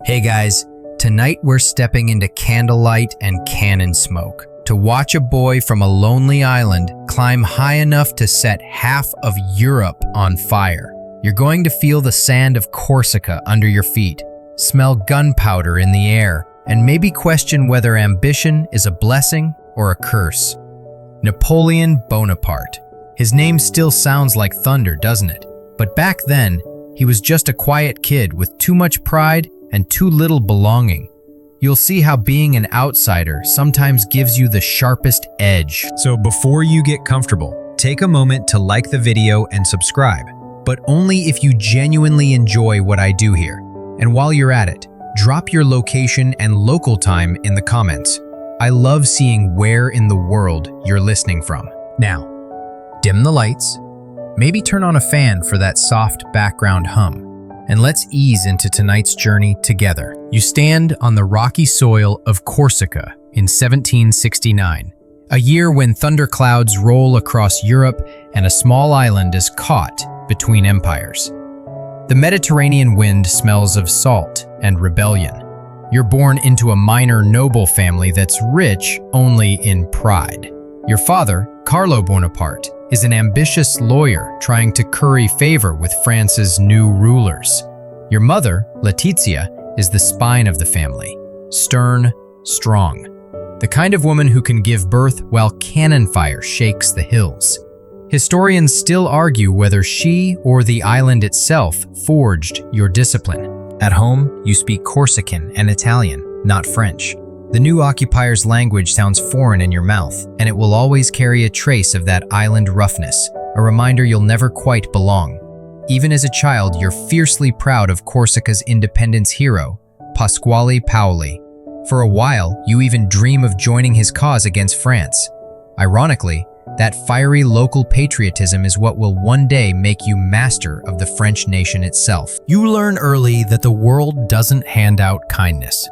Hey guys, tonight we're stepping into candlelight and cannon smoke to watch a boy from a lonely island climb high enough to set half of Europe on fire. You're going to feel the sand of Corsica under your feet, smell gunpowder in the air, and maybe question whether ambition is a blessing or a curse. Napoleon Bonaparte. His name still sounds like thunder, doesn't it? But back then, he was just a quiet kid with too much pride and too little belonging. You'll see how being an outsider sometimes gives you the sharpest edge. So before you get comfortable, take a moment to like the video and subscribe, but only if you genuinely enjoy what I do here. And while you're at it, drop your location and local time in the comments. I love seeing where in the world you're listening from. Now, dim the lights, maybe turn on a fan for that soft background hum, and let's ease into tonight's journey together. You stand on the rocky soil of Corsica in 1769, a year when thunderclouds roll across Europe and a small island is caught between empires. The Mediterranean wind smells of salt and rebellion. You're born into a minor noble family that's rich only in pride. Your father, Carlo Bonaparte, is an ambitious lawyer trying to curry favor with France's new rulers. Your mother, Letizia, is the spine of the family, stern, strong, the kind of woman who can give birth while cannon fire shakes the hills. Historians still argue whether she or the island itself forged your discipline. At home, you speak Corsican and Italian, not French. The new occupier's language sounds foreign in your mouth, and it will always carry a trace of that island roughness, a reminder you'll never quite belong. Even as a child, you're fiercely proud of Corsica's independence hero, Pasquale Paoli. For a while, you even dream of joining his cause against France. Ironically, that fiery local patriotism is what will one day make you master of the French nation itself. You learn early that the world doesn't hand out kindness.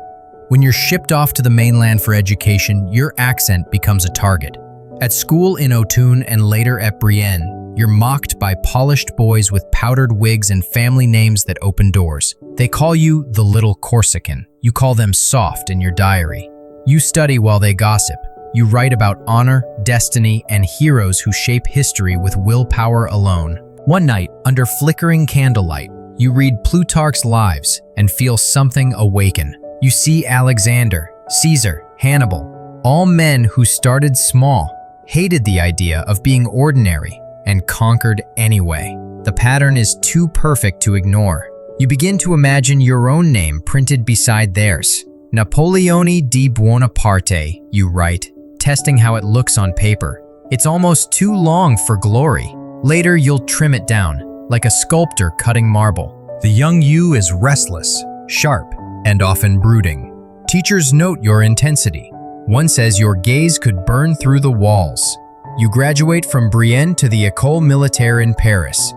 When you're shipped off to the mainland for education, your accent becomes a target. At school in Autun and later at Brienne, you're mocked by polished boys with powdered wigs and family names that open doors. They call you the little Corsican. You call them soft in your diary. You study while they gossip. You write about honor, destiny, and heroes who shape history with willpower alone. One night, under flickering candlelight, you read Plutarch's Lives and feel something awaken. You see Alexander, Caesar, Hannibal, all men who started small, hated the idea of being ordinary, and conquered anyway. The pattern is too perfect to ignore. You begin to imagine your own name printed beside theirs. Napoleone di Bonaparte, you write, testing how it looks on paper. It's almost too long for glory. Later, you'll trim it down, like a sculptor cutting marble. The young you is restless, sharp, and often brooding. Teachers note your intensity. One says your gaze could burn through the walls. You graduate from Brienne to the École Militaire in Paris,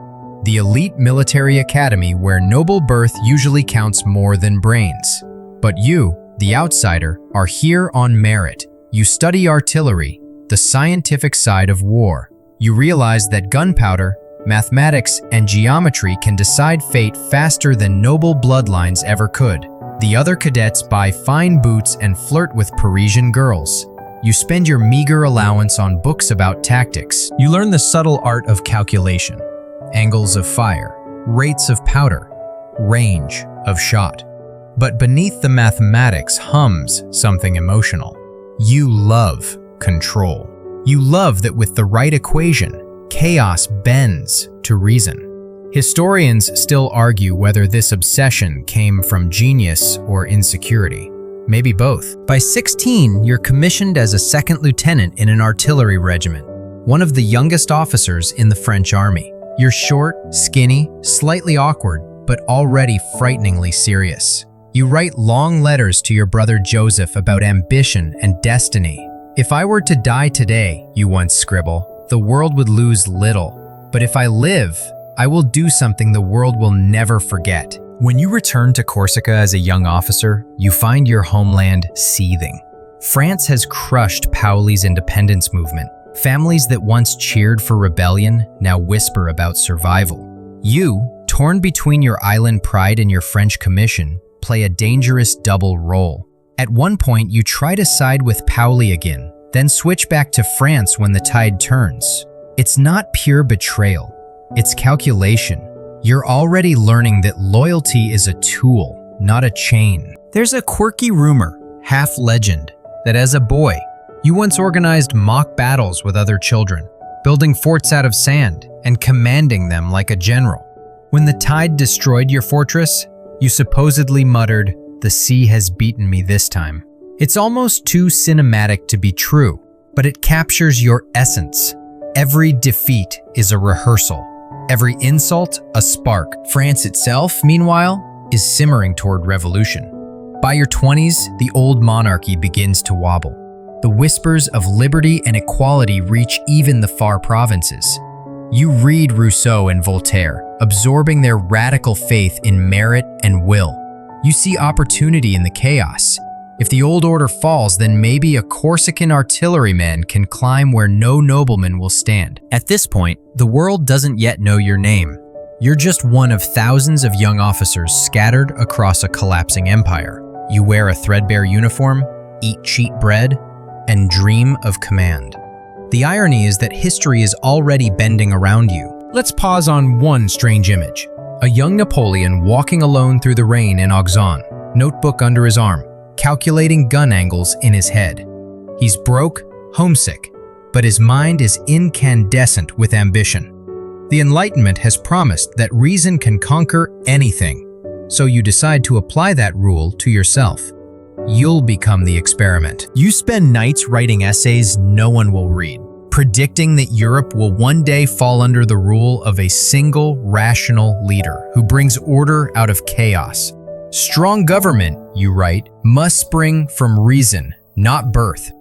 the elite military academy where noble birth usually counts more than brains. But you, the outsider, are here on merit. You study artillery, the scientific side of war. You realize that gunpowder, mathematics, and geometry can decide fate faster than noble bloodlines ever could. The other cadets buy fine boots and flirt with Parisian girls. You spend your meager allowance on books about tactics. You learn the subtle art of calculation, angles of fire, rates of powder, range of shot. But beneath the mathematics hums something emotional. You love control. You love that with the right equation, chaos bends to reason. Historians still argue whether this obsession came from genius or insecurity. Maybe both. By 16, you're commissioned as a second lieutenant in an artillery regiment, one of the youngest officers in the French army. You're short, skinny, slightly awkward, but already frighteningly serious. You write long letters to your brother Joseph about ambition and destiny. "If I were to die today," you once scribble, "the world would lose little. But if I live, I will do something the world will never forget." When you return to Corsica as a young officer, you find your homeland seething. France has crushed Paoli's independence movement. Families that once cheered for rebellion now whisper about survival. You, torn between your island pride and your French commission, play a dangerous double role. At one point, you try to side with Pauli again, then switch back to France when the tide turns. It's not pure betrayal, it's calculation. You're already learning that loyalty is a tool, not a chain. There's a quirky rumor, half legend, that as a boy, you once organized mock battles with other children, building forts out of sand and commanding them like a general. When the tide destroyed your fortress, you supposedly muttered, "The sea has beaten me this time." It's almost too cinematic to be true, but it captures your essence. Every defeat is a rehearsal. Every insult, a spark. France itself, meanwhile, is simmering toward revolution. By your 20s, the old monarchy begins to wobble. The whispers of liberty and equality reach even the far provinces. You read Rousseau and Voltaire, absorbing their radical faith in merit and will. You see opportunity in the chaos. If the old order falls, then maybe a Corsican artilleryman can climb where no nobleman will stand. At this point, the world doesn't yet know your name. You're just one of thousands of young officers scattered across a collapsing empire. You wear a threadbare uniform, eat cheap bread, and dream of command. The irony is that history is already bending around you. Let's pause on one strange image. A young Napoleon walking alone through the rain in Auxonne, notebook under his arm, calculating gun angles in his head. He's broke, homesick, but his mind is incandescent with ambition. The Enlightenment has promised that reason can conquer anything, so you decide to apply that rule to yourself. You'll become the experiment. You spend nights writing essays no one will read, predicting that Europe will one day fall under the rule of a single rational leader who brings order out of chaos. Strong government, you write, must spring from reason, not birth.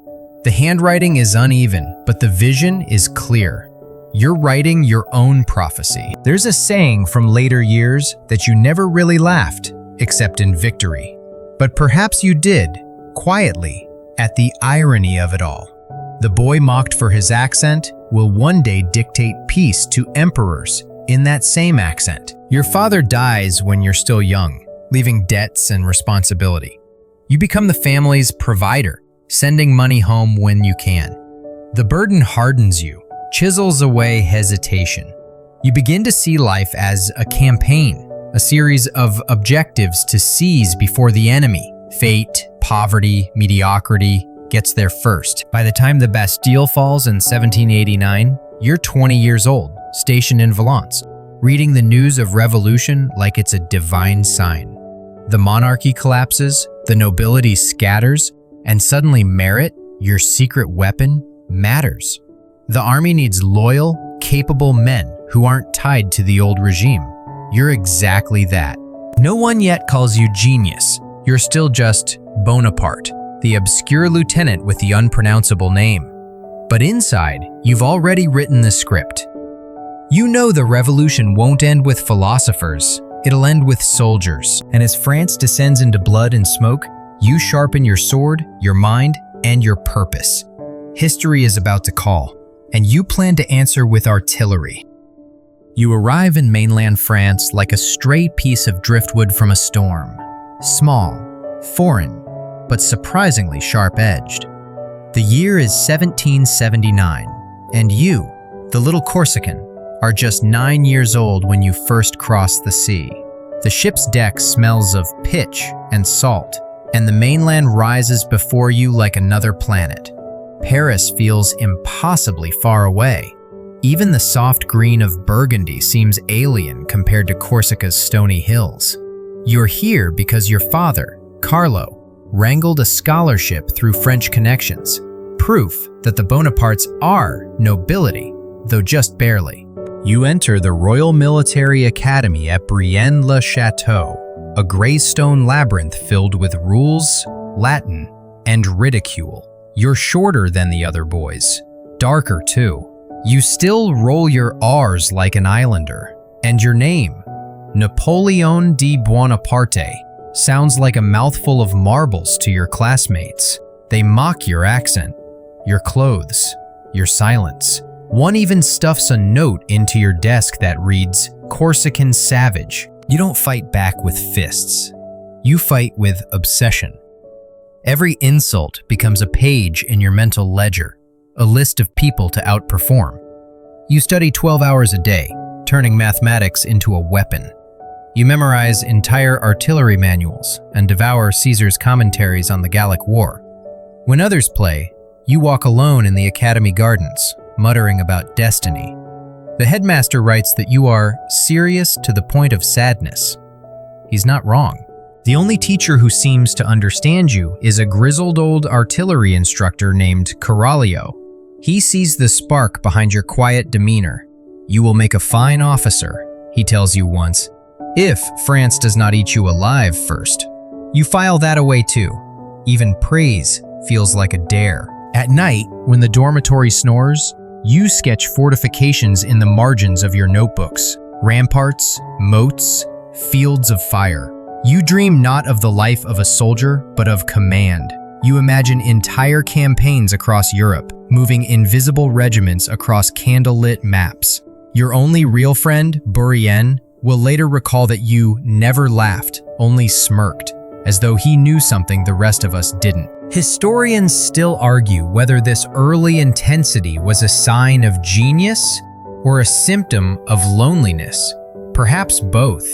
The handwriting is uneven, but the vision is clear. You're writing your own prophecy. There's a saying from later years that you never really laughed, except in victory. But perhaps you did, quietly, at the irony of it all. The boy mocked for his accent will one day dictate peace to emperors in that same accent. Your father dies when you're still young, leaving debts and responsibility. You become the family's provider, sending money home when you can. The burden hardens you, chisels away hesitation. You begin to see life as a campaign, a series of objectives to seize before the enemy. Fate, poverty, mediocrity gets there first. By the time the Bastille falls in 1789, you're 20 years old, stationed in Valence, reading the news of revolution like it's a divine sign. The monarchy collapses, the nobility scatters, and suddenly merit, your secret weapon, matters. The army needs loyal, capable men who aren't tied to the old regime. You're exactly that. No one yet calls you genius. You're still just Bonaparte, the obscure lieutenant with the unpronounceable name. But inside, you've already written the script. You know the revolution won't end with philosophers. It'll end with soldiers. And as France descends into blood and smoke, you sharpen your sword, your mind, and your purpose. History is about to call, and you plan to answer with artillery. You arrive in mainland France like a stray piece of driftwood from a storm. Small, foreign, but surprisingly sharp-edged. The year is 1779, and you, the little Corsican, are just 9 years old when you first cross the sea. The ship's deck smells of pitch and salt, and the mainland rises before you like another planet. Paris feels impossibly far away. Even the soft green of Burgundy seems alien compared to Corsica's stony hills. You're here because your father, Carlo, wrangled a scholarship through French connections, proof that the Bonapartes are nobility, though just barely. You enter the Royal Military Academy at Brienne-le-Château, a gray stone labyrinth filled with rules, Latin, and ridicule. You're shorter than the other boys, darker too. You still roll your R's like an islander, and your name, Napoleon Bonaparte, sounds like a mouthful of marbles to your classmates. They mock your accent, your clothes, your silence. One even stuffs a note into your desk that reads, "Corsican Savage." You don't fight back with fists. You fight with obsession. Every insult becomes a page in your mental ledger, a list of people to outperform. You study 12 hours a day, turning mathematics into a weapon. You memorize entire artillery manuals and devour Caesar's commentaries on the Gallic War. When others play, you walk alone in the academy gardens, muttering about destiny. The headmaster writes that you are serious to the point of sadness. He's not wrong. The only teacher who seems to understand you is a grizzled old artillery instructor named Coralio. He sees the spark behind your quiet demeanor. You will make a fine officer, he tells you once, if France does not eat you alive first. You file that away too. Even praise feels like a dare. At night, when the dormitory snores, you sketch fortifications in the margins of your notebooks, ramparts, moats, fields of fire. You dream not of the life of a soldier, but of command. You imagine entire campaigns across Europe, moving invisible regiments across candlelit maps. Your only real friend, Bourrienne, will later recall that you never laughed, only smirked, as though he knew something the rest of us didn't. Historians still argue whether this early intensity was a sign of genius or a symptom of loneliness, perhaps both.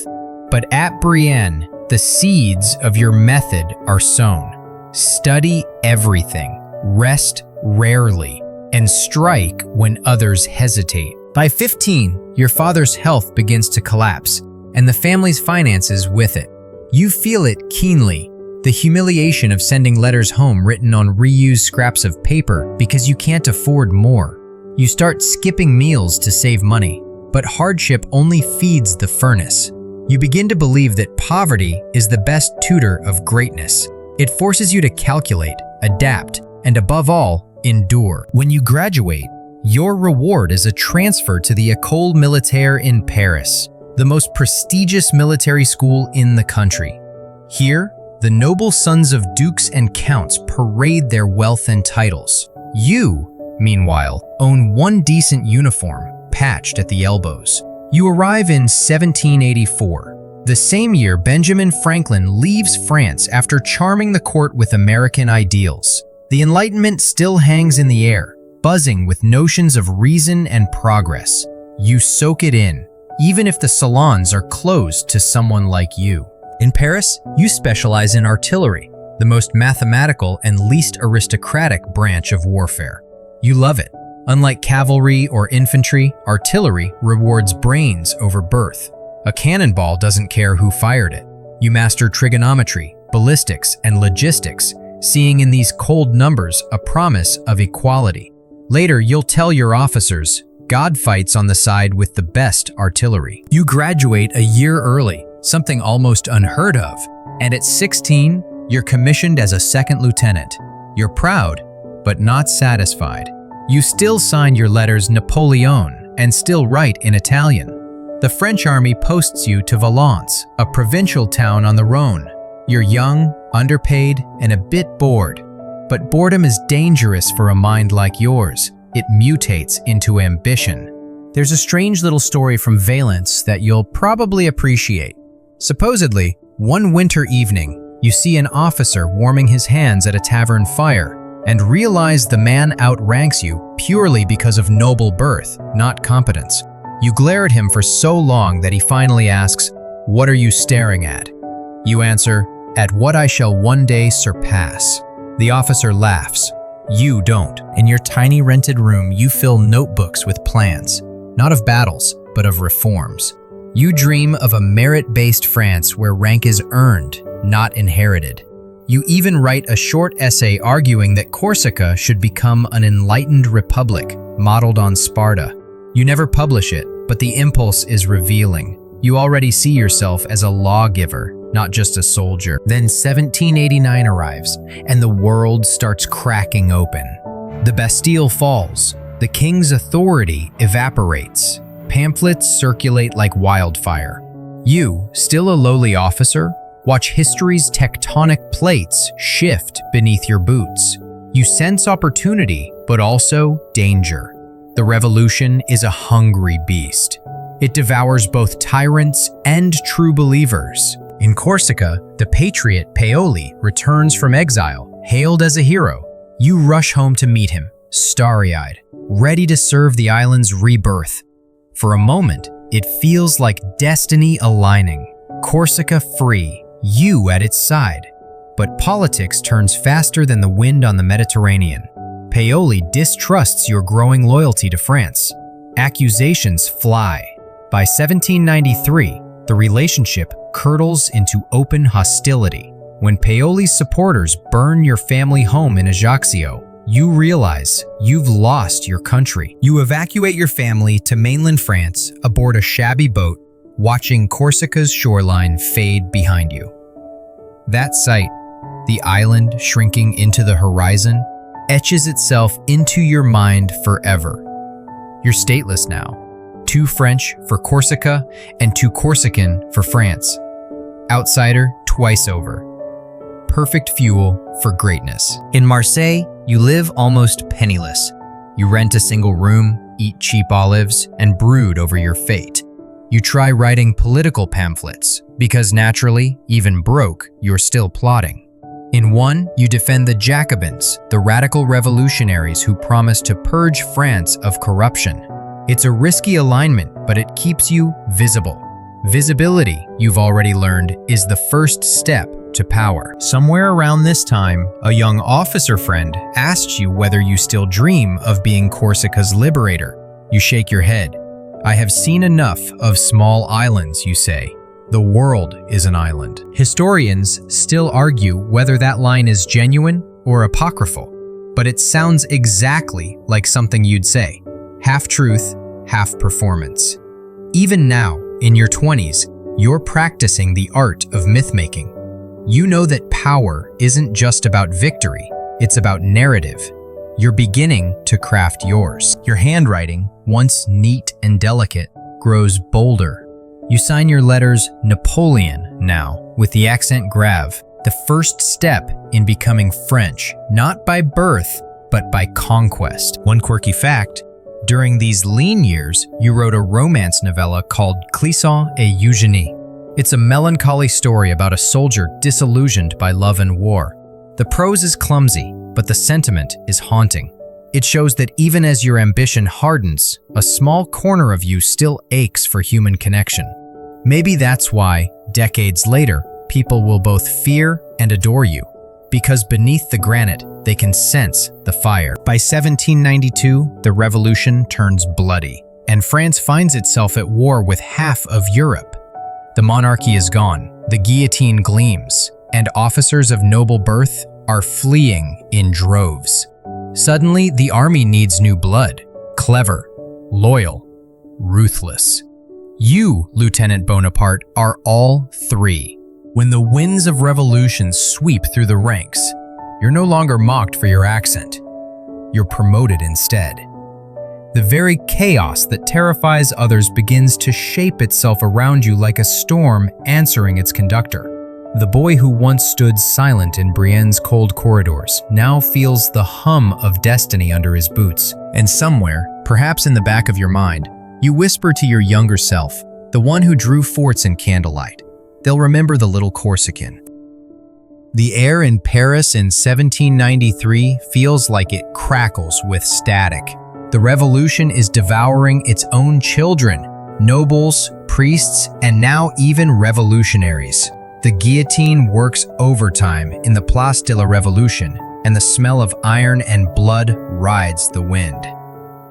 But at Brienne, the seeds of your method are sown. Study everything, rest rarely, and strike when others hesitate. By 15, your father's health begins to collapse, and the family's finances with it. You feel it keenly, the humiliation of sending letters home written on reused scraps of paper because you can't afford more. You start skipping meals to save money, but hardship only feeds the furnace. You begin to believe that poverty is the best tutor of greatness. It forces you to calculate, adapt, and above all, endure. When you graduate, your reward is a transfer to the École Militaire in Paris, the most prestigious military school in the country. Here, the noble sons of dukes and counts parade their wealth and titles. You, meanwhile, own one decent uniform, patched at the elbows. You arrive in 1784, the same year Benjamin Franklin leaves France after charming the court with American ideals. The Enlightenment still hangs in the air, buzzing with notions of reason and progress. You soak it in, even if the salons are closed to someone like you. In Paris, you specialize in artillery, the most mathematical and least aristocratic branch of warfare. You love it. Unlike cavalry or infantry, artillery rewards brains over birth. A cannonball doesn't care who fired it. You master trigonometry, ballistics, and logistics, seeing in these cold numbers a promise of equality. Later, you'll tell your officers, God fights on the side with the best artillery. You graduate a year early, something almost unheard of, and at 16, you're commissioned as a second lieutenant. You're proud, but not satisfied. You still sign your letters Napoleon and still write in Italian. The French army posts you to Valence, a provincial town on the Rhone. You're young, underpaid, and a bit bored. But boredom is dangerous for a mind like yours. It mutates into ambition. There's a strange little story from Valence that you'll probably appreciate. Supposedly, one winter evening, you see an officer warming his hands at a tavern fire and realize the man outranks you purely because of noble birth, not competence. You glare at him for so long that he finally asks, "What are you staring at?" You answer, "At what I shall one day surpass." The officer laughs. You don't. In your tiny rented room, you fill notebooks with plans, not of battles, but of reforms. You dream of a merit-based France where rank is earned, not inherited. You even write a short essay arguing that Corsica should become an enlightened republic, modeled on Sparta. You never publish it, but the impulse is revealing. You already see yourself as a lawgiver, not just a soldier. Then 1789 arrives, and the world starts cracking open. The Bastille falls. The king's authority evaporates. Pamphlets circulate like wildfire. You, still a lowly officer, watch history's tectonic plates shift beneath your boots. You sense opportunity, but also danger. The revolution is a hungry beast. It devours both tyrants and true believers. In Corsica, the patriot Paoli returns from exile, hailed as a hero. You rush home to meet him, starry-eyed, ready to serve the island's rebirth. For a moment, it feels like destiny aligning. Corsica free, you at its side. But politics turns faster than the wind on the Mediterranean. Paoli distrusts your growing loyalty to France. Accusations fly. By 1793, the relationship curdles into open hostility. When Paoli's supporters burn your family home in Ajaccio, you realize you've lost your country. You evacuate your family to mainland France aboard a shabby boat, watching Corsica's shoreline fade behind you. That sight, the island shrinking into the horizon, etches itself into your mind forever. You're stateless now. Too French for Corsica and too Corsican for France. Outsider twice over. Perfect fuel for greatness. In Marseille, you live almost penniless. You rent a single room, eat cheap olives, and brood over your fate. You try writing political pamphlets, because naturally, even broke, you're still plotting. In one, you defend the Jacobins, the radical revolutionaries who promised to purge France of corruption. It's a risky alignment, but it keeps you visible. Visibility, you've already learned, is the first step to power. Somewhere around this time, a young officer friend asks you whether you still dream of being Corsica's liberator. You shake your head. I have seen enough of small islands, you say. The world is an island. Historians still argue whether that line is genuine or apocryphal, but it sounds exactly like something you'd say. Half truth, half performance. Even now, in your 20s, you're practicing the art of myth-making. You know that power isn't just about victory, it's about narrative. You're beginning to craft yours. Your handwriting, once neat and delicate, grows bolder. You sign your letters Napoleon now, with the accent grave, the first step in becoming French, not by birth, but by conquest. One quirky fact, during these lean years, you wrote a romance novella called Clisson et Eugénie. It's a melancholy story about a soldier disillusioned by love and war. The prose is clumsy, but the sentiment is haunting. It shows that even as your ambition hardens, a small corner of you still aches for human connection. Maybe that's why, decades later, people will both fear and adore you, because beneath the granite, they can sense the fire. By 1792, the revolution turns bloody, and France finds itself at war with half of Europe. The monarchy is gone, the guillotine gleams, and officers of noble birth are fleeing in droves. Suddenly, the army needs new blood. Clever, loyal, ruthless. You, Lieutenant Bonaparte, are all three. When the winds of revolution sweep through the ranks, you're no longer mocked for your accent. You're promoted instead. The very chaos that terrifies others begins to shape itself around you like a storm answering its conductor. The boy who once stood silent in Brienne's cold corridors now feels the hum of destiny under his boots. And somewhere, perhaps in the back of your mind, you whisper to your younger self, the one who drew forts in candlelight. They'll remember the little Corsican. The air in Paris in 1793 feels like it crackles with static. The revolution is devouring its own children, nobles, priests, and now even revolutionaries. The guillotine works overtime in the Place de la Révolution, and the smell of iron and blood rides the wind.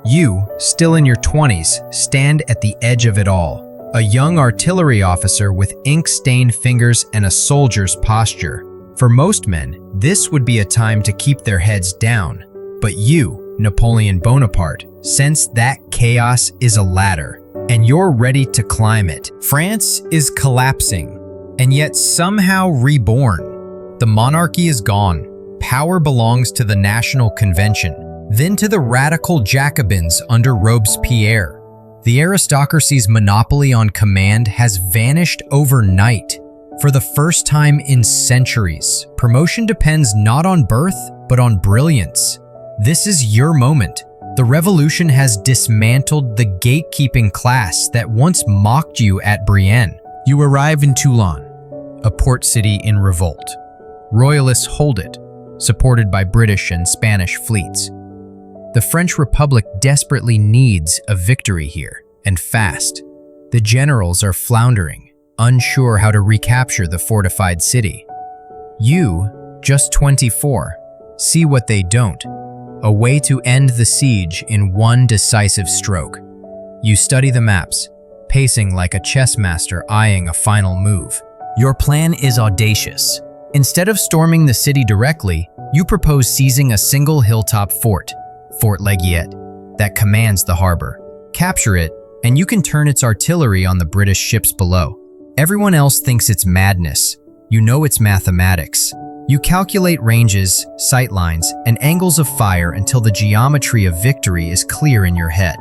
You, still in your 20s, stand at the edge of it all, a young artillery officer with ink-stained fingers and a soldier's posture. For most men, this would be a time to keep their heads down. But you, Napoleon Bonaparte, sense that chaos is a ladder, and you're ready to climb it. France is collapsing, and yet somehow reborn. The monarchy is gone. Power belongs to the National Convention, then to the radical Jacobins under Robespierre. The aristocracy's monopoly on command has vanished overnight. For the first time in centuries, promotion depends not on birth, but on brilliance. This is your moment. The revolution has dismantled the gatekeeping class that once mocked you at Brienne. You arrive in Toulon, a port city in revolt. Royalists hold it, supported by British and Spanish fleets. The French Republic desperately needs a victory here, and fast. The generals are floundering, unsure how to recapture the fortified city. You, just 24, see what they don't, a way to end the siege in one decisive stroke. You study the maps, pacing like a chess master eyeing a final move. Your plan is audacious. Instead of storming the city directly, you propose seizing a single hilltop fort, Fort Leguiet, that commands the harbor. Capture it, and you can turn its artillery on the British ships below. Everyone else thinks it's madness. You know it's mathematics. You calculate ranges, sightlines, and angles of fire until the geometry of victory is clear in your head.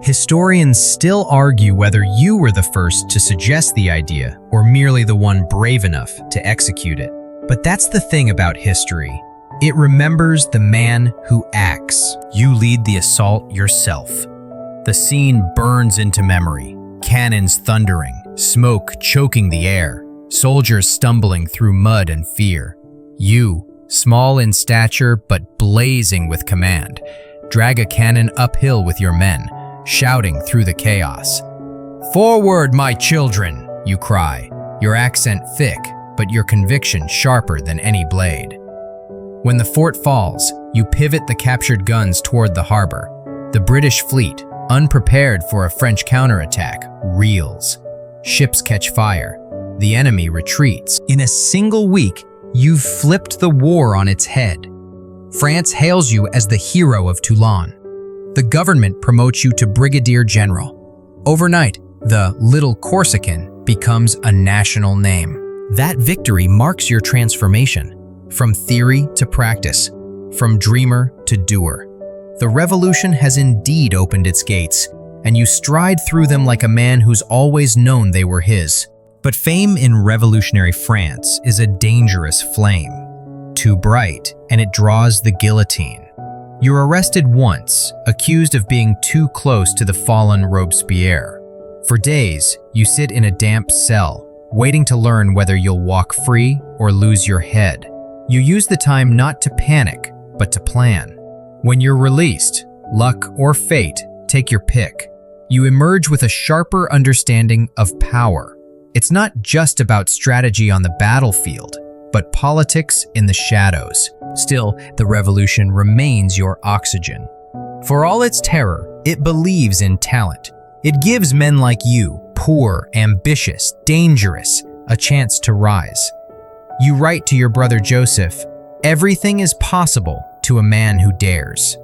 Historians still argue whether you were the first to suggest the idea or merely the one brave enough to execute it. But that's the thing about history. It remembers the man who acts. You lead the assault yourself. The scene burns into memory. Cannons thundering, smoke choking the air, soldiers stumbling through mud and fear. You, small in stature but blazing with command, drag a cannon uphill with your men, shouting through the chaos. "Forward, my children!" you cry, your accent thick, but your conviction sharper than any blade. When the fort falls, you pivot the captured guns toward the harbor. The British fleet, unprepared for a French counterattack, reels. Ships catch fire. The enemy retreats. In a single week, you've flipped the war on its head. France hails you as the hero of Toulon. The government promotes you to brigadier general. Overnight, the little Corsican becomes a national name. That victory marks your transformation, from theory to practice, from dreamer to doer. The revolution has indeed opened its gates, and you stride through them like a man who's always known they were his. But fame in revolutionary France is a dangerous flame. Too bright, and it draws the guillotine. You're arrested once, accused of being too close to the fallen Robespierre. For days, you sit in a damp cell, waiting to learn whether you'll walk free or lose your head. You use the time not to panic, but to plan. When you're released, luck or fate, take your pick. You emerge with a sharper understanding of power. It's not just about strategy on the battlefield, but politics in the shadows. Still, the revolution remains your oxygen. For all its terror, it believes in talent. It gives men like you, poor, ambitious, dangerous, a chance to rise. You write to your brother Joseph, "Everything is possible to a man who dares."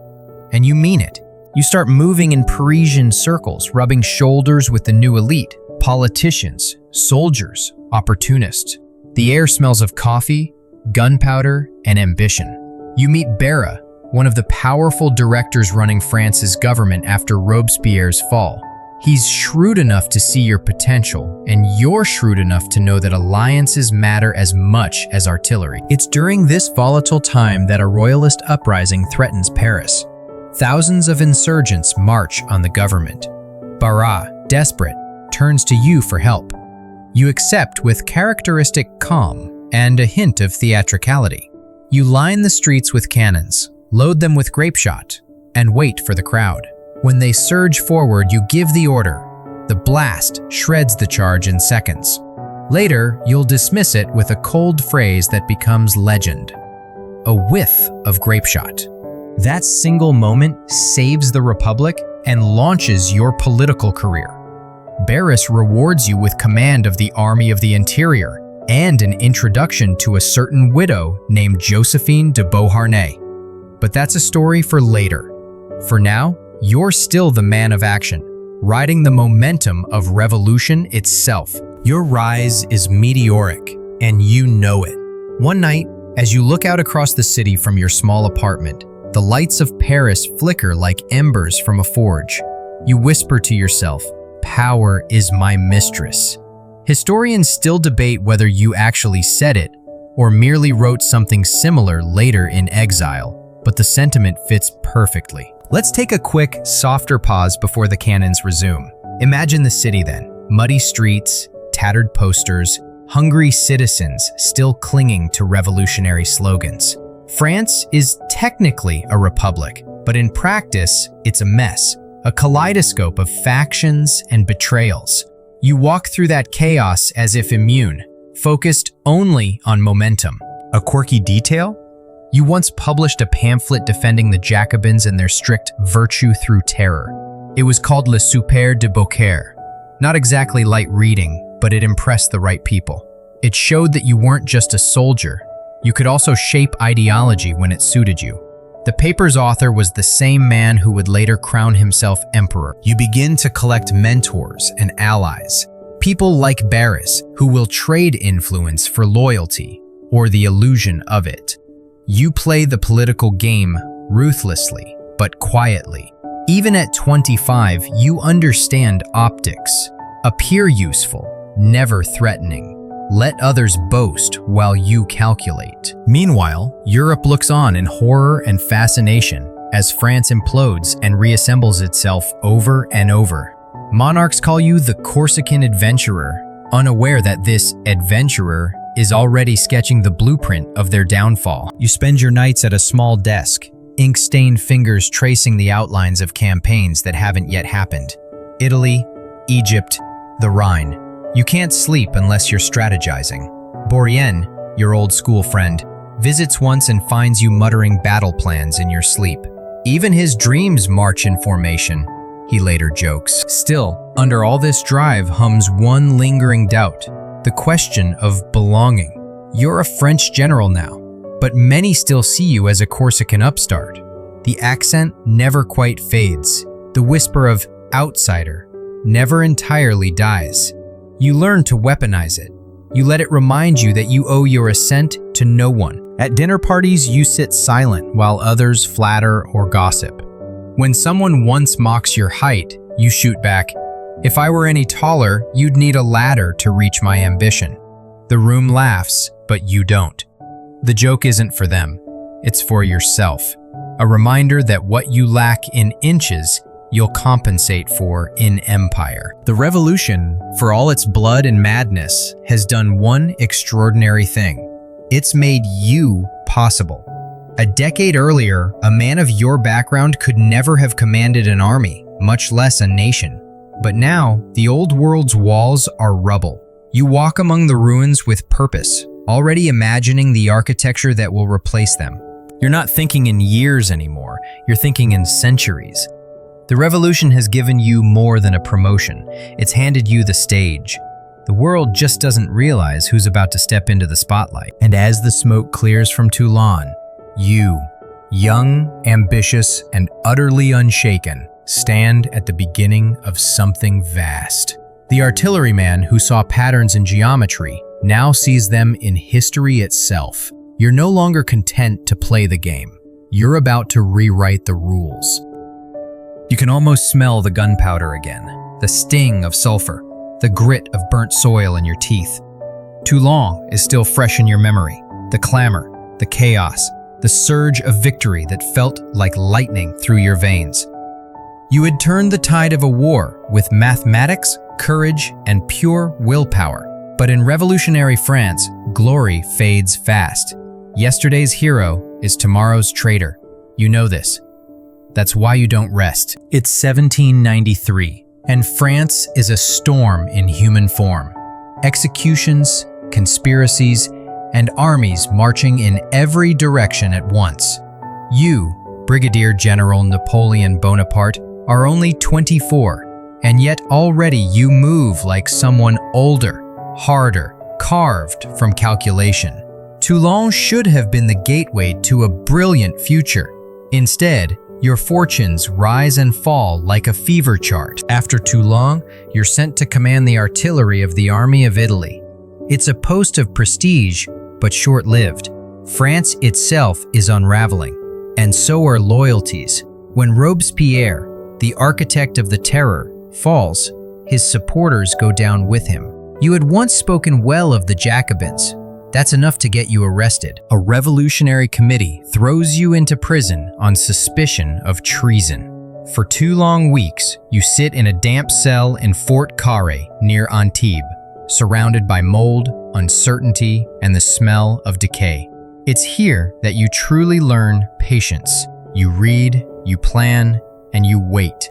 And you mean it. You start moving in Parisian circles, rubbing shoulders with the new elite, politicians, soldiers, opportunists. The air smells of coffee, gunpowder, and ambition. You meet Barra, one of the powerful directors running France's government after Robespierre's fall. He's shrewd enough to see your potential, and you're shrewd enough to know that alliances matter as much as artillery. It's during this volatile time that a royalist uprising threatens Paris. Thousands of insurgents march on the government. Barra, desperate, turns to you for help. You accept with characteristic calm and a hint of theatricality. You line the streets with cannons, load them with grape shot, and wait for the crowd. When they surge forward, you give the order. The blast shreds the charge in seconds. Later, you'll dismiss it with a cold phrase that becomes legend. A whiff of grape shot. That single moment saves the Republic and launches your political career. Barras rewards you with command of the Army of the Interior and an introduction to a certain widow named Josephine de Beauharnais. But that's a story for later. For now, you're still the man of action, riding the momentum of revolution itself. Your rise is meteoric, and you know it. One night, as you look out across the city from your small apartment, the lights of Paris flicker like embers from a forge. You whisper to yourself, "Power is my mistress." Historians still debate whether you actually said it or merely wrote something similar later in exile, but the sentiment fits perfectly. Let's take a quick, softer pause before the cannons resume. Imagine the city then. Muddy streets, tattered posters, hungry citizens still clinging to revolutionary slogans. France is technically a republic, but in practice, it's a mess, a kaleidoscope of factions and betrayals. You walk through that chaos as if immune, focused only on momentum. A quirky detail? You once published a pamphlet defending the Jacobins and their strict virtue through terror. It was called Le Super de Beaucaire. Not exactly light reading, but it impressed the right people. It showed that you weren't just a soldier. You could also shape ideology when it suited you. The paper's author was the same man who would later crown himself emperor. You begin to collect mentors and allies, people like Barras, who will trade influence for loyalty, or the illusion of it. You play the political game ruthlessly, but quietly. Even at 25, you understand optics. Appear useful, never threatening. Let others boast while you calculate. Meanwhile, Europe looks on in horror and fascination as France implodes and reassembles itself over and over. Monarchs call you the Corsican adventurer, unaware that this adventurer is already sketching the blueprint of their downfall. You spend your nights at a small desk, ink-stained fingers tracing the outlines of campaigns that haven't yet happened. Italy, Egypt, the Rhine. You can't sleep unless you're strategizing. Bourrienne, your old school friend, visits once and finds you muttering battle plans in your sleep. Even his dreams march in formation, he later jokes. Still, under all this drive hums one lingering doubt, the question of belonging. You're a French general now, but many still see you as a Corsican upstart. The accent never quite fades. The whisper of outsider never entirely dies. You learn to weaponize it. You let it remind you that you owe your assent to no one. At dinner parties, you sit silent while others flatter or gossip. When someone once mocks your height, you shoot back, "If I were any taller, you'd need a ladder to reach my ambition." The room laughs, but you don't. The joke isn't for them, it's for yourself. A reminder that what you lack in inches, you'll compensate for in empire. The revolution, for all its blood and madness, has done one extraordinary thing. It's made you possible. A decade earlier, a man of your background could never have commanded an army, much less a nation. But now, the old world's walls are rubble. You walk among the ruins with purpose, already imagining the architecture that will replace them. You're not thinking in years anymore, you're thinking in centuries. The revolution has given you more than a promotion. It's handed you the stage. The world just doesn't realize who's about to step into the spotlight. And as the smoke clears from Toulon, you, young, ambitious, and utterly unshaken, stand at the beginning of something vast. The artilleryman who saw patterns in geometry now sees them in history itself. You're no longer content to play the game. You're about to rewrite the rules. You can almost smell the gunpowder again, the sting of sulfur, the grit of burnt soil in your teeth. Toulon is still fresh in your memory, the clamor, the chaos, the surge of victory that felt like lightning through your veins. You had turned the tide of a war with mathematics, courage, and pure willpower. But in revolutionary France, glory fades fast. Yesterday's hero is tomorrow's traitor. You know this. That's why you don't rest. It's 1793, and France is a storm in human form. Executions, conspiracies, and armies marching in every direction at once. You, Brigadier General Napoleon Bonaparte, are only 24, and yet already you move like someone older, harder, carved from calculation. Toulon should have been the gateway to a brilliant future. Instead, your fortunes rise and fall like a fever chart. After Toulon, you're sent to command the artillery of the Army of Italy. It's a post of prestige, but short-lived. France itself is unraveling, and so are loyalties. When Robespierre, the architect of the terror, falls, his supporters go down with him. You had once spoken well of the Jacobins. That's enough to get you arrested. A revolutionary committee throws you into prison on suspicion of treason. For 2 long weeks, you sit in a damp cell in Fort Carré near Antibes, surrounded by mold, uncertainty, and the smell of decay. It's here that you truly learn patience. You read, you plan, and you wait.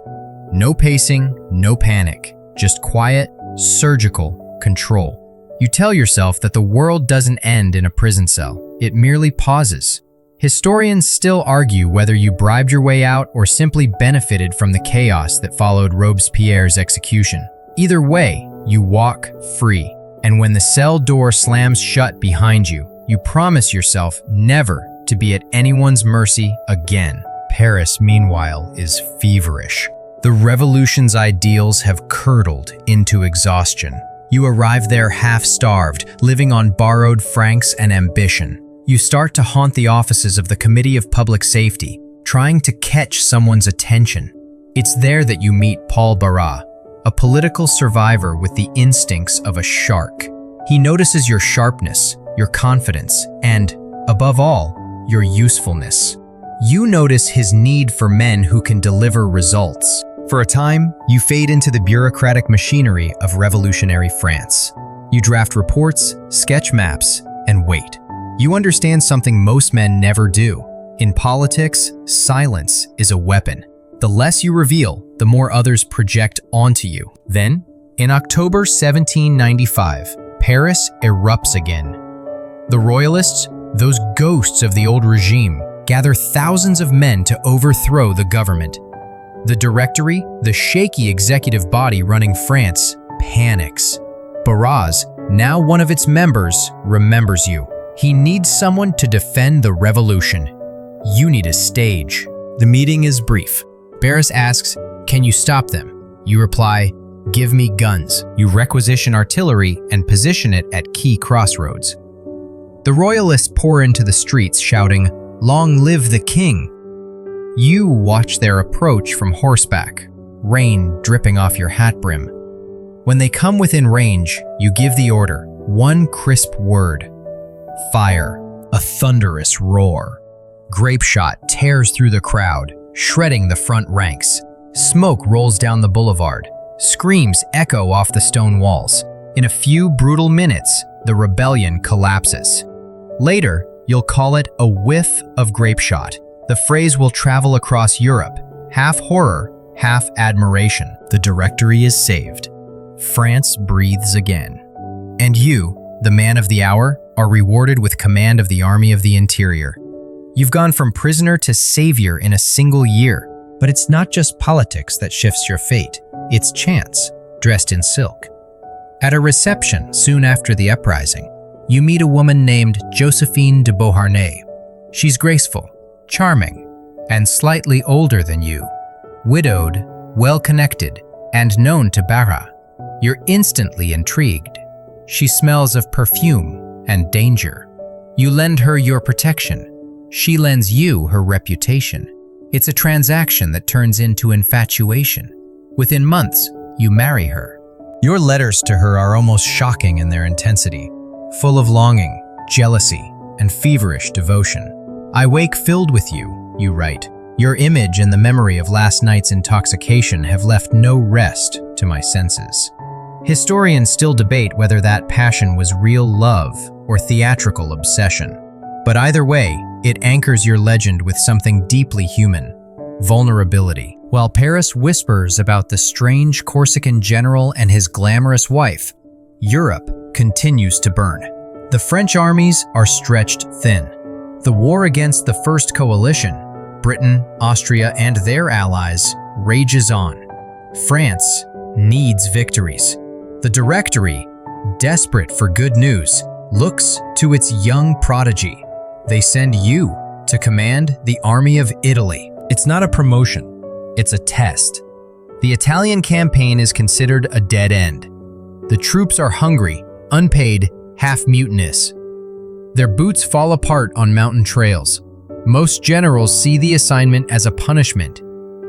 No pacing, no panic, just quiet, surgical control. You tell yourself that the world doesn't end in a prison cell. It merely pauses. Historians still argue whether you bribed your way out or simply benefited from the chaos that followed Robespierre's execution. Either way, you walk free. And when the cell door slams shut behind you, you promise yourself never to be at anyone's mercy again. Paris, meanwhile, is feverish. The revolution's ideals have curdled into exhaustion. You arrive there half-starved, living on borrowed francs and ambition. You start to haunt the offices of the Committee of Public Safety, trying to catch someone's attention. It's there that you meet Paul Barras, a political survivor with the instincts of a shark. He notices your sharpness, your confidence, and, above all, your usefulness. You notice his need for men who can deliver results. For a time, you fade into the bureaucratic machinery of revolutionary France. You draft reports, sketch maps, and wait. You understand something most men never do. In politics, silence is a weapon. The less you reveal, the more others project onto you. Then, in October 1795, Paris erupts again. The royalists, those ghosts of the old regime, gather thousands of men to overthrow the government. The Directory, the shaky executive body running France, panics. Barras, now one of its members, remembers you. He needs someone to defend the revolution. You need a stage. The meeting is brief. Barras asks, "Can you stop them?" You reply, "Give me guns." You requisition artillery and position it at key crossroads. The royalists pour into the streets shouting, "Long live the king!" You watch their approach from horseback, rain dripping off your hat brim. When they come within range, you give the order, one crisp word: fire. A thunderous roar. Grape shot tears through the crowd, shredding the front ranks. Smoke rolls down the boulevard. Screams echo off the stone walls. In a few brutal minutes, the rebellion collapses. Later, you'll call it a whiff of grape shot. The phrase will travel across Europe, half horror, half admiration. The Directory is saved. France breathes again. And you, the man of the hour, are rewarded with command of the Army of the Interior. You've gone from prisoner to savior in a single year. But it's not just politics that shifts your fate. It's chance, dressed in silk. At a reception soon after the uprising, you meet a woman named Josephine de Beauharnais. She's graceful, charming, and slightly older than you. Widowed, well-connected, and known to Barras. You're instantly intrigued. She smells of perfume and danger. You lend her your protection. She lends you her reputation. It's a transaction that turns into infatuation. Within months, you marry her. Your letters to her are almost shocking in their intensity, full of longing, jealousy, and feverish devotion. "I wake filled with you," you write. "Your image and the memory of last night's intoxication have left no rest to my senses." Historians still debate whether that passion was real love or theatrical obsession. But either way, it anchors your legend with something deeply human: vulnerability. While Paris whispers about the strange Corsican general and his glamorous wife, Europe continues to burn. The French armies are stretched thin. The war against the First Coalition, Britain, Austria, and their allies, rages on. France needs victories. The Directory, desperate for good news, looks to its young prodigy. They send you to command the Army of Italy. It's not a promotion, it's a test. The Italian campaign is considered a dead end. The troops are hungry, unpaid, half mutinous. Their boots fall apart on mountain trails. Most generals see the assignment as a punishment.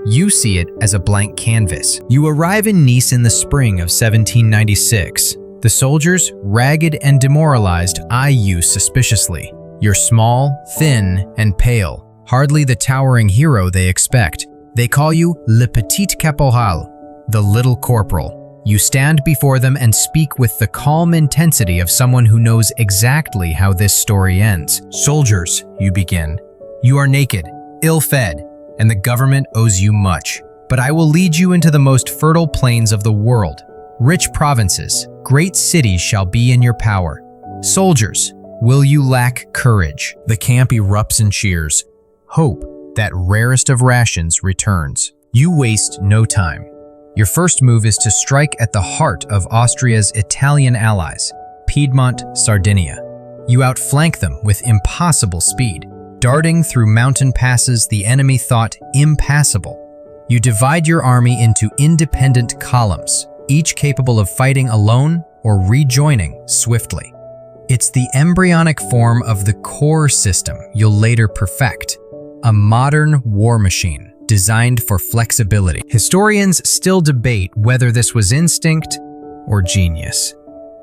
You see it as a blank canvas. You arrive in Nice in the spring of 1796. The soldiers, ragged and demoralized, eye you suspiciously. You're small, thin, and pale, hardly the towering hero they expect. They call you Le Petit Caporal, the Little Corporal. You stand before them and speak with the calm intensity of someone who knows exactly how this story ends. "Soldiers," you begin, "you are naked, ill-fed, and the government owes you much. But I will lead you into the most fertile plains of the world. Rich provinces, great cities shall be in your power. Soldiers, will you lack courage?" The camp erupts in cheers. Hope, that rarest of rations, returns. You waste no time. Your first move is to strike at the heart of Austria's Italian allies, Piedmont, Sardinia. You outflank them with impossible speed, darting through mountain passes the enemy thought impassable. You divide your army into independent columns, each capable of fighting alone or rejoining swiftly. It's the embryonic form of the core system you'll later perfect, a modern war machine designed for flexibility. Historians still debate whether this was instinct or genius.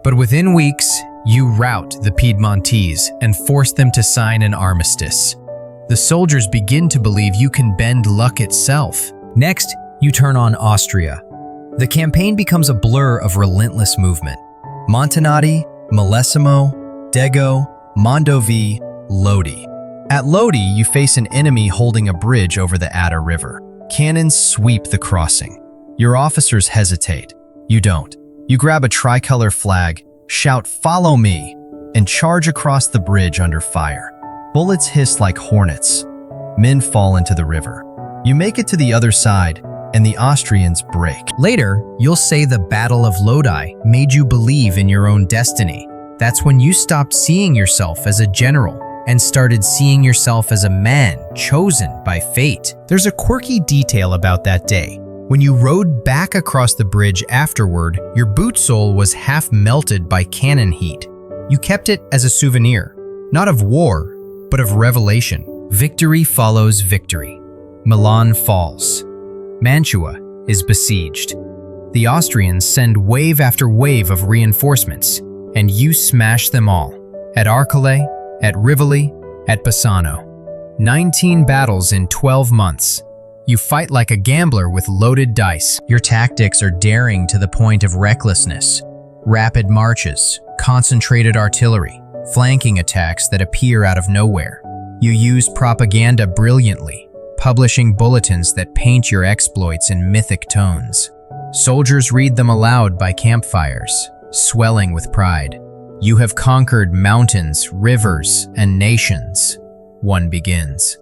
But within weeks, you rout the Piedmontese and force them to sign an armistice. The soldiers begin to believe you can bend luck itself. Next, you turn on Austria. The campaign becomes a blur of relentless movement. Montanati, Millesimo, Dego, Mondovì, Lodi. At Lodi, you face an enemy holding a bridge over the Adda River. Cannons sweep the crossing. Your officers hesitate. You don't. You grab a tricolor flag, shout, "Follow me," and charge across the bridge under fire. Bullets hiss like hornets. Men fall into the river. You make it to the other side, and the Austrians break. Later, you'll say the Battle of Lodi made you believe in your own destiny. That's when you stopped seeing yourself as a general and started seeing yourself as a man chosen by fate. There's a quirky detail about that day. When you rode back across the bridge afterward, your boot sole was half melted by cannon heat. You kept it as a souvenir, not of war, but of revelation. Victory follows victory. Milan falls. Mantua is besieged. The Austrians send wave after wave of reinforcements, and you smash them all. At Arcole, at Rivoli, at Bassano. 19 battles in 12 months. You fight like a gambler with loaded dice. Your tactics are daring to the point of recklessness. Rapid marches, concentrated artillery, flanking attacks that appear out of nowhere. You use propaganda brilliantly, publishing bulletins that paint your exploits in mythic tones. Soldiers read them aloud by campfires, swelling with pride. You have conquered mountains, rivers, and nations. One begins.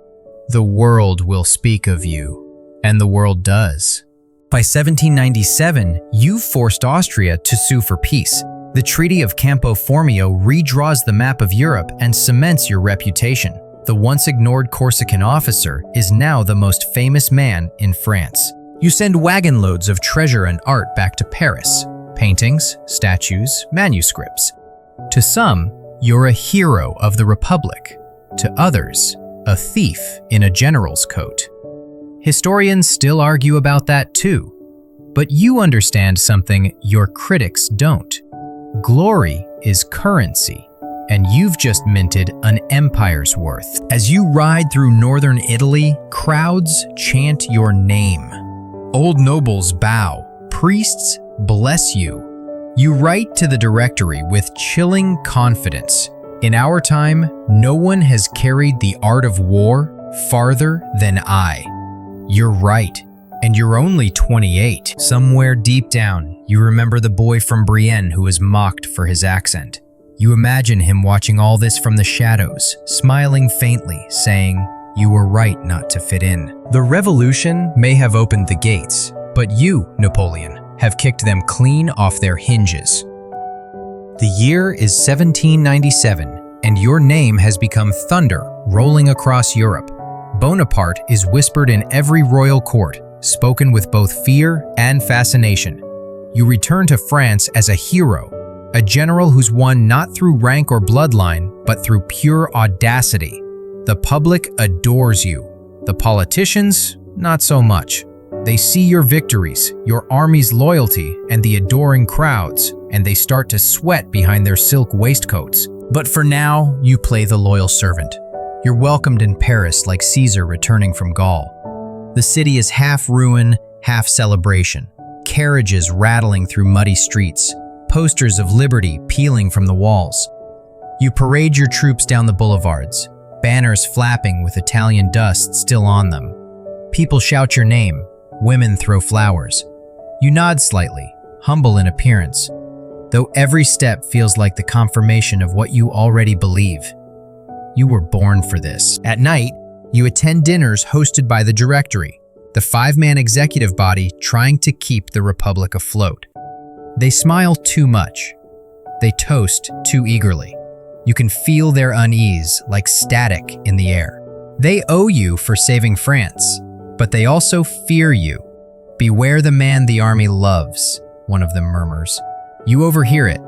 The world will speak of you, and the world does. By 1797, you forced Austria to sue for peace. The Treaty of Campo Formio redraws the map of Europe and cements your reputation. The once ignored Corsican officer is now the most famous man in France. You send wagon loads of treasure and art back to Paris. Paintings, statues, manuscripts. To some, you're a hero of the Republic. To others, a thief in a general's coat. Historians still argue about that too. But you understand something your critics don't. Glory is currency, and you've just minted an empire's worth. As you ride through northern Italy, crowds chant your name. Old nobles bow, priests bless you. You write to the Directory with chilling confidence. In our time, no one has carried the art of war farther than I. You're right, and you're only 28. Somewhere deep down, you remember the boy from Brienne who was mocked for his accent. You imagine him watching all this from the shadows, smiling faintly, saying, "You were right not to fit in." The revolution may have opened the gates, but you, Napoleon, have kicked them clean off their hinges. The year is 1797, and your name has become thunder rolling across Europe. Bonaparte is whispered in every royal court, spoken with both fear and fascination. You return to France as a hero, a general who's won not through rank or bloodline, but through pure audacity. The public adores you. The politicians, not so much. They see your victories, your army's loyalty, and the adoring crowds, and they start to sweat behind their silk waistcoats. But for now, you play the loyal servant. You're welcomed in Paris like Caesar returning from Gaul. The city is half ruin, half celebration. carriages rattling through muddy streets, posters of liberty peeling from the walls. You parade your troops down the boulevards, banners flapping with Italian dust still on them. People shout your name, women throw flowers. You nod slightly, humble in appearance, though every step feels like the confirmation of what you already believe. You were born for this. At night, you attend dinners hosted by the Directory, the five-man executive body trying to keep the Republic afloat. They smile too much. They toast too eagerly. You can feel their unease like static in the air. They owe you for saving France, but they also fear you. "Beware the man the army loves," one of them murmurs. You overhear it.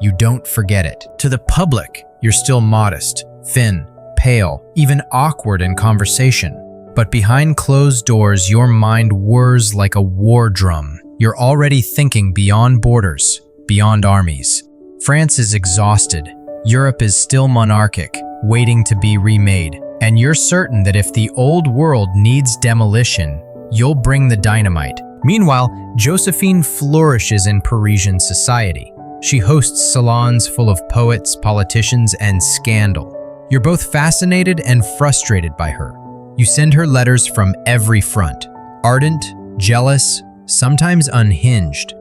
You don't forget it. To the public, you're still modest, thin, pale, even awkward in conversation. But behind closed doors, your mind whirs like a war drum. You're already thinking beyond borders, beyond armies. France is exhausted. Europe is still monarchic, waiting to be remade. And you're certain that if the old world needs demolition, you'll bring the dynamite. Meanwhile, Josephine flourishes in Parisian society. She hosts salons full of poets, politicians, and scandal. You're both fascinated and frustrated by her. You send her letters from every front, ardent, jealous, sometimes unhinged.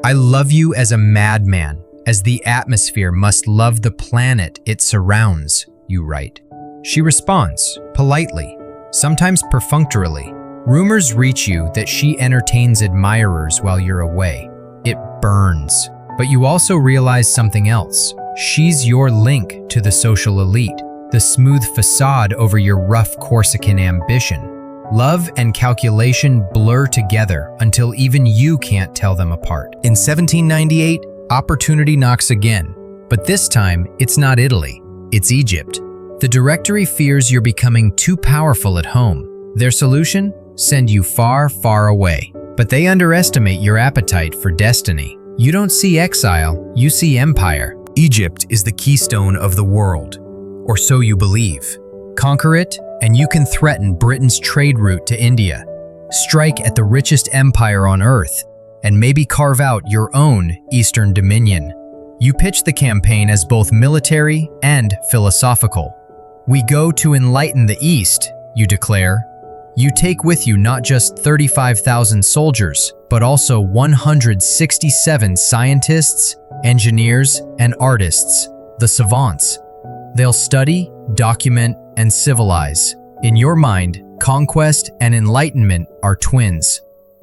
"I love you as a madman, as the atmosphere must love the planet it surrounds," you write. She responds, politely, sometimes perfunctorily. Rumors reach you that she entertains admirers while you're away. It burns. But you also realize something else. She's your link to the social elite, the smooth facade over your rough Corsican ambition. Love and calculation blur together until even you can't tell them apart. In 1798, opportunity knocks again. But this time, it's not Italy, it's Egypt. The Directory fears you're becoming too powerful at home. Their solution? Send you far, far away. But they underestimate your appetite for destiny. You don't see exile, you see empire. Egypt is the keystone of the world, or so you believe. Conquer it, and you can threaten Britain's trade route to India. Strike at the richest empire on earth, and maybe carve out your own Eastern Dominion. You pitch the campaign as both military and philosophical. "We go to enlighten the East," you declare. You take with you not just 35,000 soldiers, but also 167 scientists, engineers, and artists, the savants. They'll study, document, and civilize. In your mind, conquest and enlightenment are twins.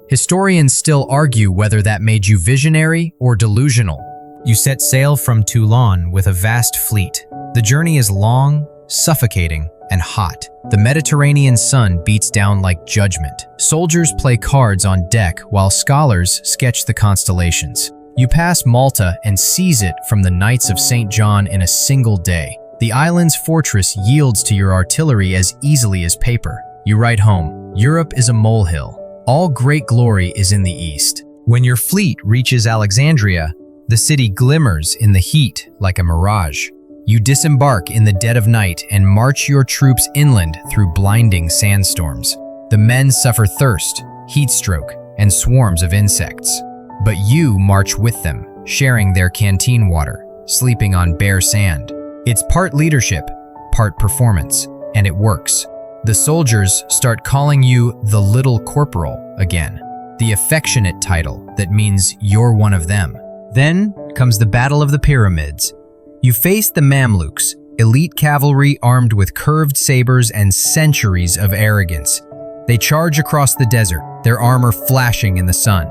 Historians still argue whether that made you visionary or delusional. You set sail from Toulon with a vast fleet. The journey is long, suffocating, and hot. The Mediterranean sun beats down like judgment. Soldiers play cards on deck while scholars sketch the constellations. You pass Malta and seize it from the Knights of St. John in a single day. The island's fortress yields to your artillery as easily as paper. You write home, "Europe is a molehill. All great glory is in the east." When your fleet reaches Alexandria, the city glimmers in the heat like a mirage. You disembark in the dead of night and march your troops inland through blinding sandstorms. The men suffer thirst, heat stroke, and swarms of insects. But you march with them, sharing their canteen water, sleeping on bare sand. It's part leadership, part performance, and it works. The soldiers start calling you the Little Corporal again, the affectionate title that means you're one of them. Then comes the Battle of the Pyramids. You face the Mamluks, elite cavalry armed with curved sabers and centuries of arrogance. They charge across the desert, their armor flashing in the sun.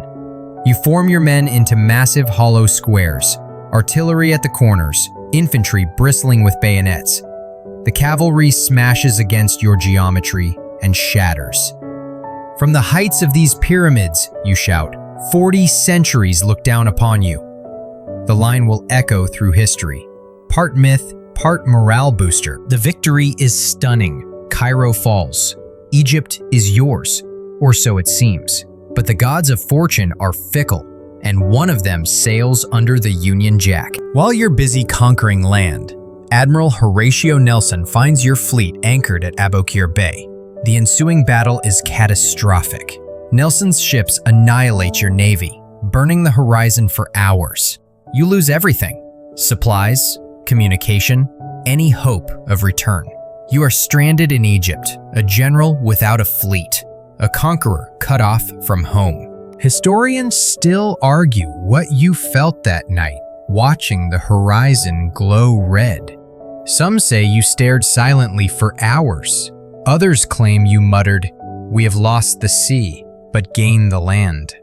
You form your men into massive hollow squares, artillery at the corners, infantry bristling with bayonets. The cavalry smashes against your geometry and shatters. "From the heights of these pyramids," you shout, 40 centuries look down upon you. The line will echo through history. Part myth, part morale booster. The victory is stunning. Cairo falls. Egypt is yours, or so it seems. But the gods of fortune are fickle, and one of them sails under the Union Jack. While you're busy conquering land, Admiral Horatio Nelson finds your fleet anchored at Aboukir Bay. The ensuing battle is catastrophic. Nelson's ships annihilate your navy, burning the horizon for hours. You lose everything: supplies, communication, any hope of return. You are stranded in Egypt, a general without a fleet, a conqueror cut off from home. Historians still argue what you felt that night, watching the horizon glow red. Some say you stared silently for hours. Others claim you muttered, "We have lost the sea, but gained the land."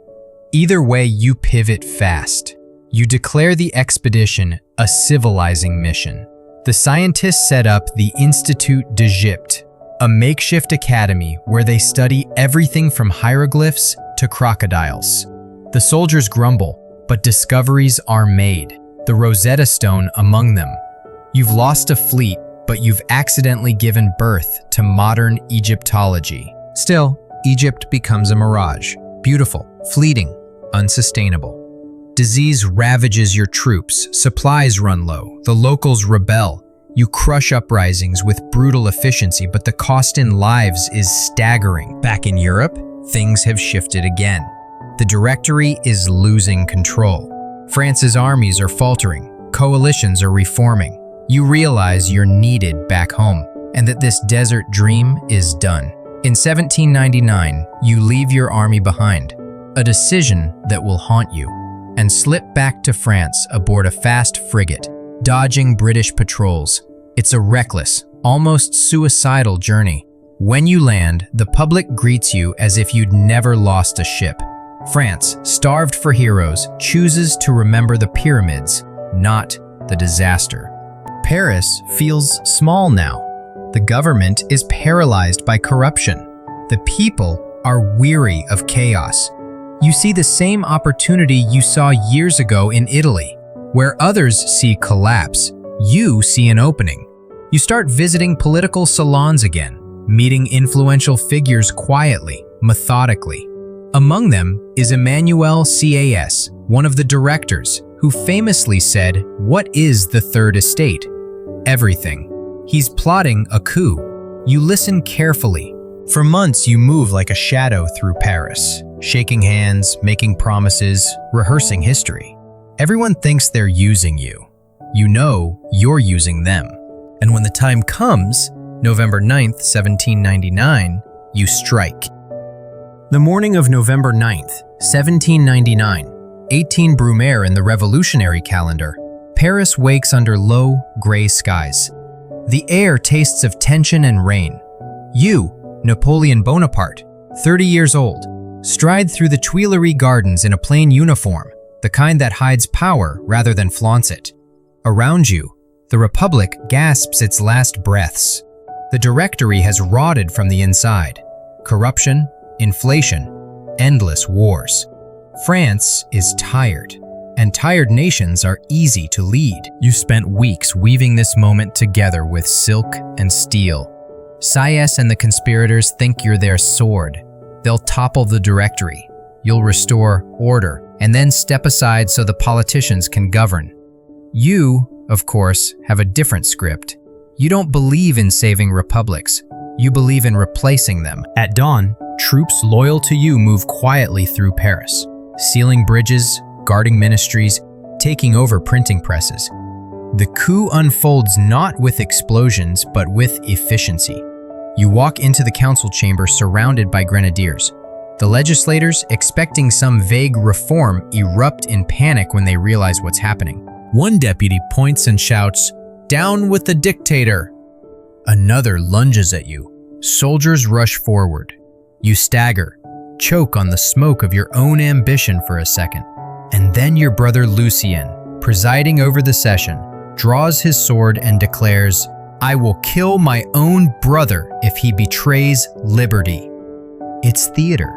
Either way, you pivot fast. You declare the expedition a civilizing mission. The scientists set up the Institut d'Egypte, a makeshift academy where they study everything from hieroglyphs to crocodiles. The soldiers grumble, but discoveries are made, the Rosetta Stone among them. You've lost a fleet, but you've accidentally given birth to modern Egyptology. Still, Egypt becomes a mirage, beautiful, fleeting, unsustainable. Disease ravages your troops, supplies run low, the locals rebel. You crush uprisings with brutal efficiency, but the cost in lives is staggering. Back in Europe, things have shifted again. The Directory is losing control. France's armies are faltering, coalitions are reforming. You realize you're needed back home, and that this desert dream is done. In 1799, you leave your army behind, a decision that will haunt you, and slip back to France aboard a fast frigate, dodging British patrols. It's a reckless, almost suicidal journey. When you land, the public greets you as if you'd never lost a ship. France, starved for heroes, chooses to remember the pyramids, not the disaster. Paris feels small now. The government is paralyzed by corruption. The people are weary of chaos. You see the same opportunity you saw years ago in Italy. Where others see collapse, you see an opening. You start visiting political salons again, meeting influential figures quietly, methodically. Among them is Emmanuel Cas, one of the directors, who famously said, "What is the Third Estate?" Everything. He's plotting a coup. You listen carefully. For months, you move like a shadow through Paris, shaking hands, making promises, rehearsing history. Everyone thinks they're using you. You know you're using them. And when the time comes, November 9th, 1799, you strike. The morning of November 9th, 1799, 18 Brumaire in the revolutionary calendar, Paris wakes under low, gray skies. The air tastes of tension and rain. You, Napoleon Bonaparte, 30 years old, stride through the Tuileries Gardens in a plain uniform, the kind that hides power rather than flaunts it. Around you, the Republic gasps its last breaths. The Directory has rotted from the inside. Corruption, inflation, endless wars. France is tired, and tired nations are easy to lead. You spent weeks weaving this moment together with silk and steel. Sieyès and the conspirators think you're their sword. They'll topple the Directory. You'll restore order, and then step aside so the politicians can govern. You, of course, have a different script. You don't believe in saving republics. You believe in replacing them. At dawn, troops loyal to you move quietly through Paris, sealing bridges, guarding ministries, taking over printing presses. The coup unfolds not with explosions, but with efficiency. You walk into the council chamber surrounded by grenadiers. The legislators, expecting some vague reform, erupt in panic when they realize what's happening. One deputy points and shouts, "Down with the dictator!" Another lunges at you. Soldiers rush forward. You stagger, choke on the smoke of your own ambition for a second. And then your brother Lucien, presiding over the session, draws his sword and declares, "I will kill my own brother if he betrays liberty." It's theater,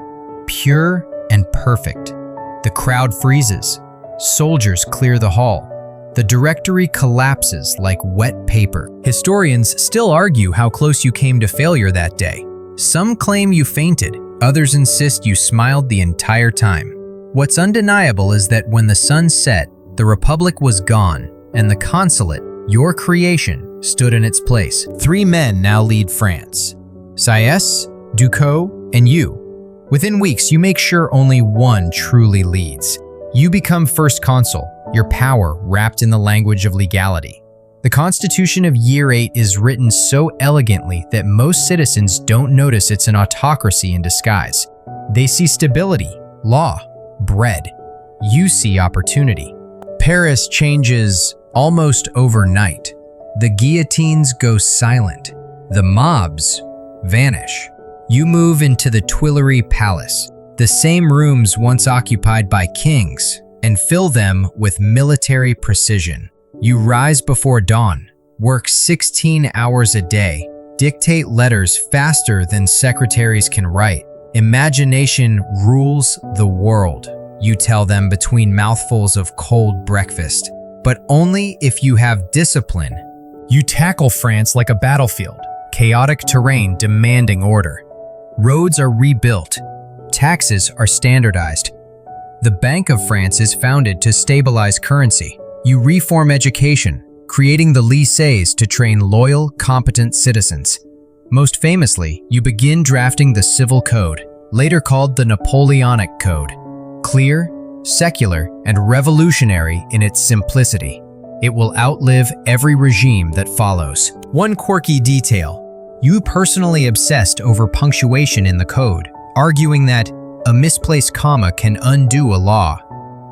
pure and perfect. The crowd freezes. Soldiers clear the hall. The Directory collapses like wet paper. Historians still argue how close you came to failure that day. Some claim you fainted, others insist you smiled the entire time. What's undeniable is that when the sun set, the Republic was gone, and the consulate, your creation, stood in its place. 3 men now lead France: Sieyès, Ducos, and you. Within weeks, you make sure only one truly leads. You become first consul, your power wrapped in the language of legality. The Constitution of Year 8 is written so elegantly that most citizens don't notice it's an autocracy in disguise. They see stability, law, bread. You see opportunity. Paris changes almost overnight. The guillotines go silent. The mobs vanish. You move into the Tuileries Palace, the same rooms once occupied by kings, and fill them with military precision. You rise before dawn, work 16 hours a day, dictate letters faster than secretaries can write. Imagination rules the world, you tell them between mouthfuls of cold breakfast, but only if you have discipline. You tackle France like a battlefield, chaotic terrain demanding order. Roads are rebuilt. Taxes are standardized. The Bank of France is founded to stabilize currency. You reform education, creating the lycées to train loyal, competent citizens. Most famously, you begin drafting the Civil Code, later called the Napoleonic Code. Clear, secular, and revolutionary in its simplicity. It will outlive every regime that follows. One quirky detail. You personally obsessed over punctuation in the code, arguing that a misplaced comma can undo a law.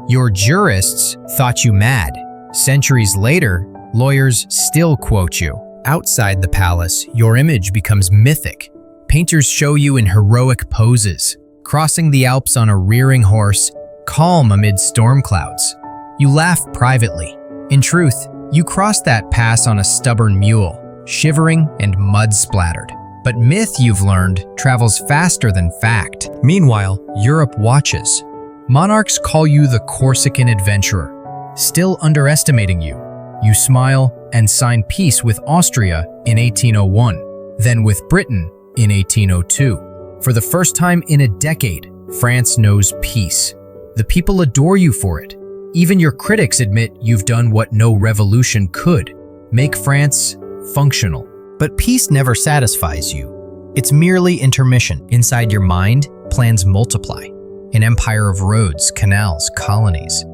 Your jurists thought you mad. Centuries later, lawyers still quote you. Outside the palace, your image becomes mythic. Painters show you in heroic poses, crossing the Alps on a rearing horse, calm amid storm clouds. You laugh privately. In truth, you cross that pass on a stubborn mule, shivering and mud-splattered. But myth, you've learned, travels faster than fact. Meanwhile, Europe watches. Monarchs call you the Corsican adventurer, still underestimating you. You smile and sign peace with Austria in 1801, then with Britain in 1802. For the first time in a decade, France knows peace. The people adore you for it. Even your critics admit you've done what no revolution could: make France functional. But peace never satisfies you. It's merely intermission. Inside your mind, plans multiply. An empire of roads, canals, colonies.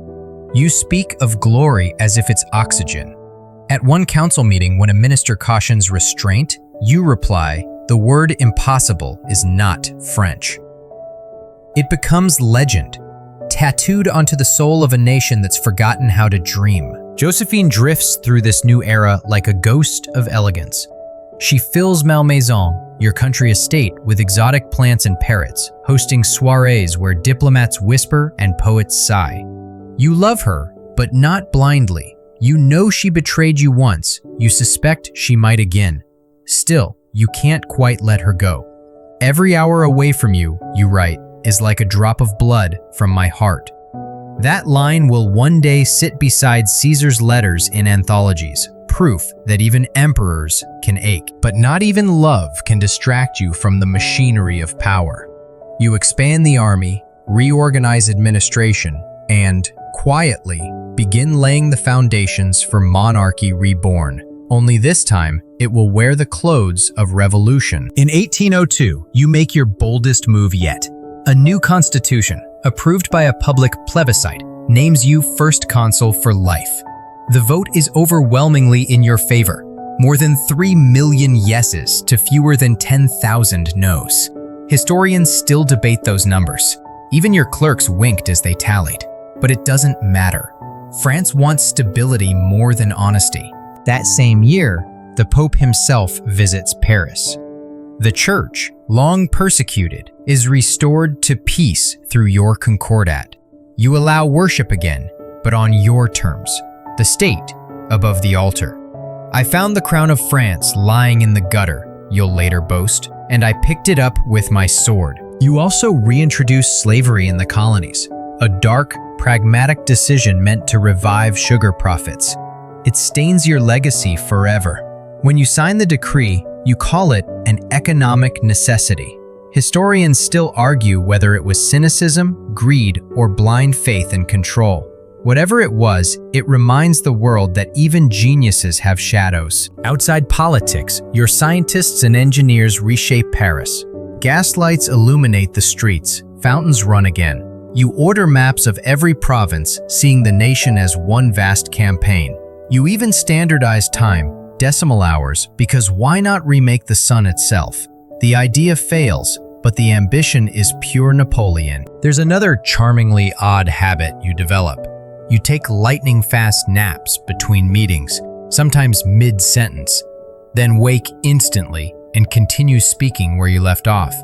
You speak of glory as if it's oxygen. At one council meeting, when a minister cautions restraint, you reply, "The word impossible is not French." It becomes legend, tattooed onto the soul of a nation that's forgotten how to dream. Josephine drifts through this new era like a ghost of elegance. She fills Malmaison, your country estate, with exotic plants and parrots, hosting soirees where diplomats whisper and poets sigh. You love her, but not blindly. You know she betrayed you once. You suspect she might again. Still, you can't quite let her go. "Every hour away from you," you write, "is like a drop of blood from my heart." That line will one day sit beside Caesar's letters in anthologies, proof that even emperors can ache. But not even love can distract you from the machinery of power. You expand the army, reorganize administration, and, quietly, begin laying the foundations for monarchy reborn. Only this time, it will wear the clothes of revolution. In 1802, you make your boldest move yet. A new constitution, approved by a public plebiscite, names you first consul for life. The vote is overwhelmingly in your favor, more than 3 million yeses to fewer than 10,000 noes. Historians still debate those numbers. Even your clerks winked as they tallied. But it doesn't matter. France wants stability more than honesty. That same year, the Pope himself visits Paris. The Church, long persecuted, is restored to peace through your concordat. You allow worship again, but on your terms. The state above the altar. "I found the crown of France lying in the gutter," you'll later boast, "and I picked it up with my sword." You also reintroduce slavery in the colonies, a dark, pragmatic decision meant to revive sugar profits. It stains your legacy forever. When you sign the decree, you call it an economic necessity. Historians still argue whether it was cynicism, greed, or blind faith and control. Whatever it was, it reminds the world that even geniuses have shadows. Outside politics, your scientists and engineers reshape Paris. Gaslights illuminate the streets, fountains run again. You order maps of every province, seeing the nation as one vast campaign. You even standardize time, decimal hours, because why not remake the sun itself? The idea fails, but the ambition is pure Napoleon. There's another charmingly odd habit you develop. You take lightning-fast naps between meetings, sometimes mid-sentence, then wake instantly and continue speaking where you left off.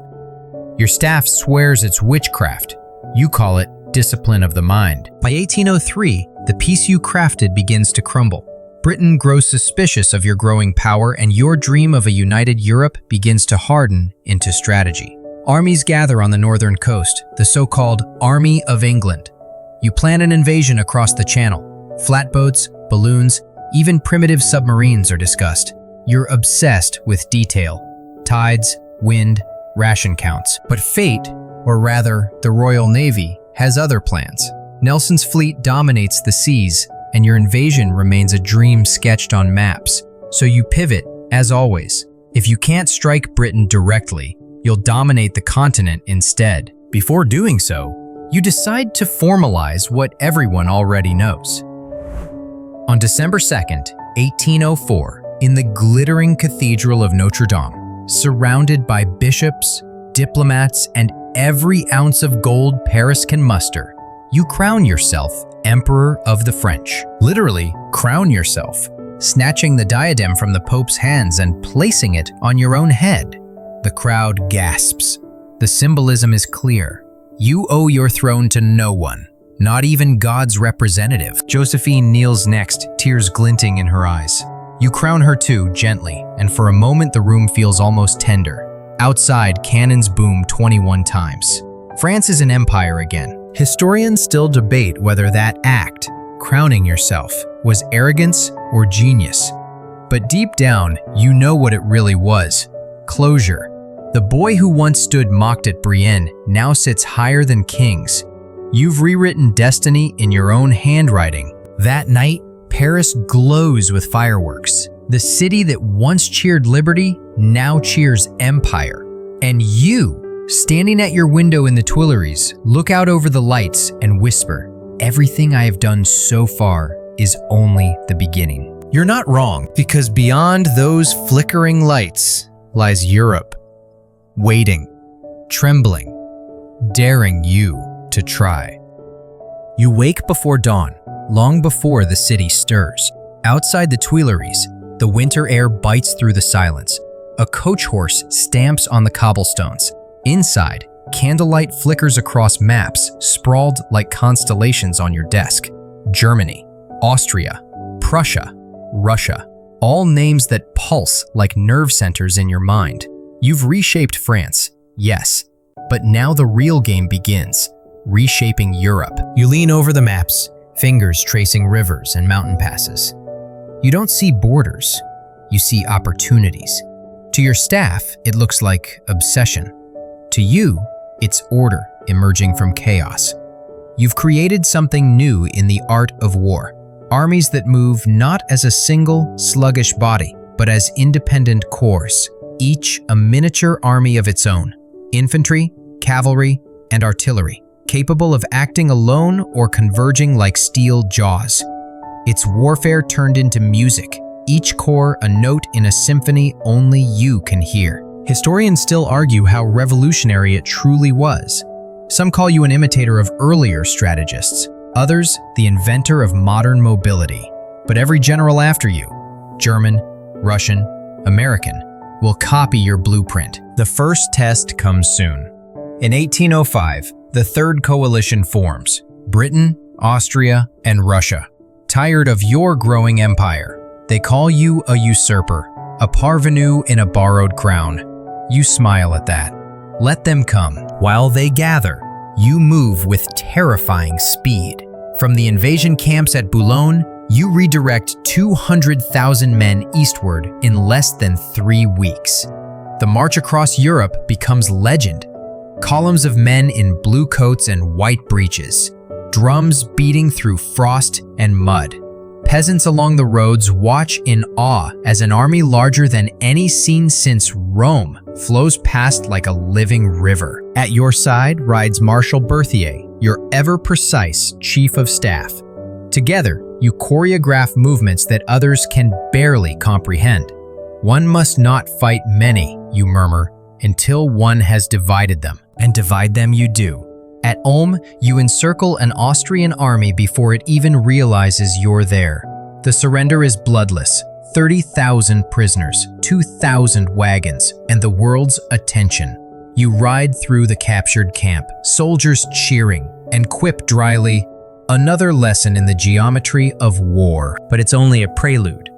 Your staff swears it's witchcraft. You call it discipline of the mind. By 1803, the peace you crafted begins to crumble. Britain grows suspicious of your growing power, and your dream of a united Europe begins to harden into strategy. Armies gather on the northern coast, the so-called Army of England. You plan an invasion across the Channel. Flatboats, balloons, even primitive submarines are discussed. You're obsessed with detail. Tides, wind, ration counts. But fate, or rather, the Royal Navy, has other plans. Nelson's fleet dominates the seas, and your invasion remains a dream sketched on maps. So you pivot, as always. If you can't strike Britain directly, you'll dominate the continent instead. Before doing so, you decide to formalize what everyone already knows. On December 2nd, 1804, in the glittering Cathedral of Notre Dame, surrounded by bishops, diplomats, and every ounce of gold Paris can muster, you crown yourself Emperor of the French. Literally, crown yourself, snatching the diadem from the Pope's hands and placing it on your own head. The crowd gasps. The symbolism is clear. You owe your throne to no one, not even God's representative. Josephine kneels next, tears glinting in her eyes. You crown her too, gently, and for a moment the room feels almost tender. Outside, cannons boom 21 times. France is an empire again. Historians still debate whether that act, crowning yourself, was arrogance or genius. But deep down, you know what it really was. Closure. The boy who once stood mocked at Brienne now sits higher than kings. You've rewritten destiny in your own handwriting. That night, Paris glows with fireworks. The city that once cheered liberty now cheers empire. And you, standing at your window in the Tuileries, look out over the lights and whisper, "Everything I have done so far is only the beginning." You're not wrong, because beyond those flickering lights lies Europe, waiting, trembling, daring you to try. You wake before dawn, long before the city stirs. Outside the Tuileries, the winter air bites through the silence. A coach horse stamps on the cobblestones. Inside, candlelight flickers across maps, sprawled like constellations on your desk. Germany, Austria, Prussia, Russia, all names that pulse like nerve centers in your mind. You've reshaped France, yes, but now the real game begins, reshaping Europe. You lean over the maps, fingers tracing rivers and mountain passes. You don't see borders, you see opportunities. To your staff, it looks like obsession. To you, it's order emerging from chaos. You've created something new in the art of war. Armies that move not as a single, sluggish body, but as independent corps, each a miniature army of its own. Infantry, cavalry, and artillery, capable of acting alone or converging like steel jaws. It's warfare turned into music, each corps a note in a symphony only you can hear. Historians still argue how revolutionary it truly was. Some call you an imitator of earlier strategists, others the inventor of modern mobility. But every general after you, German, Russian, American, will copy your blueprint. The first test comes soon. In 1805, the Third Coalition forms, Britain, Austria, and Russia. Tired of your growing empire, they call you a usurper, a parvenu in a borrowed crown. You smile at that. Let them come. While they gather, you move with terrifying speed. From the invasion camps at Boulogne, you redirect 200,000 men eastward in less than 3 weeks. The march across Europe becomes legend. Columns of men in blue coats and white breeches, drums beating through frost and mud. Peasants along the roads watch in awe as an army larger than any seen since Rome flows past like a living river. At your side rides Marshal Berthier, your ever-precise chief of staff. Together, you choreograph movements that others can barely comprehend. One must not fight many, you murmur, until one has divided them. And divide them you do. At Ulm, you encircle an Austrian army before it even realizes you're there. The surrender is bloodless. 30,000 prisoners, 2,000 wagons, and the world's attention. You ride through the captured camp, soldiers cheering, and quip dryly, "Another lesson in the geometry of war." But it's only a prelude.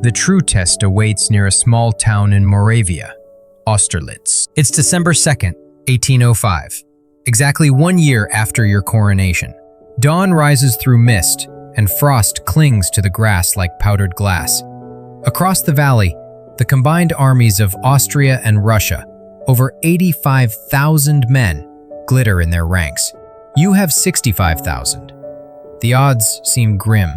The true test awaits near a small town in Moravia, Austerlitz. It's December 2nd, 1805, exactly 1 year after your coronation. Dawn rises through mist, and frost clings to the grass like powdered glass. Across the valley, the combined armies of Austria and Russia, over 85,000 men, glitter in their ranks. You have 65,000. The odds seem grim.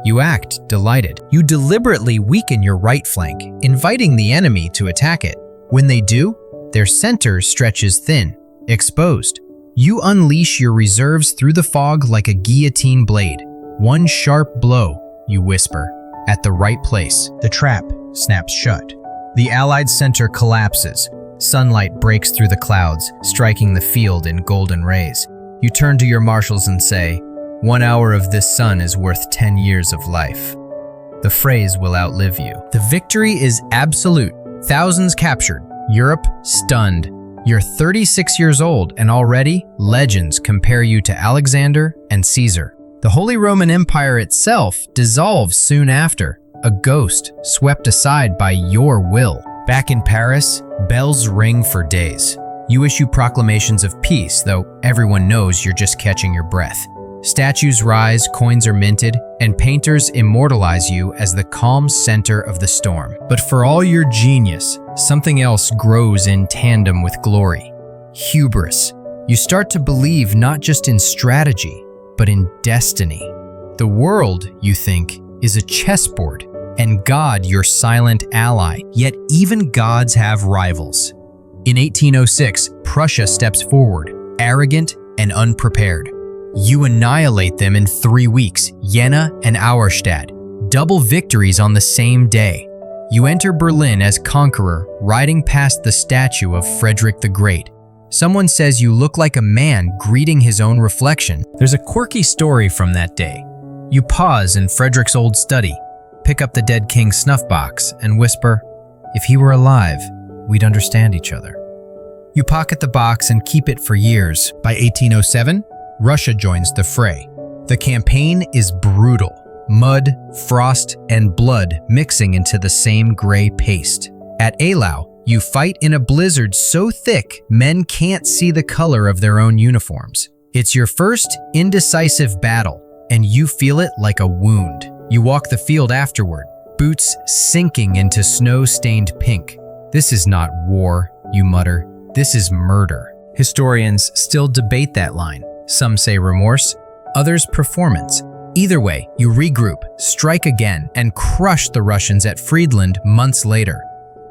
You act delighted. You deliberately weaken your right flank, inviting the enemy to attack it. When they do, their center stretches thin, exposed. You unleash your reserves through the fog like a guillotine blade. One sharp blow, you whisper, at the right place. The trap snaps shut. The Allied center collapses. Sunlight breaks through the clouds, striking the field in golden rays. You turn to your marshals and say, "1 hour of this sun is worth 10 years of life." The phrase will outlive you. The victory is absolute. Thousands captured. Europe stunned. You're 36 years old, and already legends compare you to Alexander and Caesar. The Holy Roman Empire itself dissolves soon after, a ghost swept aside by your will. Back in Paris, bells ring for days. You issue proclamations of peace, though everyone knows you're just catching your breath. Statues rise, coins are minted, and painters immortalize you as the calm center of the storm. But for all your genius, something else grows in tandem with glory. Hubris. You start to believe not just in strategy, but in destiny. The world, you think, is a chessboard, and God your silent ally. Yet even gods have rivals. In 1806, Prussia steps forward, arrogant and unprepared. You annihilate them in 3 weeks, Jena and Auerstadt, double victories on the same day. You enter Berlin as conqueror, riding past the statue of Frederick the Great. Someone says you look like a man greeting his own reflection. There's a quirky story from that day. You pause in Frederick's old study, pick up the dead king's snuff box, and whisper, "If he were alive, we'd understand each other." You pocket the box and keep it for years. By 1807, Russia joins the fray. The campaign is brutal. Mud, frost, and blood mixing into the same gray paste. At Eylau, you fight in a blizzard so thick, men can't see the color of their own uniforms. It's your first indecisive battle, and you feel it like a wound. You walk the field afterward, boots sinking into snow-stained pink. "This is not war," you mutter. "This is murder." Historians still debate that line. Some say remorse, others performance. Either way, you regroup, strike again, and crush the Russians at Friedland months later.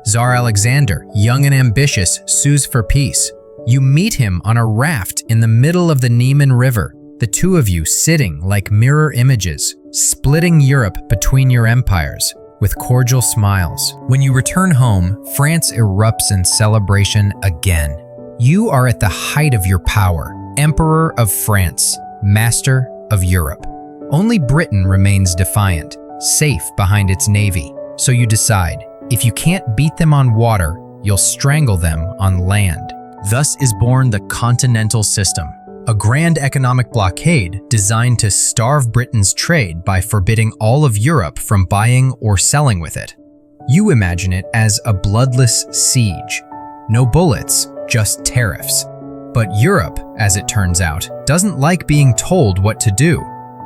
Tsar Alexander, young and ambitious, sues for peace. You meet him on a raft in the middle of the Niemen River, the two of you sitting like mirror images, splitting Europe between your empires, with cordial smiles. When you return home, France erupts in celebration again. You are at the height of your power, Emperor of France, master of Europe. Only Britain remains defiant, safe behind its navy. So you decide, if you can't beat them on water, you'll strangle them on land. Thus is born the continental system, a grand economic blockade designed to starve Britain's trade by forbidding all of Europe from buying or selling with it. You imagine it as a bloodless siege. No bullets, just tariffs. But Europe, as it turns out, doesn't like being told what to do,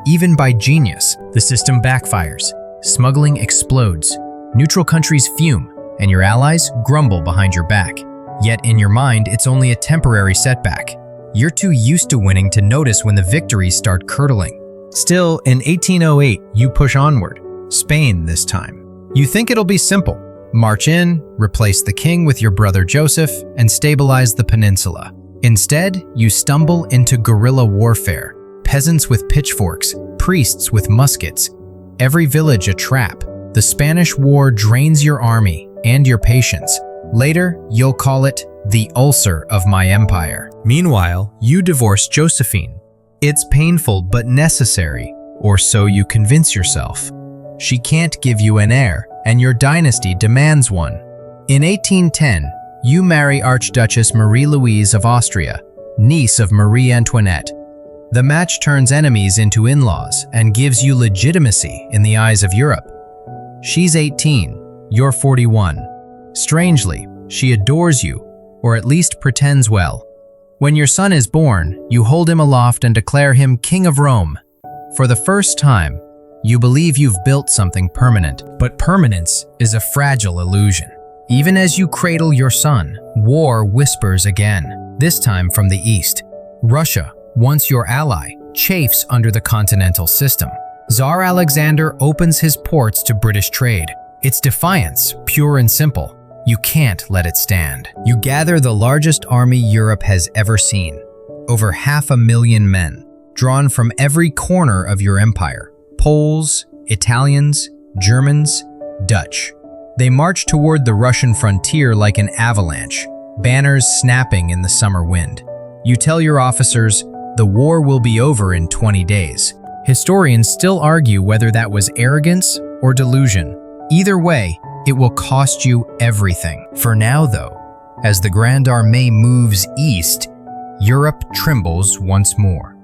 even by genius. The system backfires. Smuggling explodes. Neutral countries fume, and your allies grumble behind your back. Yet in your mind, it's only a temporary setback. You're too used to winning to notice when the victories start curdling. Still, in 1808, you push onward. Spain this time. You think it'll be simple. March in, replace the king with your brother Joseph, and stabilize the peninsula. Instead, you stumble into guerrilla warfare, peasants with pitchforks, priests with muskets, every village a trap. The Spanish War drains your army and your patience. Later, you'll call it the ulcer of my empire. Meanwhile, you divorce Josephine. It's painful but necessary, or so you convince yourself. She can't give you an heir, and your dynasty demands one. In 1810, you marry Archduchess Marie-Louise of Austria, niece of Marie Antoinette. The match turns enemies into in-laws and gives you legitimacy in the eyes of Europe. She's 18, you're 41. Strangely, she adores you, or at least pretends well. When your son is born, you hold him aloft and declare him King of Rome. For the first time, you believe you've built something permanent. But permanence is a fragile illusion. Even as you cradle your son, war whispers again, this time from the east. Russia, once your ally, chafes under the continental system. Tsar Alexander opens his ports to British trade. It's defiance, pure and simple. You can't let it stand. You gather the largest army Europe has ever seen. Over 500,000 men, drawn from every corner of your empire. Poles, Italians, Germans, Dutch. They march toward the Russian frontier like an avalanche, banners snapping in the summer wind. You tell your officers, the war will be over in 20 days. Historians still argue whether that was arrogance or delusion. Either way, it will cost you everything. For now, though, as the Grand Armée moves east, Europe trembles once more.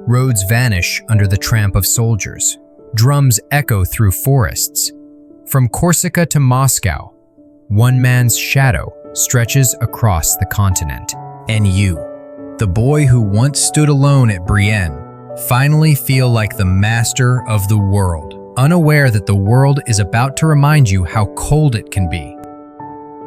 Roads vanish under the tramp of soldiers. Drums echo through forests. From Corsica to Moscow, one man's shadow stretches across the continent. And you, the boy who once stood alone at Brienne, finally feel like the master of the world, unaware that the world is about to remind you how cold it can be.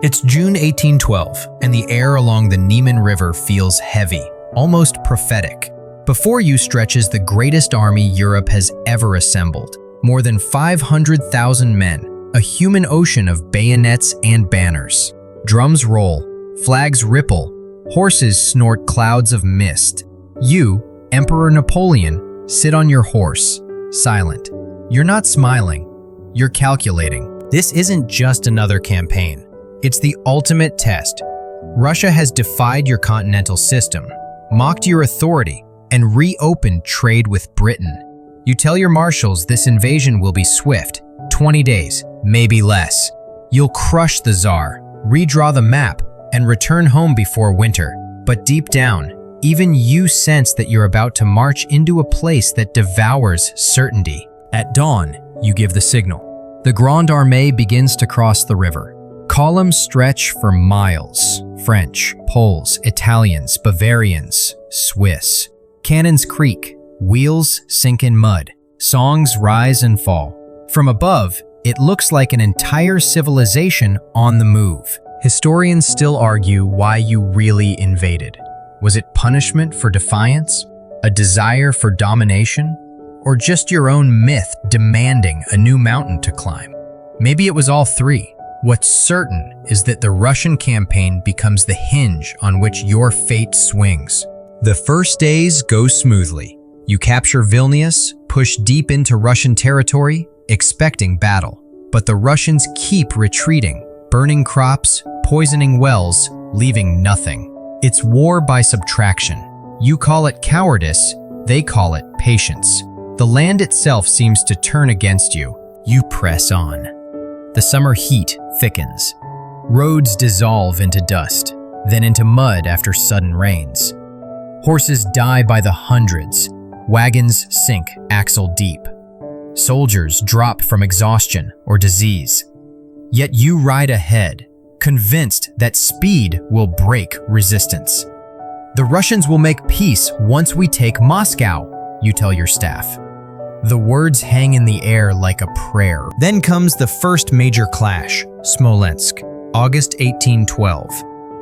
It's June 1812, and the air along the Niemen River feels heavy, almost prophetic. Before you stretches the greatest army Europe has ever assembled. More than 500,000 men, a human ocean of bayonets and banners. Drums roll, flags ripple, horses snort clouds of mist. You, Emperor Napoleon, sit on your horse, silent. You're not smiling, you're calculating. This isn't just another campaign. It's the ultimate test. Russia has defied your continental system, mocked your authority, and reopened trade with Britain. You tell your marshals this invasion will be swift, 20 days, maybe less. You'll crush the Tsar, redraw the map, and return home before winter. But deep down, even you sense that you're about to march into a place that devours certainty. At dawn, you give the signal. The Grande Armée begins to cross the river. Columns stretch for miles. French, Poles, Italians, Bavarians, Swiss. Cannons creak. Wheels sink in mud. Songs rise and fall. From above, it looks like an entire civilization on the move. Historians still argue why you really invaded. Was it punishment for defiance? A desire for domination? Or just your own myth demanding a new mountain to climb? Maybe it was all three. What's certain is that the Russian campaign becomes the hinge on which your fate swings. The first days go smoothly. You capture Vilnius, push deep into Russian territory, expecting battle. But the Russians keep retreating, burning crops, poisoning wells, leaving nothing. It's war by subtraction. You call it cowardice, they call it patience. The land itself seems to turn against you. You press on. The summer heat thickens. Roads dissolve into dust, then into mud after sudden rains. Horses die by the hundreds. Wagons sink axle deep. Soldiers drop from exhaustion or disease. Yet you ride ahead, convinced that speed will break resistance. The Russians will make peace once we take Moscow, you tell your staff. The words hang in the air like a prayer. Then comes the first major clash, Smolensk, August 1812.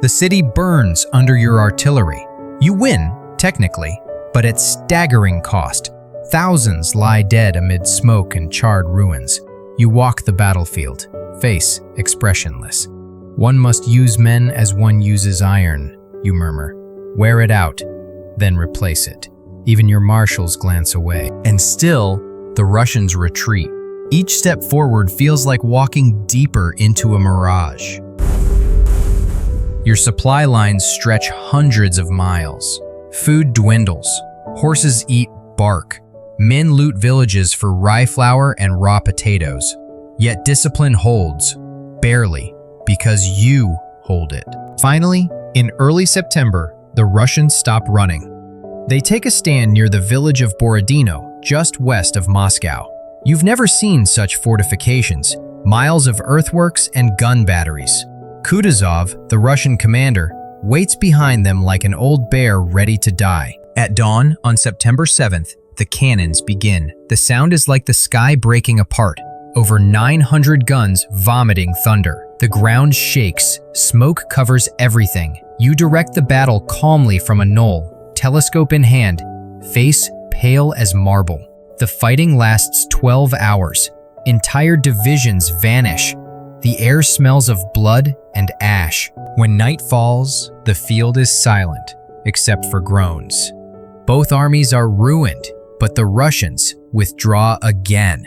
The city burns under your artillery. You win, technically, but at staggering cost. Thousands lie dead amid smoke and charred ruins. You walk the battlefield, face expressionless. "One must use men as one uses iron," you murmur. "Wear it out, then replace it." Even your marshals glance away. And still, the Russians retreat. Each step forward feels like walking deeper into a mirage. Your supply lines stretch hundreds of miles. Food dwindles. Horses eat bark. Men loot villages for rye flour and raw potatoes. Yet discipline holds, barely, because you hold it. Finally, in early September, the Russians stop running. They take a stand near the village of Borodino, just west of Moscow. You've never seen such fortifications, miles of earthworks and gun batteries. Kutuzov, the Russian commander, waits behind them like an old bear ready to die. At dawn on September 7th, the cannons begin. The sound is like the sky breaking apart. Over 900 guns vomiting thunder. The ground shakes. Smoke covers everything. You direct the battle calmly from a knoll, telescope in hand, face pale as marble. The fighting lasts 12 hours. Entire divisions vanish. The air smells of blood and ash. When night falls, the field is silent, except for groans. Both armies are ruined, but the Russians withdraw again.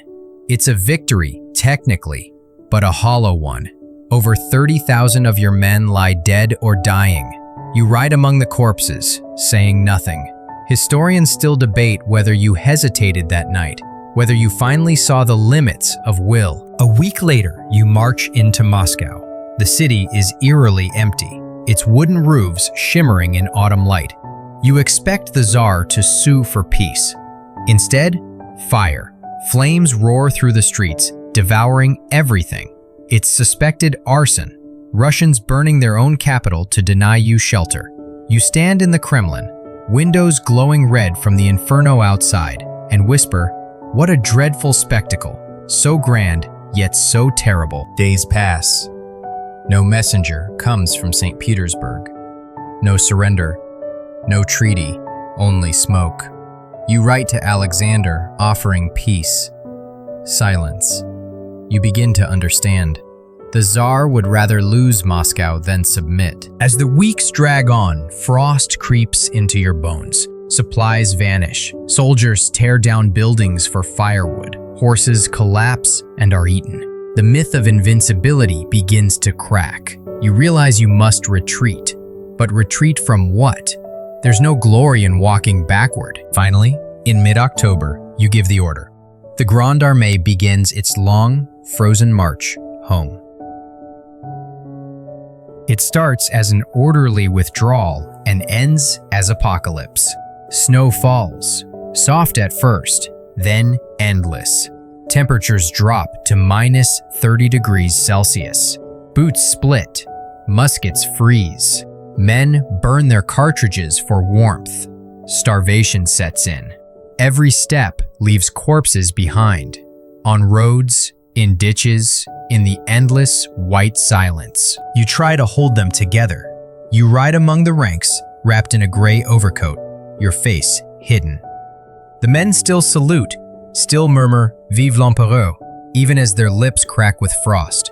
It's a victory, technically, but a hollow one. Over 30,000 of your men lie dead or dying. You ride among the corpses, saying nothing. Historians still debate whether you hesitated that night, whether you finally saw the limits of will. A week later, you march into Moscow. The city is eerily empty, its wooden roofs shimmering in autumn light. You expect the Tsar to sue for peace. Instead, fire. Flames roar through the streets, devouring everything. It's suspected arson, Russians burning their own capital to deny you shelter. You stand in the Kremlin, windows glowing red from the inferno outside, and whisper, "What a dreadful spectacle, so grand, yet so terrible." Days pass. No messenger comes from St. Petersburg. No surrender, no treaty, only smoke. You write to Alexander, offering peace. Silence. You begin to understand. The Tsar would rather lose Moscow than submit. As the weeks drag on, frost creeps into your bones. Supplies vanish. Soldiers tear down buildings for firewood. Horses collapse and are eaten. The myth of invincibility begins to crack. You realize you must retreat. But retreat from what? There's no glory in walking backward. Finally, in mid-October, you give the order. The Grande Armée begins its long, frozen march home. It starts as an orderly withdrawal and ends as apocalypse. Snow falls, soft at first, then endless. Temperatures drop to minus 30 degrees Celsius. Boots split, muskets freeze. Men burn their cartridges for warmth. Starvation sets in. Every step leaves corpses behind. On roads, in ditches, in the endless white silence. You try to hold them together. You ride among the ranks, wrapped in a gray overcoat, your face hidden. The men still salute, still murmur, "Vive l'Empereur," even as their lips crack with frost.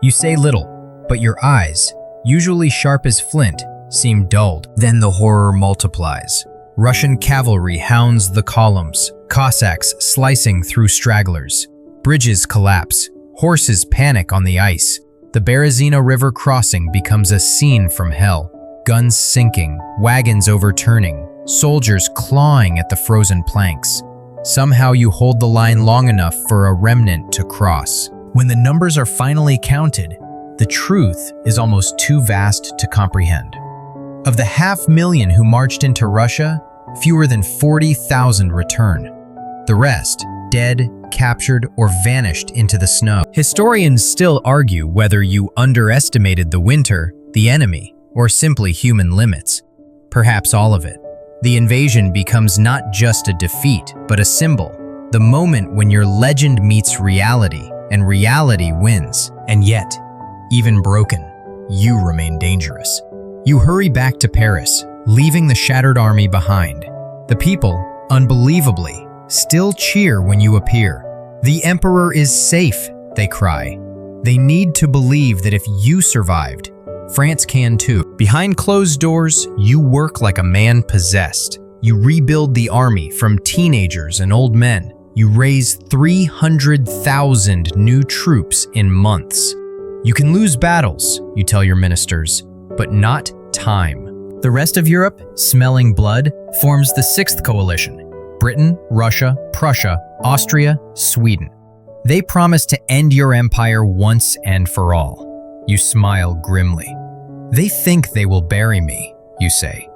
You say little, but your eyes, usually sharp as flint, seem dulled. Then the horror multiplies. Russian cavalry hounds the columns, Cossacks slicing through stragglers. Bridges collapse, horses panic on the ice. The Berezina River crossing becomes a scene from hell. Guns sinking, wagons overturning, soldiers clawing at the frozen planks. Somehow you hold the line long enough for a remnant to cross. When the numbers are finally counted, the truth is almost too vast to comprehend. Of the 500,000 who marched into Russia, fewer than 40,000 return. The rest, dead, captured, or vanished into the snow. Historians still argue whether you underestimated the winter, the enemy, or simply human limits. Perhaps all of it. The invasion becomes not just a defeat, but a symbol. The moment when your legend meets reality, and reality wins. And yet, even broken, you remain dangerous. You hurry back to Paris, leaving the shattered army behind. The people, unbelievably, still cheer when you appear. "The emperor is safe," they cry. They need to believe that if you survived, France can too. Behind closed doors, you work like a man possessed. You rebuild the army from teenagers and old men. You raise 300,000 new troops in months. You can lose battles, you tell your ministers, but not time. The rest of Europe, smelling blood, forms the sixth coalition: Britain, Russia, Prussia, Austria, Sweden. They promise to end your empire once and for all. You smile grimly. They think they will bury me, you say.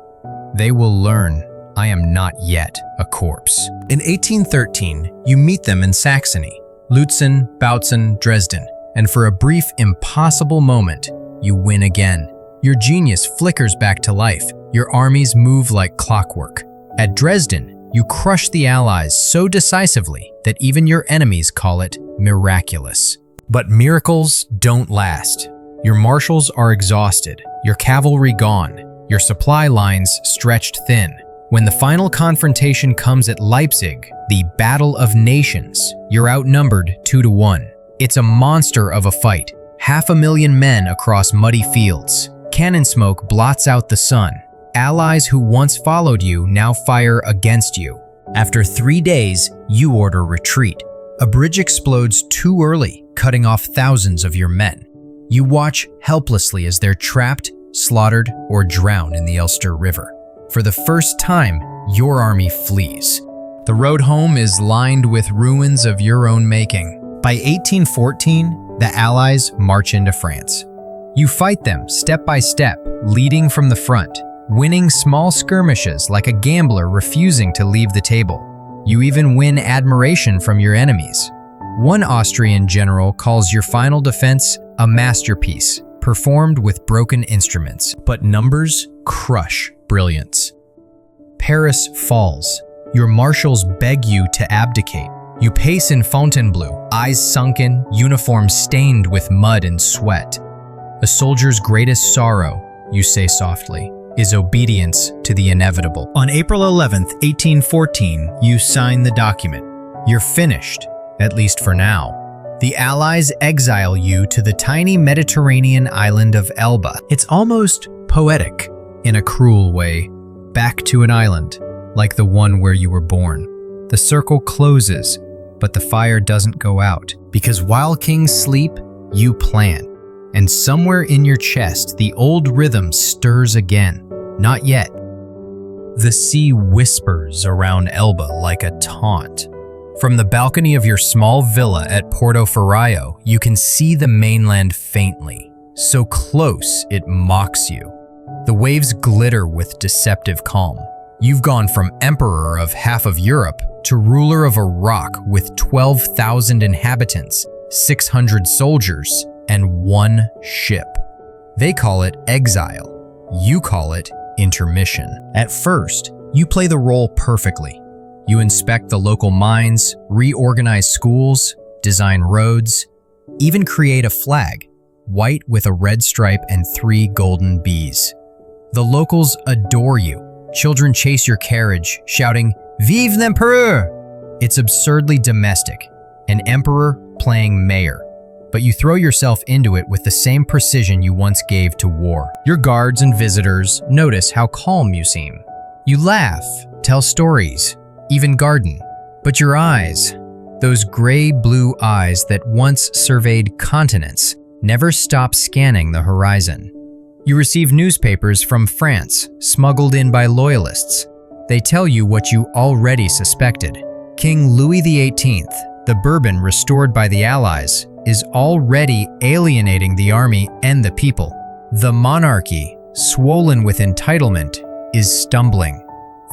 They will learn I am not yet a corpse. In 1813, you meet them in Saxony, Lutzen, Bautzen, Dresden, and for a brief, impossible moment, you win again. Your genius flickers back to life. Your armies move like clockwork. At Dresden, you crush the Allies so decisively that even your enemies call it miraculous. But miracles don't last. Your marshals are exhausted, your cavalry gone, your supply lines stretched thin. When the final confrontation comes at Leipzig, the Battle of Nations, you're outnumbered 2-1. It's a monster of a fight, 500,000 men across muddy fields. Cannon smoke blots out the sun. Allies who once followed you now fire against you. After 3 days, you order retreat. A bridge explodes too early, cutting off thousands of your men. You watch helplessly as they're trapped, slaughtered, or drowned in the Elster River. For the first time, your army flees. The road home is lined with ruins of your own making. By 1814, the Allies march into France. You fight them step by step, leading from the front, winning small skirmishes like a gambler refusing to leave the table. You even win admiration from your enemies. One Austrian general calls your final defense a masterpiece, performed with broken instruments. But numbers crush brilliance. Paris falls. Your marshals beg you to abdicate. You pace in Fontainebleau, eyes sunken, uniform stained with mud and sweat. A soldier's greatest sorrow, you say softly, is obedience to the inevitable. On April 11th, 1814, you sign the document. You're finished, at least for now. The Allies exile you to the tiny Mediterranean island of Elba. It's almost poetic, in a cruel way, back to an island, like the one where you were born. The circle closes, but the fire doesn't go out, because while kings sleep, you plan. And somewhere in your chest, the old rhythm stirs again. Not yet. The sea whispers around Elba like a taunt. From the balcony of your small villa at Portoferraio, you can see the mainland faintly, so close it mocks you. The waves glitter with deceptive calm. You've gone from emperor of half of Europe to ruler of a rock with 12,000 inhabitants, 600 soldiers, and 1 ship. They call it exile. You call it intermission. At first, you play the role perfectly. You inspect the local mines, reorganize schools, design roads, even create a flag, white with a red stripe and 3 golden bees. The locals adore you. Children chase your carriage, shouting, "Vive l'Empereur!" It's absurdly domestic, an emperor playing mayor. But you throw yourself into it with the same precision you once gave to war. Your guards and visitors notice how calm you seem. You laugh, tell stories, even garden. But your eyes, those gray-blue eyes that once surveyed continents, never stop scanning the horizon. You receive newspapers from France, smuggled in by loyalists. They tell you what you already suspected. King Louis XVIII, the Bourbon restored by the Allies, is already alienating the army and the people. The monarchy, swollen with entitlement, is stumbling.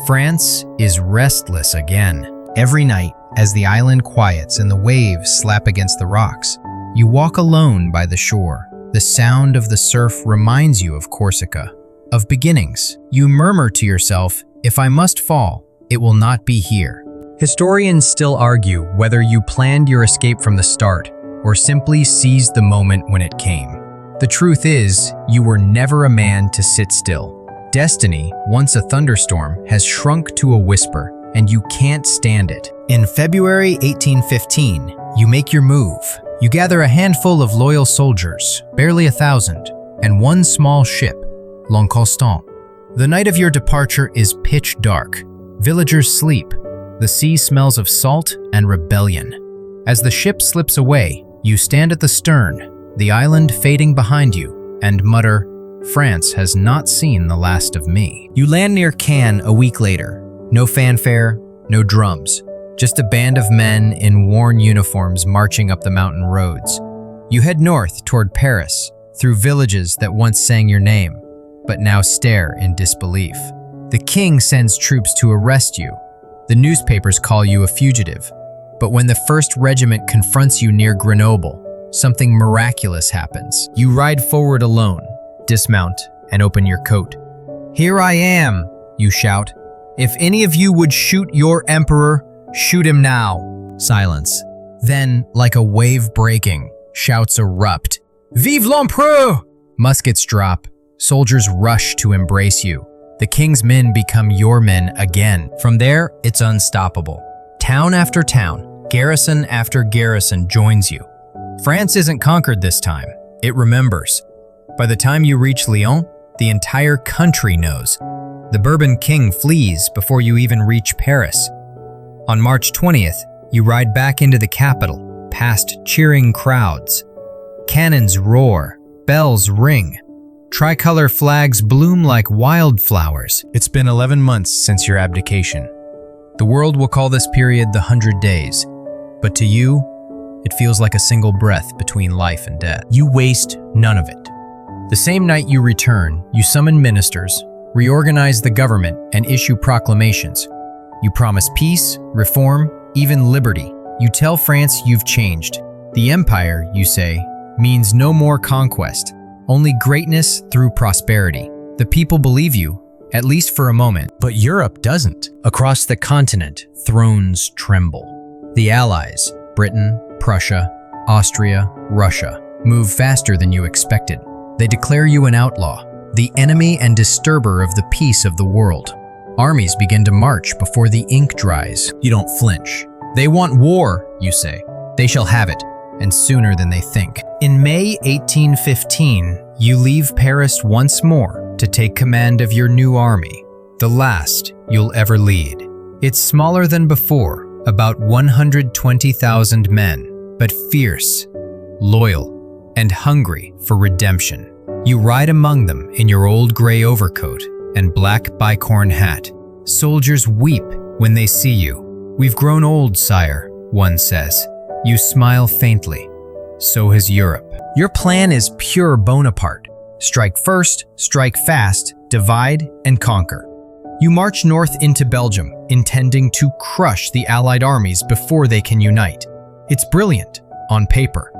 France is restless again. Every night, as the island quiets and the waves slap against the rocks, you walk alone by the shore. The sound of the surf reminds you of Corsica, of beginnings. You murmur to yourself, "If I must fall, it will not be here." Historians still argue whether you planned your escape from the start or simply seized the moment when it came. The truth is, you were never a man to sit still. Destiny, once a thunderstorm, has shrunk to a whisper, and you can't stand it. In February 1815, you make your move. You gather a handful of loyal soldiers, barely 1,000, and one small ship, L'Inconstant. The night of your departure is pitch dark. Villagers sleep. The sea smells of salt and rebellion. As the ship slips away, you stand at the stern, the island fading behind you, and mutter, "France has not seen the last of me." You land near Cannes a week later. No fanfare, no drums, just a band of men in worn uniforms marching up the mountain roads. You head north toward Paris, through villages that once sang your name, but now stare in disbelief. The king sends troops to arrest you. The newspapers call you a fugitive. But when the 1st Regiment confronts you near Grenoble, something miraculous happens. You ride forward alone, dismount, and open your coat. "Here I am," you shout. "If any of you would shoot your emperor, shoot him now." Silence. Then, like a wave breaking, shouts erupt. "Vive l'Empereur!" Muskets drop. Soldiers rush to embrace you. The king's men become your men again. From there, it's unstoppable. Town after town, garrison after garrison joins you. France isn't conquered this time. It remembers. By the time you reach Lyon, the entire country knows. The Bourbon king flees before you even reach Paris. On March 20th, you ride back into the capital, past cheering crowds. Cannons roar, bells ring. Tricolor flags bloom like wildflowers. It's been 11 months since your abdication. The world will call this period the 100 Days, but to you, it feels like a single breath between life and death. You waste none of it. The same night you return, you summon ministers, reorganize the government, and issue proclamations. You promise peace, reform, even liberty. You tell France you've changed. The empire, you say, means no more conquest, only greatness through prosperity. The people believe you, at least for a moment, but Europe doesn't. Across the continent, thrones tremble. The Allies, Britain, Prussia, Austria, Russia, move faster than you expected. They declare you an outlaw, the enemy and disturber of the peace of the world. Armies begin to march before the ink dries. You don't flinch. They want war, you say. They shall have it, and sooner than they think. In May 1815, you leave Paris once more to take command of your new army, the last you'll ever lead. It's smaller than before, about 120,000 men, but fierce, loyal, and hungry for redemption. You ride among them in your old gray overcoat and black bicorn hat. Soldiers weep when they see you. "We've grown old, sire," one says. You smile faintly. So has Europe. Your plan is pure Bonaparte. Strike first, strike fast, divide and conquer. You march north into Belgium, intending to crush the Allied armies before they can unite. It's brilliant, on paper.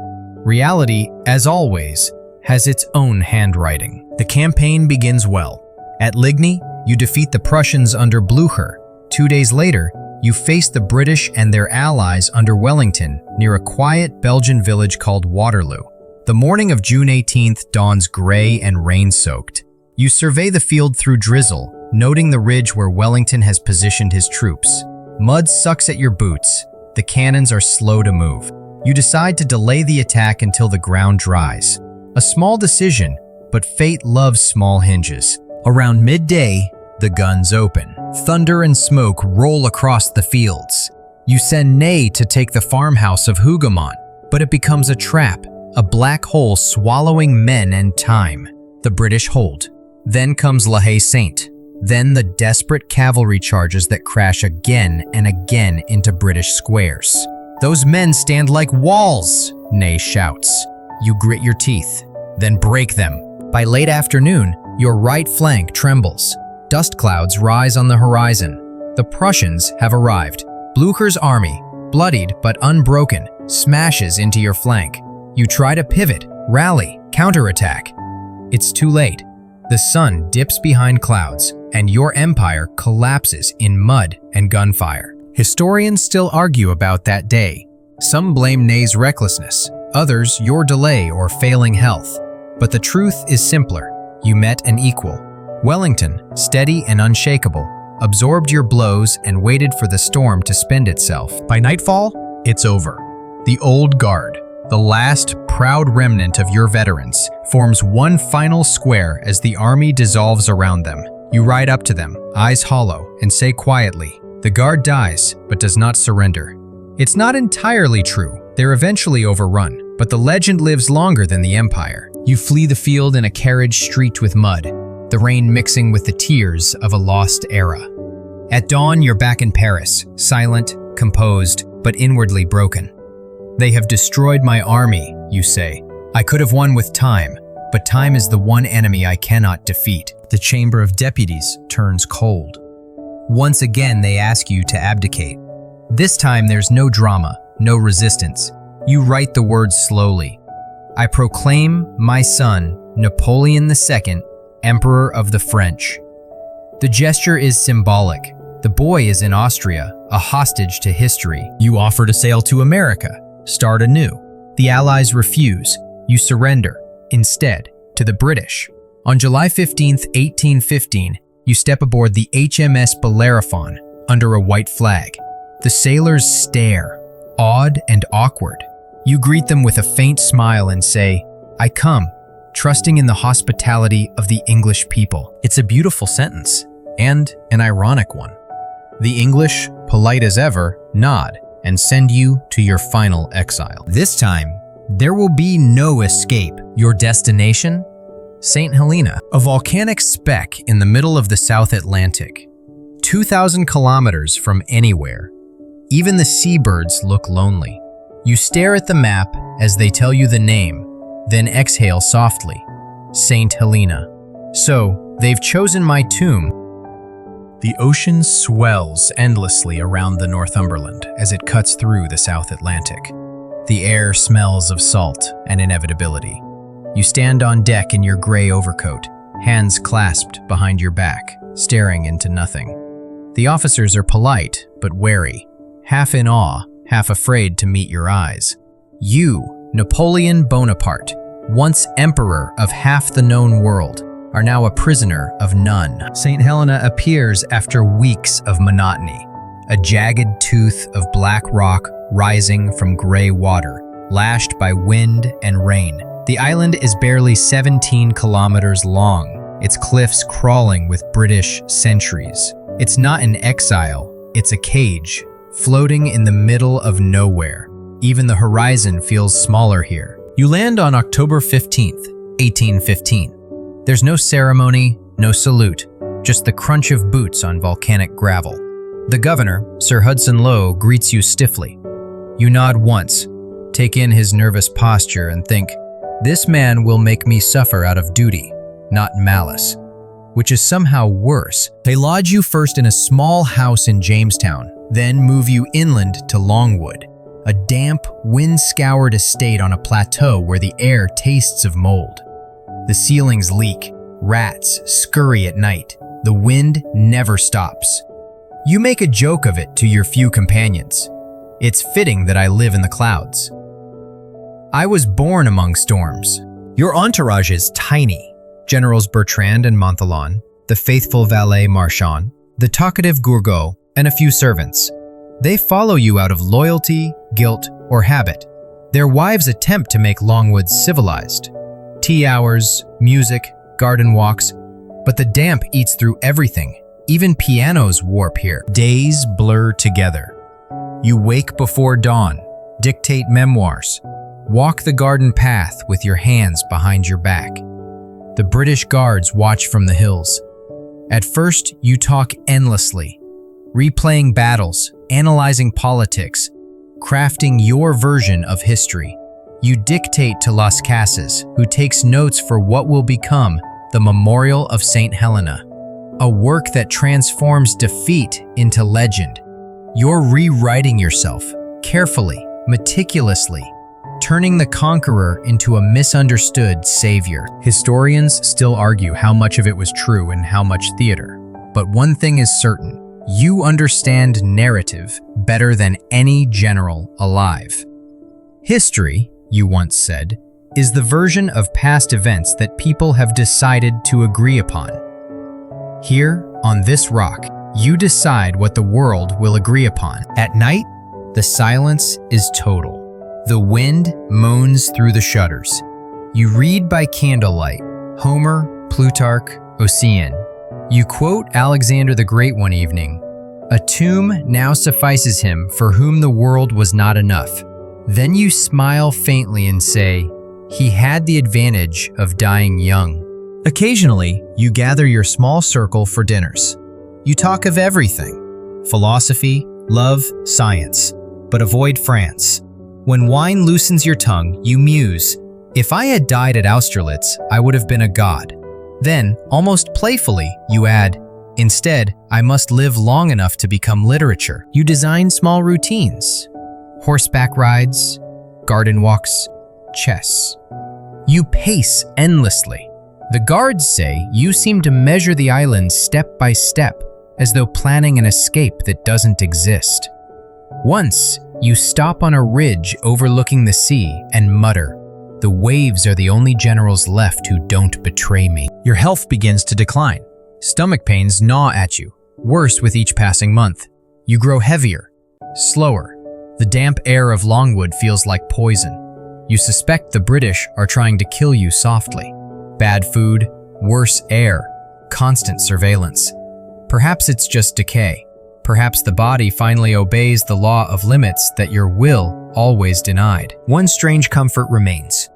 Reality, as always, has its own handwriting. The campaign begins well. At Ligny, you defeat the Prussians under Blücher. 2 days later, you face the British and their allies under Wellington near a quiet Belgian village called Waterloo. The morning of June 18th dawns gray and rain-soaked. You survey the field through drizzle, noting the ridge where Wellington has positioned his troops. Mud sucks at your boots. The cannons are slow to move. You decide to delay the attack until the ground dries. A small decision, but fate loves small hinges. Around midday, the guns open. Thunder and smoke roll across the fields. You send Ney to take the farmhouse of Hougoumont, but it becomes a trap, a black hole swallowing men and time. The British hold. Then comes La Haye-Sainte. Then the desperate cavalry charges that crash again and again into British squares. "Those men stand like walls," Ney shouts. You grit your teeth, then break them. By late afternoon, your right flank trembles. Dust clouds rise on the horizon. The Prussians have arrived. Blücher's army, bloodied but unbroken, smashes into your flank. You try to pivot, rally, counterattack. It's too late. The sun dips behind clouds, and your empire collapses in mud and gunfire. Historians still argue about that day. Some blame Ney's recklessness, others your delay or failing health. But the truth is simpler. You met an equal. Wellington, steady and unshakable, absorbed your blows and waited for the storm to spend itself. By nightfall, it's over. The old guard, The last proud remnant of your veterans forms one final square as the army dissolves around them. You ride up to them, eyes hollow, and say quietly, "The guard dies, but does not surrender." It's not entirely true. They're eventually overrun, but the legend lives longer than the empire. You flee the field in a carriage streaked with mud, the rain mixing with the tears of a lost era. At dawn, you're back in Paris, silent, composed, but inwardly broken. "They have destroyed my army," you say. "I could have won with time, but time is the one enemy I cannot defeat." The Chamber of Deputies turns cold. Once again, they ask you to abdicate. This time, there's no drama, no resistance. You write the words slowly. "I proclaim my son, Napoleon II, Emperor of the French." The gesture is symbolic. The boy is in Austria, a hostage to history. You offer to sail to America, start anew. The Allies refuse. You surrender, instead, to the British. On July 15, 1815, you step aboard the HMS Bellerophon under a white flag. The sailors stare, awed and awkward. You greet them with a faint smile and say, "I come, trusting in the hospitality of the English people." It's a beautiful sentence, and an ironic one. The English, polite as ever, nod and send you to your final exile. This time, there will be no escape. Your destination? Saint Helena, a volcanic speck in the middle of the South Atlantic. 2,000 kilometers from anywhere. Even the seabirds look lonely. You stare at the map as they tell you the name, then exhale softly. Saint Helena. So, they've chosen my tomb. The ocean swells endlessly around the Northumberland as it cuts through the South Atlantic. The air smells of salt and inevitability. You stand on deck in your gray overcoat, hands clasped behind your back, staring into nothing. The officers are polite but wary, half in awe, half afraid to meet your eyes. You, Napoleon Bonaparte, once emperor of half the known world, are now a prisoner of none. Saint Helena appears after weeks of monotony, a jagged tooth of black rock rising from gray water, lashed by wind and rain. The island is barely 17 kilometers long, its cliffs crawling with British sentries. It's not an exile, it's a cage, floating in the middle of nowhere. Even the horizon feels smaller here. You land on October 15th, 1815. There's no ceremony, no salute, just the crunch of boots on volcanic gravel. The governor, Sir Hudson Lowe, greets you stiffly. You nod once, take in his nervous posture and think, "This man will make me suffer out of duty, not malice," which is somehow worse. They lodge you first in a small house in Jamestown, then move you inland to Longwood, a damp, wind-scoured estate on a plateau where the air tastes of mold. The ceilings leak, rats scurry at night, the wind never stops. You make a joke of it to your few companions. "It's fitting that I live in the clouds. I was born among storms." Your entourage is tiny. Generals Bertrand and Montholon, the faithful valet Marchand, the talkative Gourgaud, and a few servants. They follow you out of loyalty, guilt, or habit. Their wives attempt to make Longwood civilized. Tea hours, music, garden walks, but the damp eats through everything. Even pianos warp here. Days blur together. You wake before dawn, dictate memoirs, walk the garden path with your hands behind your back. The British guards watch from the hills. At first, you talk endlessly, replaying battles, analyzing politics, crafting your version of history. You dictate to Las Casas, who takes notes for what will become the Memorial of Saint Helena, a work that transforms defeat into legend. You're rewriting yourself, carefully, meticulously, turning the conqueror into a misunderstood savior. Historians still argue how much of it was true and how much theater. But one thing is certain, you understand narrative better than any general alive. History, you once said, is the version of past events that people have decided to agree upon. Here, on this rock, you decide what the world will agree upon. At night, the silence is total. The wind moans through the shutters. You read by candlelight, Homer, Plutarch, Ossian. You quote Alexander the Great one evening. A tomb now suffices him for whom the world was not enough. Then you smile faintly and say, he had the advantage of dying young. Occasionally, you gather your small circle for dinners. You talk of everything: philosophy, love, science, but avoid France. When wine loosens your tongue, you muse, if I had died at Austerlitz, I would have been a god. Then, almost playfully, you add, instead, I must live long enough to become literature. You design small routines: horseback rides, garden walks, chess. You pace endlessly. The guards say you seem to measure the island step by step, as though planning an escape that doesn't exist. Once, you stop on a ridge overlooking the sea and mutter, the waves are the only generals left who don't betray me. Your health begins to decline. Stomach pains gnaw at you, worse with each passing month. You grow heavier, slower. The damp air of Longwood feels like poison. You suspect the British are trying to kill you softly. Bad food, worse air, constant surveillance. Perhaps it's just decay. Perhaps the body finally obeys the law of limits that your will always denied. One strange comfort remains: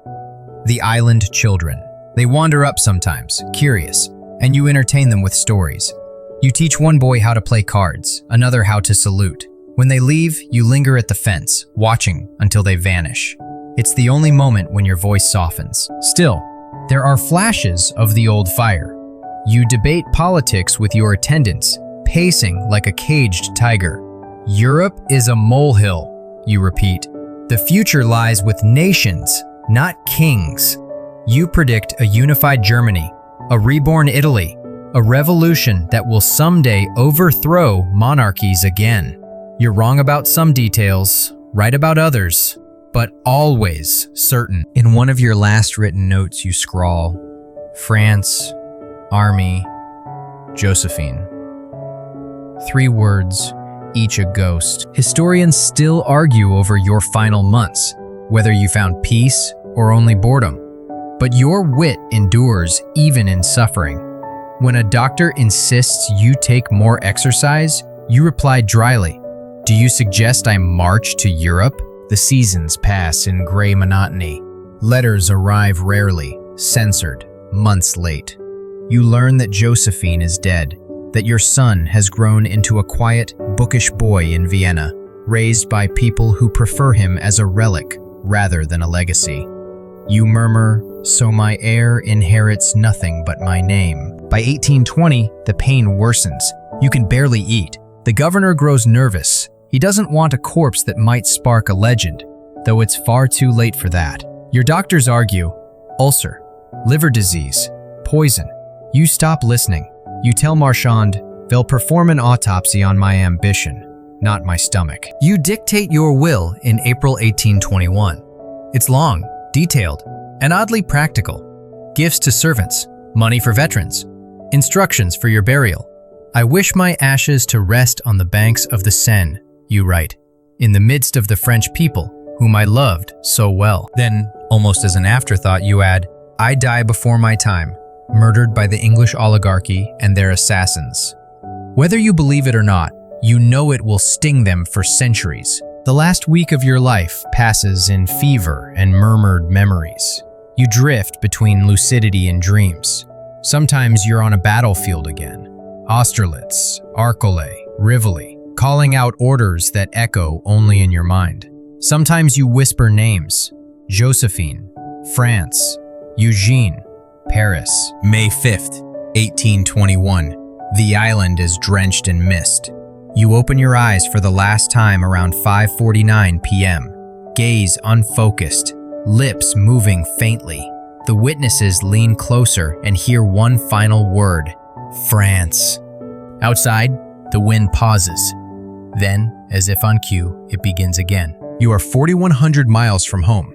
the island children. They wander up sometimes, curious, and you entertain them with stories. You teach one boy how to play cards, another how to salute. When they leave, you linger at the fence, watching until they vanish. It's the only moment when your voice softens. Still, there are flashes of the old fire. You debate politics with your attendants, pacing like a caged tiger. Europe is a molehill, you repeat. The future lies with nations, not kings. You predict a unified Germany, a reborn Italy, a revolution that will someday overthrow monarchies again. You're wrong about some details, right about others, but always certain. In one of your last written notes you scrawl, France, Army, Josephine. 3 words, each a ghost. Historians still argue over your final months, whether you found peace or only boredom. But your wit endures even in suffering. When a doctor insists you take more exercise, you reply dryly, "Do you suggest I march to Europe?" The seasons pass in gray monotony. Letters arrive rarely, censored, months late. You learn that Josephine is dead, that your son has grown into a quiet, bookish boy in Vienna, raised by people who prefer him as a relic rather than a legacy. You murmur, "So my heir inherits nothing but my name." By 1820, the pain worsens. You can barely eat. The governor grows nervous. He doesn't want a corpse that might spark a legend, though it's far too late for that. Your doctors argue, ulcer, liver disease, poison. You stop listening. You tell Marchand, "They'll perform an autopsy on my ambition, not my stomach." You dictate your will in April 1821. It's long, detailed, and oddly practical. Gifts to servants, money for veterans, instructions for your burial. "I wish my ashes to rest on the banks of the Seine," you write, "in the midst of the French people, whom I loved so well." Then, almost as an afterthought, you add, "I die before my time, murdered by the English oligarchy and their assassins." Whether you believe it or not, you know it will sting them for centuries. The last week of your life passes in fever and murmured memories. You drift between lucidity and dreams. Sometimes you're on a battlefield again. Austerlitz, Arcole, Rivoli, calling out orders that echo only in your mind. Sometimes you whisper names: Josephine, France, Eugene, Paris. May 5th, 1821. The island is drenched in mist. You open your eyes for the last time around 5:49 p.m. Gaze unfocused, lips moving faintly. The witnesses lean closer and hear one final word: France. Outside, the wind pauses. Then, as if on cue, it begins again. You are 4,100 miles from home,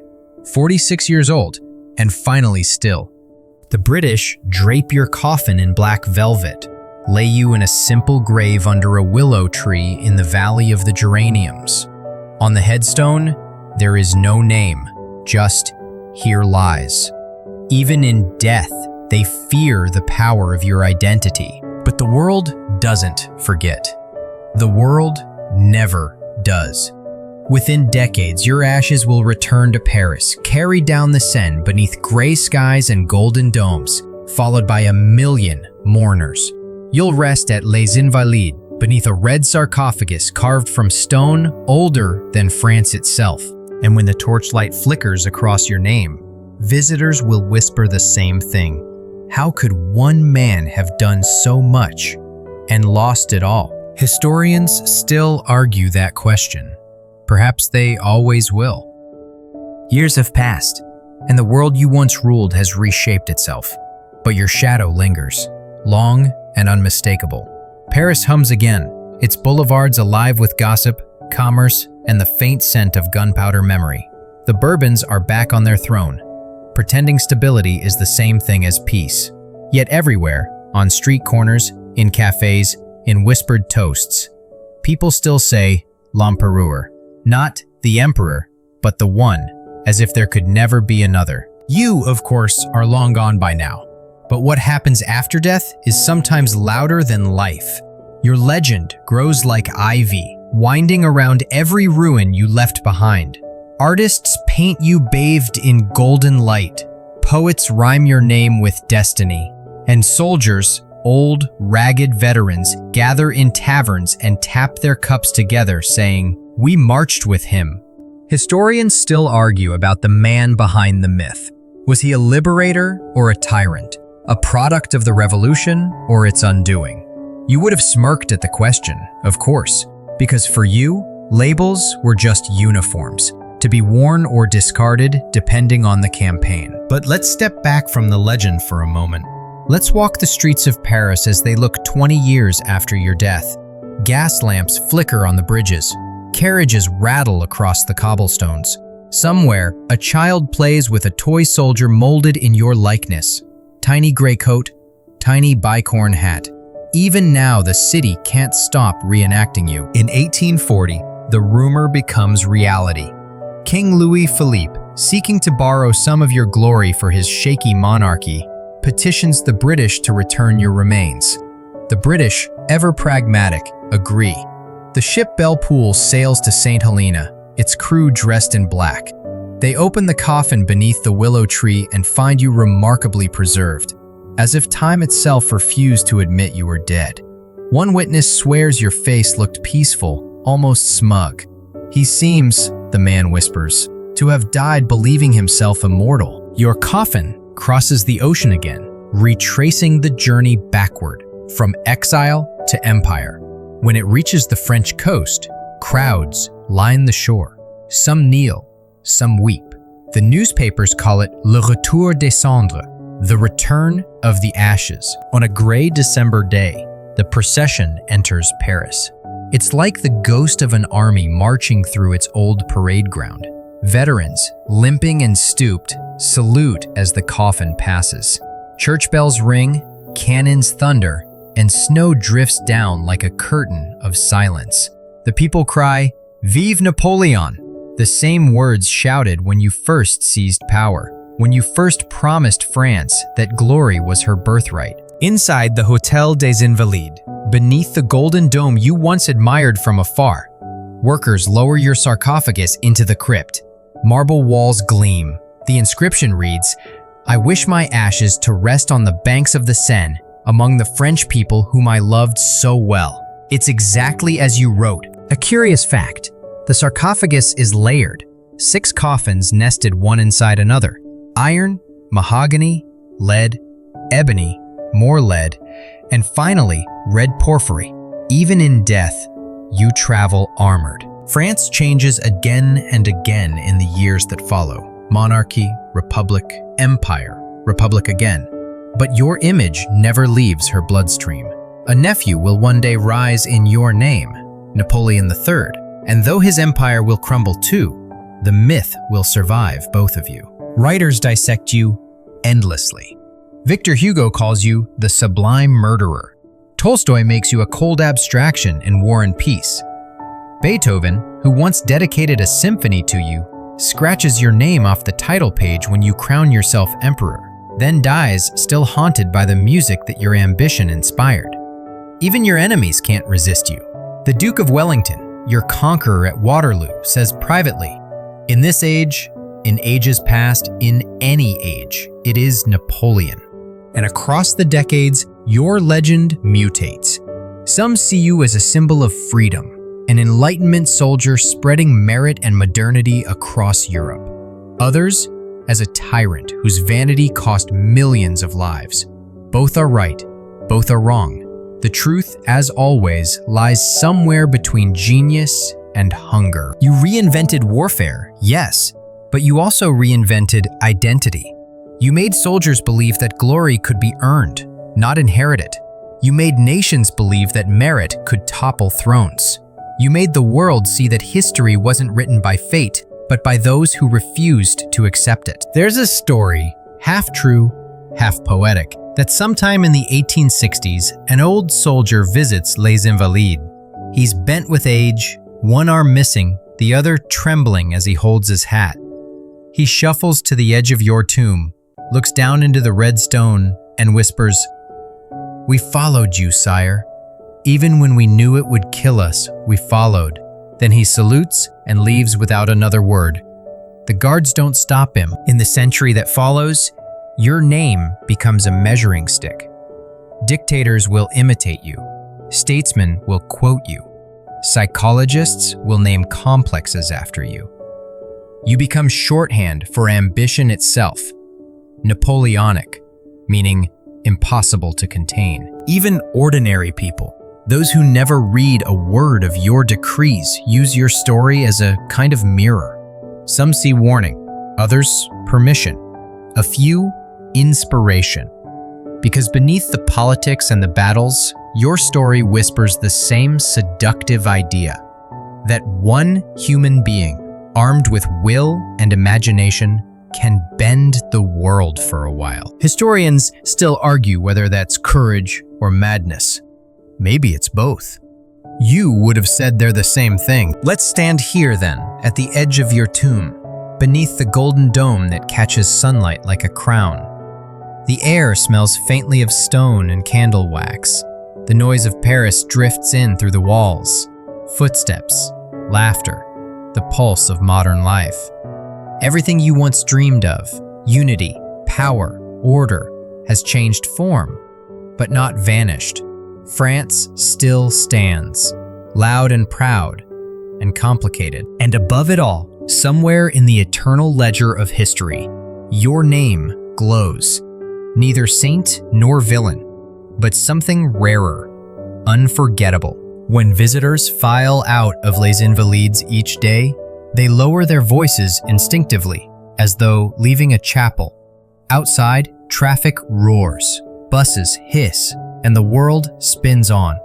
46 years old, and finally still. The British drape your coffin in black velvet, lay you in a simple grave under a willow tree in the Valley of the Geraniums. On the headstone, there is no name, just here lies. Even in death, they fear the power of your identity. But the world doesn't forget. The world never does. Within decades, your ashes will return to Paris, carried down the Seine beneath gray skies and golden domes, followed by 1,000,000 mourners. You'll rest at Les Invalides, beneath a red sarcophagus carved from stone older than France itself. And when the torchlight flickers across your name, visitors will whisper the same thing. How could one man have done so much and lost it all? Historians still argue that question. Perhaps they always will. Years have passed, and the world you once ruled has reshaped itself. But your shadow lingers, long and unmistakable. Paris hums again, its boulevards alive with gossip, commerce, and the faint scent of gunpowder memory. The Bourbons are back on their throne, pretending stability is the same thing as peace. Yet everywhere, on street corners, in cafes, in whispered toasts, people still say l'empereur. Not the emperor, but the one, as if there could never be another. You, of course, are long gone by now. But what happens after death is sometimes louder than life. Your legend grows like ivy, winding around every ruin you left behind. Artists paint you bathed in golden light. Poets rhyme your name with destiny. And soldiers, old, ragged veterans, gather in taverns and tap their cups together, saying, "We marched with him." Historians still argue about the man behind the myth. Was he a liberator or a tyrant? A product of the revolution or its undoing? You would have smirked at the question, of course, because for you, labels were just uniforms, to be worn or discarded depending on the campaign. But let's step back from the legend for a moment. Let's walk the streets of Paris as they look 20 years after your death. Gas lamps flicker on the bridges. Carriages rattle across the cobblestones. Somewhere, a child plays with a toy soldier molded in your likeness. Tiny gray coat, tiny bicorn hat. Even now, the city can't stop reenacting you. In 1840, the rumor becomes reality. King Louis Philippe, seeking to borrow some of your glory for his shaky monarchy, petitions the British to return your remains. The British, ever pragmatic, agree. The ship Belle Poule sails to Saint Helena, its crew dressed in black. They open the coffin beneath the willow tree and find you remarkably preserved, as if time itself refused to admit you were dead. One witness swears your face looked peaceful, almost smug. He seems, the man whispers, to have died believing himself immortal. Your coffin crosses the ocean again, retracing the journey backward, from exile to empire. When it reaches the French coast, crowds line the shore. Some kneel, some weep. The newspapers call it Le Retour des Cendres, the return of the ashes. On a gray December day, the procession enters Paris. It's like the ghost of an army marching through its old parade ground. Veterans, limping and stooped, salute as the coffin passes. Church bells ring, cannons thunder, and snow drifts down like a curtain of silence. The people cry, "Vive Napoleon!" the same words shouted when you first seized power, when you first promised France that glory was her birthright. Inside the Hôtel des Invalides, beneath the golden dome you once admired from afar, workers lower your sarcophagus into the crypt. Marble walls gleam. The inscription reads, "I wish my ashes to rest on the banks of the Seine, among the French people whom I loved so well." It's exactly as you wrote. A curious fact, the sarcophagus is layered, 6 coffins nested one inside another. Iron, mahogany, lead, ebony, more lead, and finally, red porphyry. Even in death, you travel armored. France changes again and again in the years that follow. Monarchy, republic, empire, republic again. But your image never leaves her bloodstream. A nephew will one day rise in your name, Napoleon III, and though his empire will crumble too, the myth will survive both of you. Writers dissect you endlessly. Victor Hugo calls you the sublime murderer. Tolstoy makes you a cold abstraction in War and Peace. Beethoven, who once dedicated a symphony to you, scratches your name off the title page when you crown yourself emperor, then dies still haunted by the music that your ambition inspired. Even your enemies can't resist you. The Duke of Wellington, your conqueror at Waterloo, says privately, "In this age, in ages past, in any age, it is Napoleon." And across the decades, your legend mutates. Some see you as a symbol of freedom, an Enlightenment soldier spreading merit and modernity across Europe. Others as a tyrant whose vanity cost millions of lives. Both are right, both are wrong. The truth, as always, lies somewhere between genius and hunger. You reinvented warfare, yes, but you also reinvented identity. You made soldiers believe that glory could be earned, not inherited. You made nations believe that merit could topple thrones. You made the world see that history wasn't written by fate, but by those who refused to accept it. There's a story, half true, half poetic, that sometime in the 1860s, an old soldier visits Les Invalides. He's bent with age, one arm missing, the other trembling as he holds his hat. He shuffles to the edge of your tomb, looks down into the red stone, and whispers, "We followed you, sire. Even when we knew it would kill us, we followed." Then he salutes and leaves without another word. The guards don't stop him. In the century that follows, your name becomes a measuring stick. Dictators will imitate you. Statesmen will quote you. Psychologists will name complexes after you. You become shorthand for ambition itself. Napoleonic, meaning impossible to contain. Even ordinary people, those who never read a word of your decrees, use your story as a kind of mirror. Some see warning, others permission, a few inspiration. Because beneath the politics and the battles, your story whispers the same seductive idea, that one human being, armed with will and imagination, can bend the world for a while. Historians still argue whether that's courage or madness. Maybe it's both. You would have said they're the same thing. Let's stand here then, at the edge of your tomb, beneath the golden dome that catches sunlight like a crown. The air smells faintly of stone and candle wax. The noise of Paris drifts in through the walls. Footsteps, laughter, the pulse of modern life. Everything you once dreamed of, unity, power, order, has changed form, but not vanished. France still stands, loud and proud, and complicated. And above it all, somewhere in the eternal ledger of history, your name glows. Neither saint nor villain, but something rarer, unforgettable. When visitors file out of Les Invalides each day, they lower their voices instinctively, as though leaving a chapel. Outside, traffic roars, buses hiss, and the world spins on.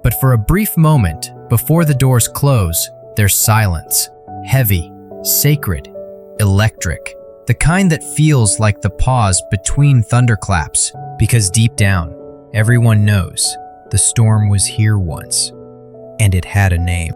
But for a brief moment, before the doors close, there's silence. Heavy, sacred, electric. The kind that feels like the pause between thunderclaps, because deep down, everyone knows the storm was here once, and it had a name.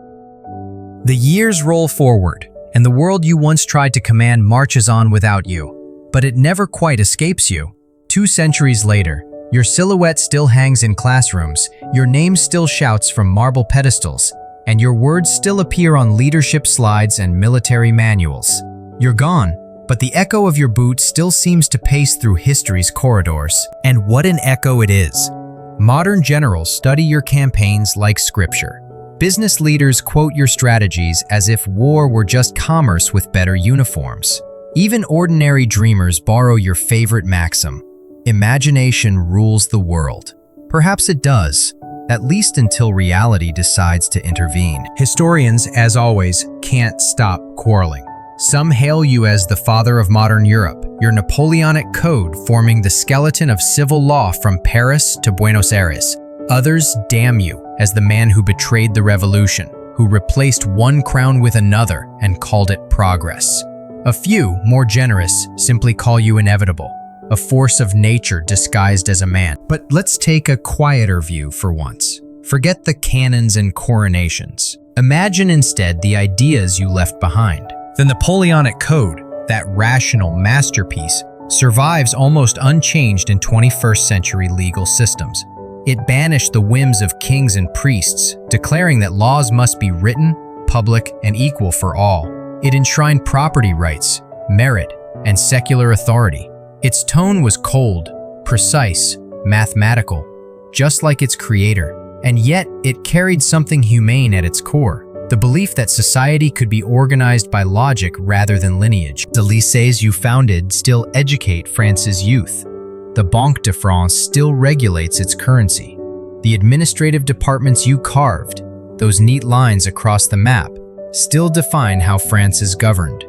The years roll forward, and the world you once tried to command marches on without you, but it never quite escapes you. 2 centuries later, your silhouette still hangs in classrooms, your name still shouts from marble pedestals, and your words still appear on leadership slides and military manuals. You're gone, but the echo of your boot still seems to pace through history's corridors. And what an echo it is! Modern generals study your campaigns like scripture. Business leaders quote your strategies as if war were just commerce with better uniforms. Even ordinary dreamers borrow your favorite maxim: imagination rules the world. Perhaps it does, at least until reality decides to intervene. Historians, as always, can't stop quarreling. Some hail you as the father of modern Europe, your Napoleonic code forming the skeleton of civil law from Paris to Buenos Aires. Others damn you as the man who betrayed the revolution, who replaced one crown with another and called it progress. A few, more generous, simply call you inevitable, a force of nature disguised as a man. But let's take a quieter view for once. Forget the cannons and coronations. Imagine instead the ideas you left behind. The Napoleonic Code, that rational masterpiece, survives almost unchanged in 21st century legal systems. It banished the whims of kings and priests, declaring that laws must be written, public, and equal for all. It enshrined property rights, merit, and secular authority. Its tone was cold, precise, mathematical, just like its creator, and yet it carried something humane at its core. The belief that society could be organized by logic rather than lineage. The lycées you founded still educate France's youth. The Banque de France still regulates its currency. The administrative departments you carved, those neat lines across the map, still define how France is governed.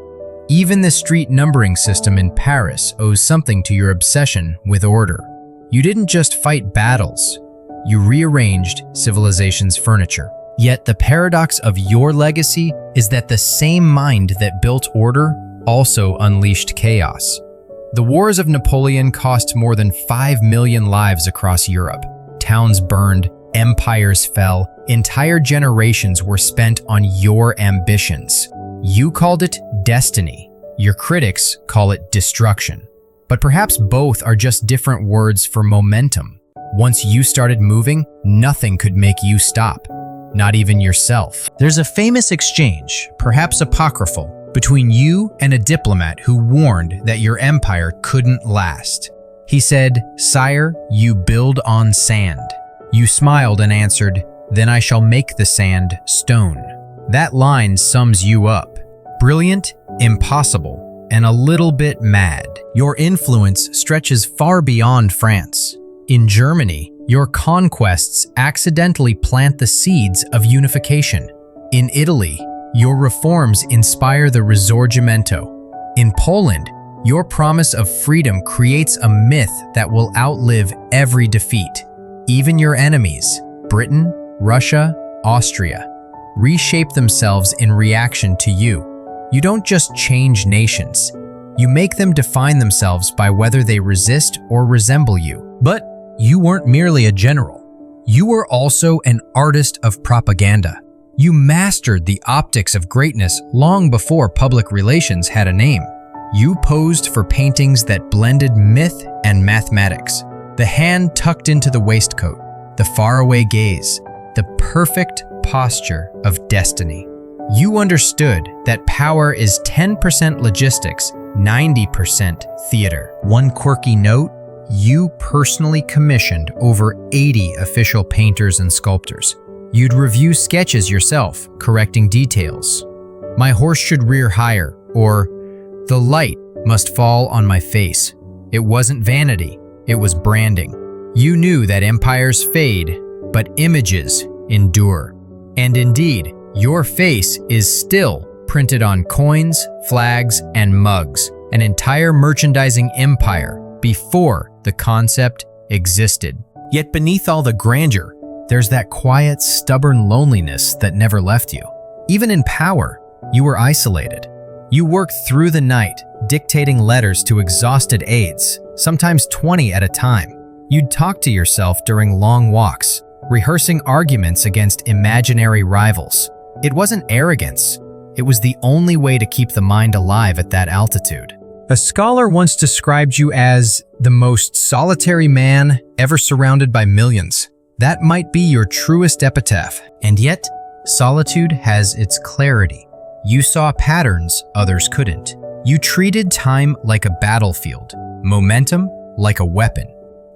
Even the street numbering system in Paris owes something to your obsession with order. You didn't just fight battles, you rearranged civilization's furniture. Yet the paradox of your legacy is that the same mind that built order also unleashed chaos. The wars of Napoleon cost more than 5 million lives across Europe. Towns burned, empires fell, entire generations were spent on your ambitions. You called it destiny. Your critics call it destruction. But perhaps both are just different words for momentum. Once you started moving, nothing could make you stop. Not even yourself. There's a famous exchange, perhaps apocryphal, between you and a diplomat who warned that your empire couldn't last. He said, "Sire, you build on sand." You smiled and answered, "Then I shall make the sand stone." That line sums you up. Brilliant, impossible, and a little bit mad. Your influence stretches far beyond France. In Germany, your conquests accidentally plant the seeds of unification. In Italy, your reforms inspire the Risorgimento. In Poland, your promise of freedom creates a myth that will outlive every defeat. Even your enemies, Britain, Russia, Austria, reshape themselves in reaction to you. You don't just change nations. You make them define themselves by whether they resist or resemble you. But you weren't merely a general. You were also an artist of propaganda. You mastered the optics of greatness long before public relations had a name. You posed for paintings that blended myth and mathematics. The hand tucked into the waistcoat, the faraway gaze, the perfect posture of destiny. You understood that power is 10% logistics, 90% theater. One quirky note, you personally commissioned over 80 official painters and sculptors. You'd review sketches yourself, correcting details. "My horse should rear higher," or "The light must fall on my face." It wasn't vanity, it was branding. You knew that empires fade, but images endure. And indeed, your face is still printed on coins, flags, and mugs, an entire merchandising empire before the concept existed. Yet beneath all the grandeur, there's that quiet, stubborn loneliness that never left you. Even in power, you were isolated. You worked through the night, dictating letters to exhausted aides, sometimes 20 at a time. You'd talk to yourself during long walks, rehearsing arguments against imaginary rivals. It wasn't arrogance. It was the only way to keep the mind alive at that altitude. A scholar once described you as the most solitary man ever surrounded by millions. That might be your truest epitaph. And yet, solitude has its clarity. You saw patterns others couldn't. You treated time like a battlefield, momentum like a weapon.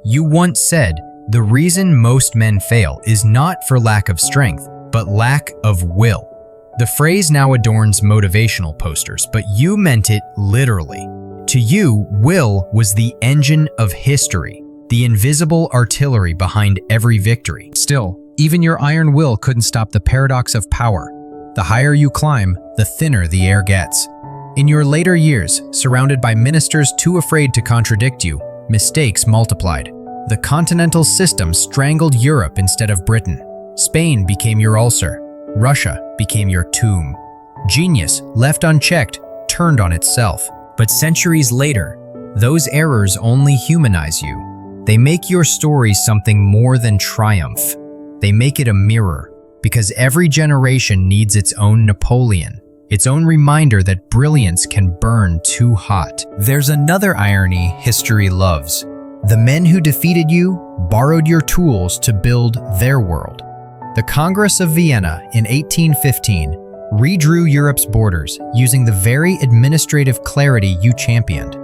You once said, "The reason most men fail is not for lack of strength, but lack of will." The phrase now adorns motivational posters, but you meant it literally. To you, will was the engine of history, the invisible artillery behind every victory. Still, even your iron will couldn't stop the paradox of power. The higher you climb, the thinner the air gets. In your later years, surrounded by ministers too afraid to contradict you, mistakes multiplied. The continental system strangled Europe instead of Britain. Spain became your ulcer. Russia became your tomb. Genius, left unchecked, turned on itself. But centuries later, those errors only humanize you. They make your story something more than triumph. They make it a mirror, because every generation needs its own Napoleon, its own reminder that brilliance can burn too hot. There's another irony history loves. The men who defeated you borrowed your tools to build their world. The Congress of Vienna in 1815 redrew Europe's borders using the very administrative clarity you championed.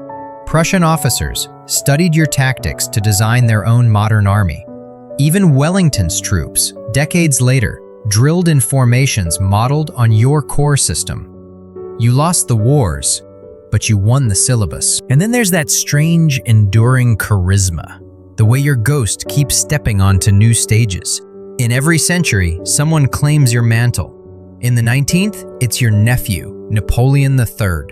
Prussian officers studied your tactics to design their own modern army. Even Wellington's troops, decades later, drilled in formations modeled on your core system. You lost the wars, but you won the syllabus. And then there's that strange, enduring charisma, the way your ghost keeps stepping onto new stages. In every century, someone claims your mantle. In the 19th, it's your nephew, Napoleon III.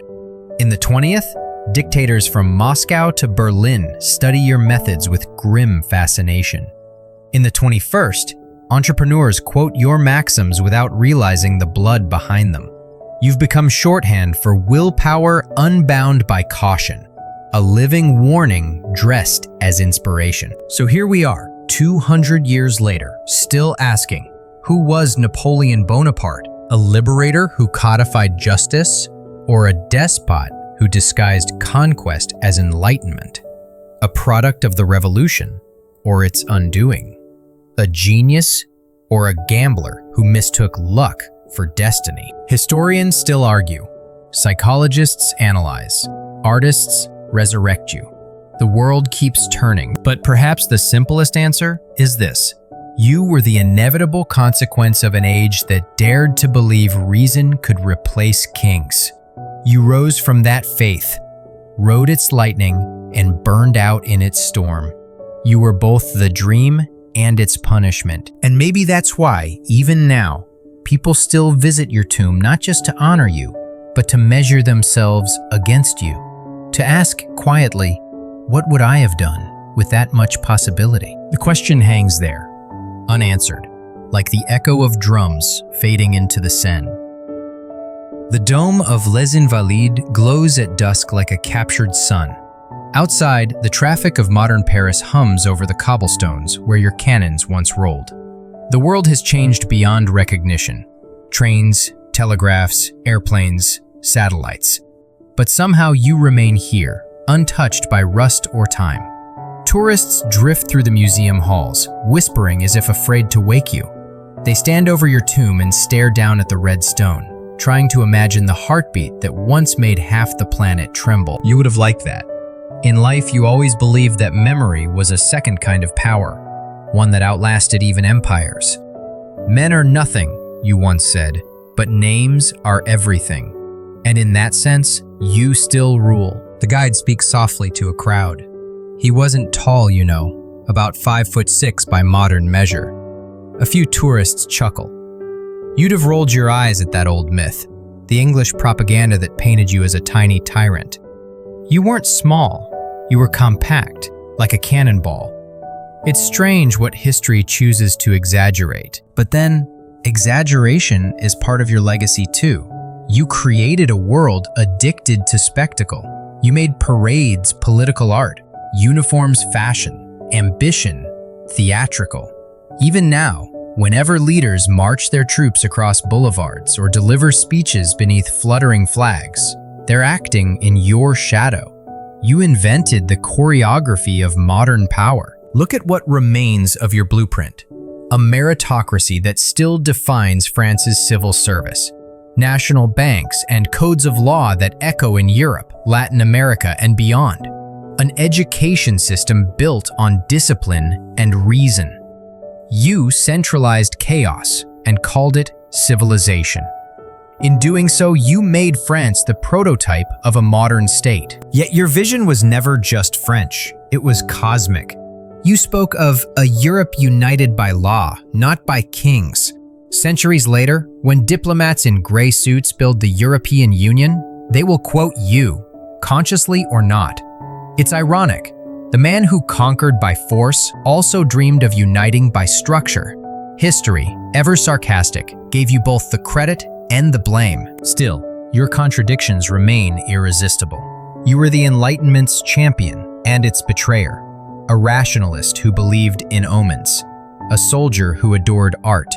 In the 20th, dictators from Moscow to Berlin study your methods with grim fascination. In the 21st, entrepreneurs quote your maxims without realizing the blood behind them. You've become shorthand for willpower unbound by caution, a living warning dressed as inspiration. So here we are, 200 years later, still asking, who was Napoleon Bonaparte? A liberator who codified justice, or a despot who disguised conquest as enlightenment? A product of the revolution, or its undoing? A genius, or a gambler who mistook luck for destiny? Historians still argue. Psychologists analyze. Artists resurrect you. The world keeps turning, but perhaps the simplest answer is this. You were the inevitable consequence of an age that dared to believe reason could replace kings. You rose from that faith, rode its lightning, and burned out in its storm. You were both the dream and its punishment. And maybe that's why, even now, people still visit your tomb not just to honor you, but to measure themselves against you. To ask quietly, what would I have done with that much possibility? The question hangs there, unanswered, like the echo of drums fading into the Seine. The dome of Les Invalides glows at dusk like a captured sun. Outside, the traffic of modern Paris hums over the cobblestones where your cannons once rolled. The world has changed beyond recognition. Trains, telegraphs, airplanes, satellites. But somehow you remain here, untouched by rust or time. Tourists drift through the museum halls, whispering as if afraid to wake you. They stand over your tomb and stare down at the red stone, trying to imagine the heartbeat that once made half the planet tremble. You would have liked that. In life, you always believed that memory was a second kind of power, one that outlasted even empires. Men are nothing, you once said, but names are everything. And in that sense, you still rule. The guide speaks softly to a crowd. He wasn't tall, you know, about 5'6" by modern measure. A few tourists chuckle. You'd have rolled your eyes at that old myth, the English propaganda that painted you as a tiny tyrant. You weren't small, you were compact, like a cannonball. It's strange what history chooses to exaggerate, but then exaggeration is part of your legacy too. You created a world addicted to spectacle. You made parades political art, uniforms fashion, ambition theatrical. Even now, whenever leaders march their troops across boulevards or deliver speeches beneath fluttering flags, they're acting in your shadow. You invented the choreography of modern power. Look at what remains of your blueprint. A meritocracy that still defines France's civil service. National banks and codes of law that echo in Europe, Latin America, and beyond. An education system built on discipline and reason. You centralized chaos and called it civilization. In doing so, you made France the prototype of a modern state. Yet your vision was never just French, it was cosmic. You spoke of a Europe united by law, not by kings. Centuries later, when diplomats in gray suits build the European Union, they will quote you, consciously or not. It's ironic. The man who conquered by force also dreamed of uniting by structure. History, ever sarcastic, gave you both the credit and the blame. Still, your contradictions remain irresistible. You were the Enlightenment's champion and its betrayer, a rationalist who believed in omens, a soldier who adored art,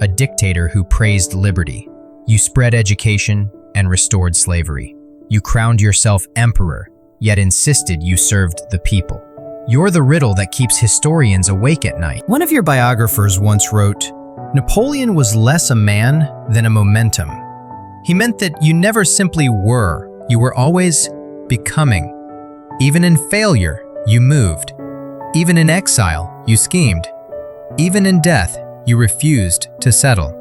a dictator who praised liberty. You spread education and restored slavery. You crowned yourself emperor, yet insisted you served the people. You're the riddle that keeps historians awake at night. One of your biographers once wrote, "Napoleon was less a man than a momentum." He meant that you never simply were, you were always becoming. Even in failure, you moved. Even in exile, you schemed. Even in death, you refused to settle.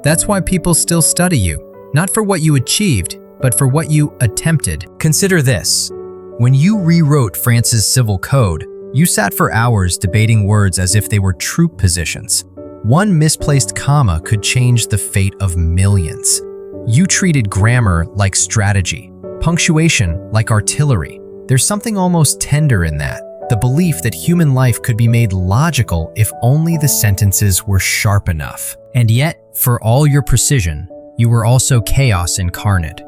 That's why people still study you, not for what you achieved, but for what you attempted. Consider this. When you rewrote France's civil code, you sat for hours debating words as if they were troop positions. One misplaced comma could change the fate of millions. You treated grammar like strategy, punctuation like artillery. There's something almost tender in that, the belief that human life could be made logical if only the sentences were sharp enough. And yet, for all your precision, you were also chaos incarnate.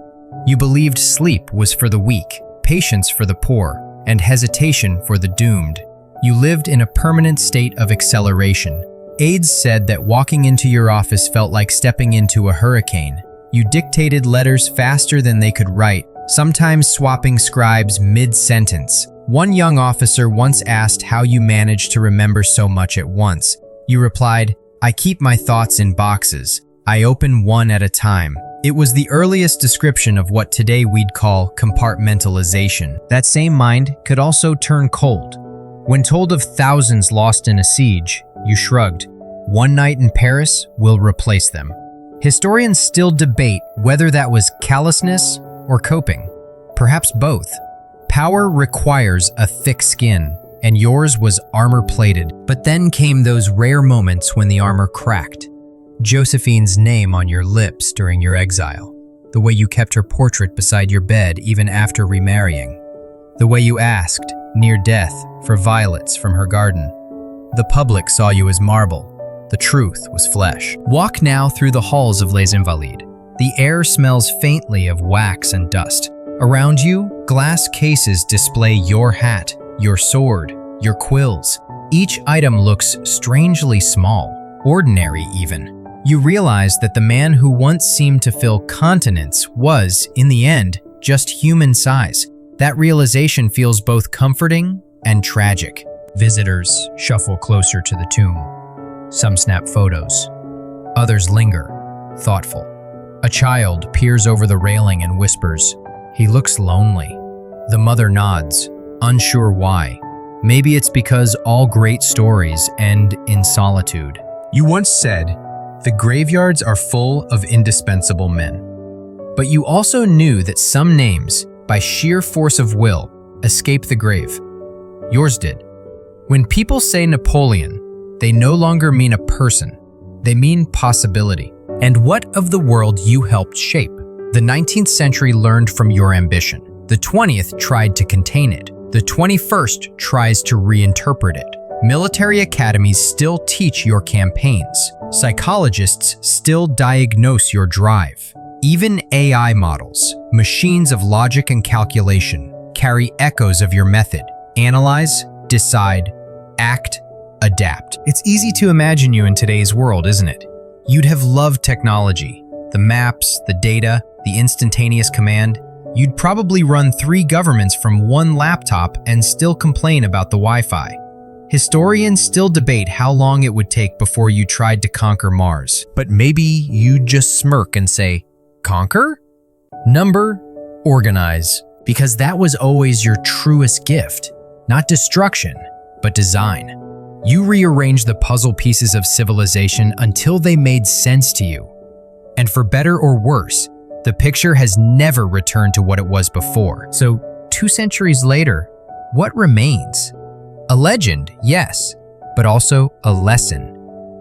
You believed sleep was for the weak, patience for the poor, and hesitation for the doomed. You lived in a permanent state of acceleration. Aides said that walking into your office felt like stepping into a hurricane. You dictated letters faster than they could write, sometimes swapping scribes mid-sentence. One young officer once asked how you managed to remember so much at once. You replied, "I keep my thoughts in boxes. I open one at a time." It was the earliest description of what today we'd call compartmentalization. That same mind could also turn cold. When told of thousands lost in a siege, you shrugged. One night in Paris will replace them. Historians still debate whether that was callousness or coping. Perhaps both. Power requires a thick skin, and yours was armor-plated. But then came those rare moments when the armor cracked. Josephine's name on your lips during your exile. The way you kept her portrait beside your bed even after remarrying. The way you asked, near death, for violets from her garden. The public saw you as marble. The truth was flesh. Walk now through the halls of Les Invalides. The air smells faintly of wax and dust. Around you, glass cases display your hat, your sword, your quills. Each item looks strangely small, ordinary even. You realize that the man who once seemed to fill continents was, in the end, just human size. That realization feels both comforting and tragic. Visitors shuffle closer to the tomb. Some snap photos. Others linger, thoughtful. A child peers over the railing and whispers, "He looks lonely." The mother nods, unsure why. Maybe it's because all great stories end in solitude. You once said, "The graveyards are full of indispensable men." But you also knew that some names, by sheer force of will, escape the grave. Yours did. When people say Napoleon, they no longer mean a person. They mean possibility. And what of the world you helped shape? The 19th century learned from your ambition. The 20th tried to contain it. The 21st tries to reinterpret it. Military academies still teach your campaigns. Psychologists still diagnose your drive. Even AI models, machines of logic and calculation, carry echoes of your method. Analyze, decide, act, adapt. It's easy to imagine you in today's world, isn't it? You'd have loved technology. The maps, the data, the instantaneous command. You'd probably run 3 governments from one laptop and still complain about the Wi-Fi. Historians still debate how long it would take before you tried to conquer Mars. But maybe you'd just smirk and say, "Conquer? Number, organize." Because that was always your truest gift. Not destruction, but design. You rearranged the puzzle pieces of civilization until they made sense to you. And for better or worse, the picture has never returned to what it was before. So 2 centuries later, what remains? A legend, yes, but also a lesson.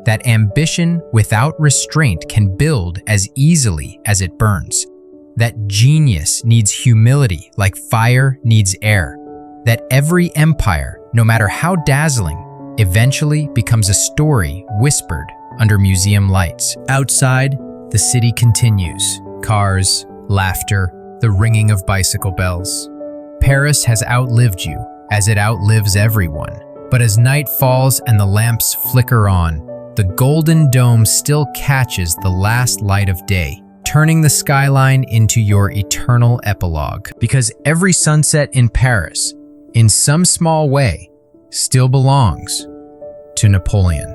That ambition without restraint can build as easily as it burns. That genius needs humility like fire needs air. That every empire, no matter how dazzling, eventually becomes a story whispered under museum lights. Outside, the city continues. Cars, laughter, the ringing of bicycle bells. Paris has outlived you, as it outlives everyone. But as night falls and the lamps flicker on, the golden dome still catches the last light of day. turning the skyline into your eternal epilogue. Because every sunset in Paris, in some small way, still belongs to Napoleon.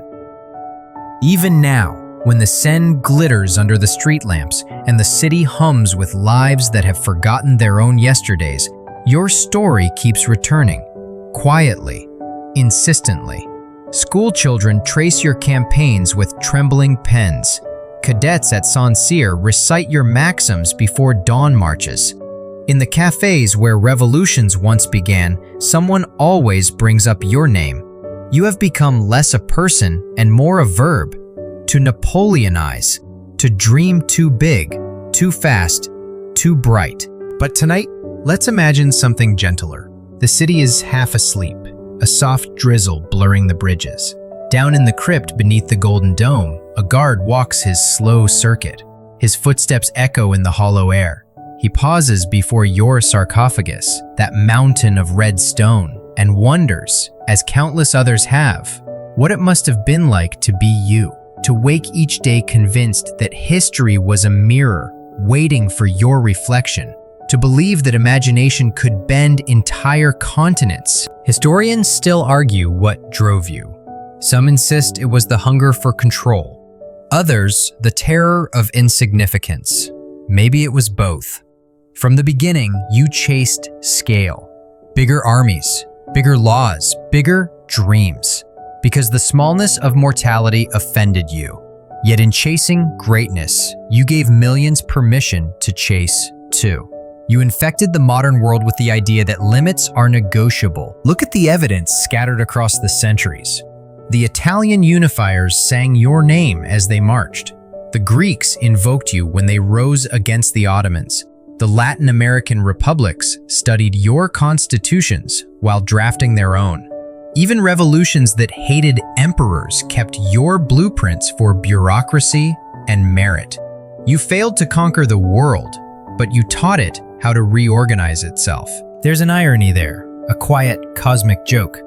Even now, when the Seine glitters under the street lamps and the city hums with lives that have forgotten their own yesterdays, your story keeps returning, quietly, insistently. School children trace your campaigns with trembling pens. Cadets at Saint Cyr recite your maxims before dawn marches. In the cafes where revolutions once began, someone always brings up your name. You have become less a person and more a verb. To Napoleonize, to dream too big, too fast, too bright. But tonight, let's imagine something gentler. The city is half asleep, a soft drizzle blurring the bridges. Down in the crypt beneath the Golden Dome, a guard walks his slow circuit. His footsteps echo in the hollow air. He pauses before your sarcophagus, that mountain of red stone, and wonders, as countless others have, what it must have been like to be you. To wake each day convinced that history was a mirror waiting for your reflection. To believe that imagination could bend entire continents. Historians still argue what drove you. Some insist it was the hunger for control. Others, the terror of insignificance. Maybe it was both. From the beginning, you chased scale. Bigger armies, bigger laws, bigger dreams. Because the smallness of mortality offended you. Yet in chasing greatness, you gave millions permission to chase too. You infected the modern world with the idea that limits are negotiable. Look at the evidence scattered across the centuries. The Italian unifiers sang your name as they marched. The Greeks invoked you when they rose against the Ottomans. The Latin American republics studied your constitutions while drafting their own. Even revolutions that hated emperors kept your blueprints for bureaucracy and merit. You failed to conquer the world, but you taught it how to reorganize itself. There's an irony there, a quiet, cosmic joke.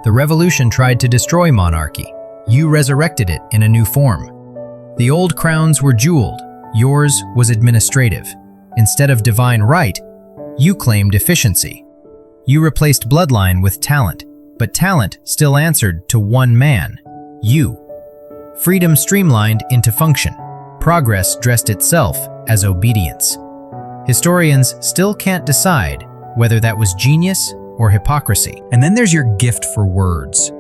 The revolution tried to destroy monarchy. You resurrected it in a new form. The old crowns were jeweled, yours was administrative. Instead of divine right, you claimed efficiency. You replaced bloodline with talent. But talent still answered to one man, you. Freedom streamlined into function. Progress dressed itself as obedience. Historians still can't decide whether that was genius or hypocrisy. And then there's your gift for words.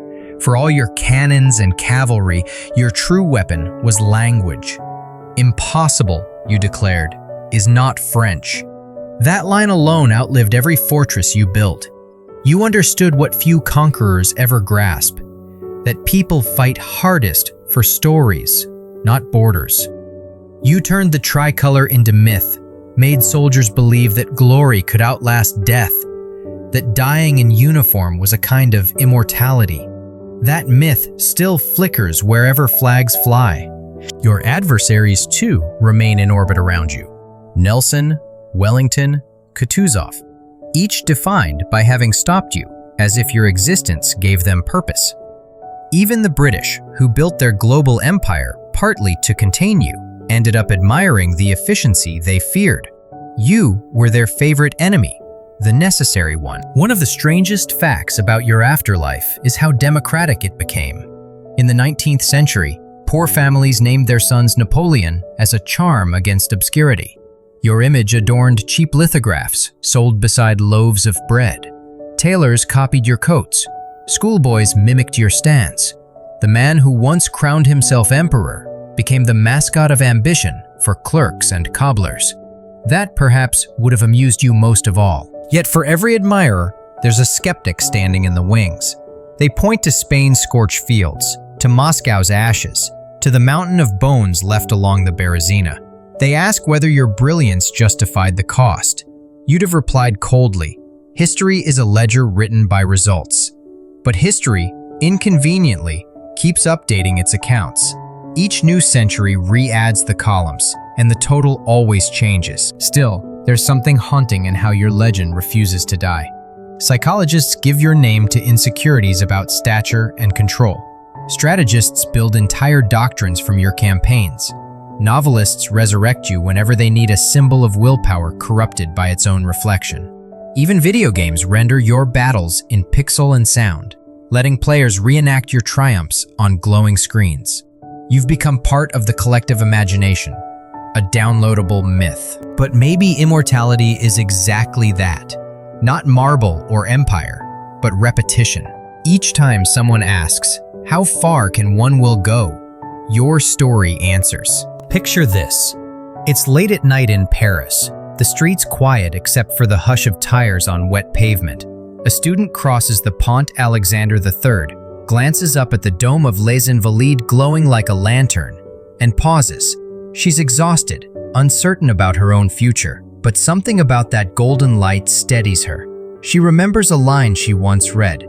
For all your cannons and cavalry, your true weapon was language. Impossible, you declared, is not French. That line alone outlived every fortress you built. You understood what few conquerors ever grasp, that people fight hardest for stories, not borders. You turned the tricolor into myth, made soldiers believe that glory could outlast death, that dying in uniform was a kind of immortality. That myth still flickers wherever flags fly. Your adversaries, too, remain in orbit around you. Nelson, Wellington, Kutuzov. Each defined by having stopped you, as if your existence gave them purpose. Even the British, who built their global empire partly to contain you, ended up admiring the efficiency they feared. You were their favorite enemy, the necessary one. One of the strangest facts about your afterlife is how democratic it became. In the 19th century, poor families named their sons Napoleon as a charm against obscurity. Your image adorned cheap lithographs sold beside loaves of bread. Tailors copied your coats. Schoolboys mimicked your stance. The man who once crowned himself emperor became the mascot of ambition for clerks and cobblers. That perhaps would have amused you most of all. Yet for every admirer, there's a skeptic standing in the wings. They point to Spain's scorched fields, to Moscow's ashes, to the mountain of bones left along the Berezina. They ask whether your brilliance justified the cost. You'd have replied coldly, history is a ledger written by results. But history, inconveniently, keeps updating its accounts. Each new century re-adds the columns, and the total always changes. Still, there's something haunting in how your legend refuses to die. Psychologists give your name to insecurities about stature and control. Strategists build entire doctrines from your campaigns. Novelists resurrect you whenever they need a symbol of willpower corrupted by its own reflection. Even video games render your battles in pixel and sound, letting players reenact your triumphs on glowing screens. You've become part of the collective imagination, a downloadable myth. But maybe immortality is exactly that. Not marble or empire, but repetition. Each time someone asks, "How far can one will go?" your story answers. Picture this. It's late at night in Paris. The streets quiet except for the hush of tires on wet pavement. A student crosses the Pont Alexander III, glances up at the dome of Les Invalides glowing like a lantern, and pauses. She's exhausted, uncertain about her own future, but something about that golden light steadies her. She remembers a line she once read.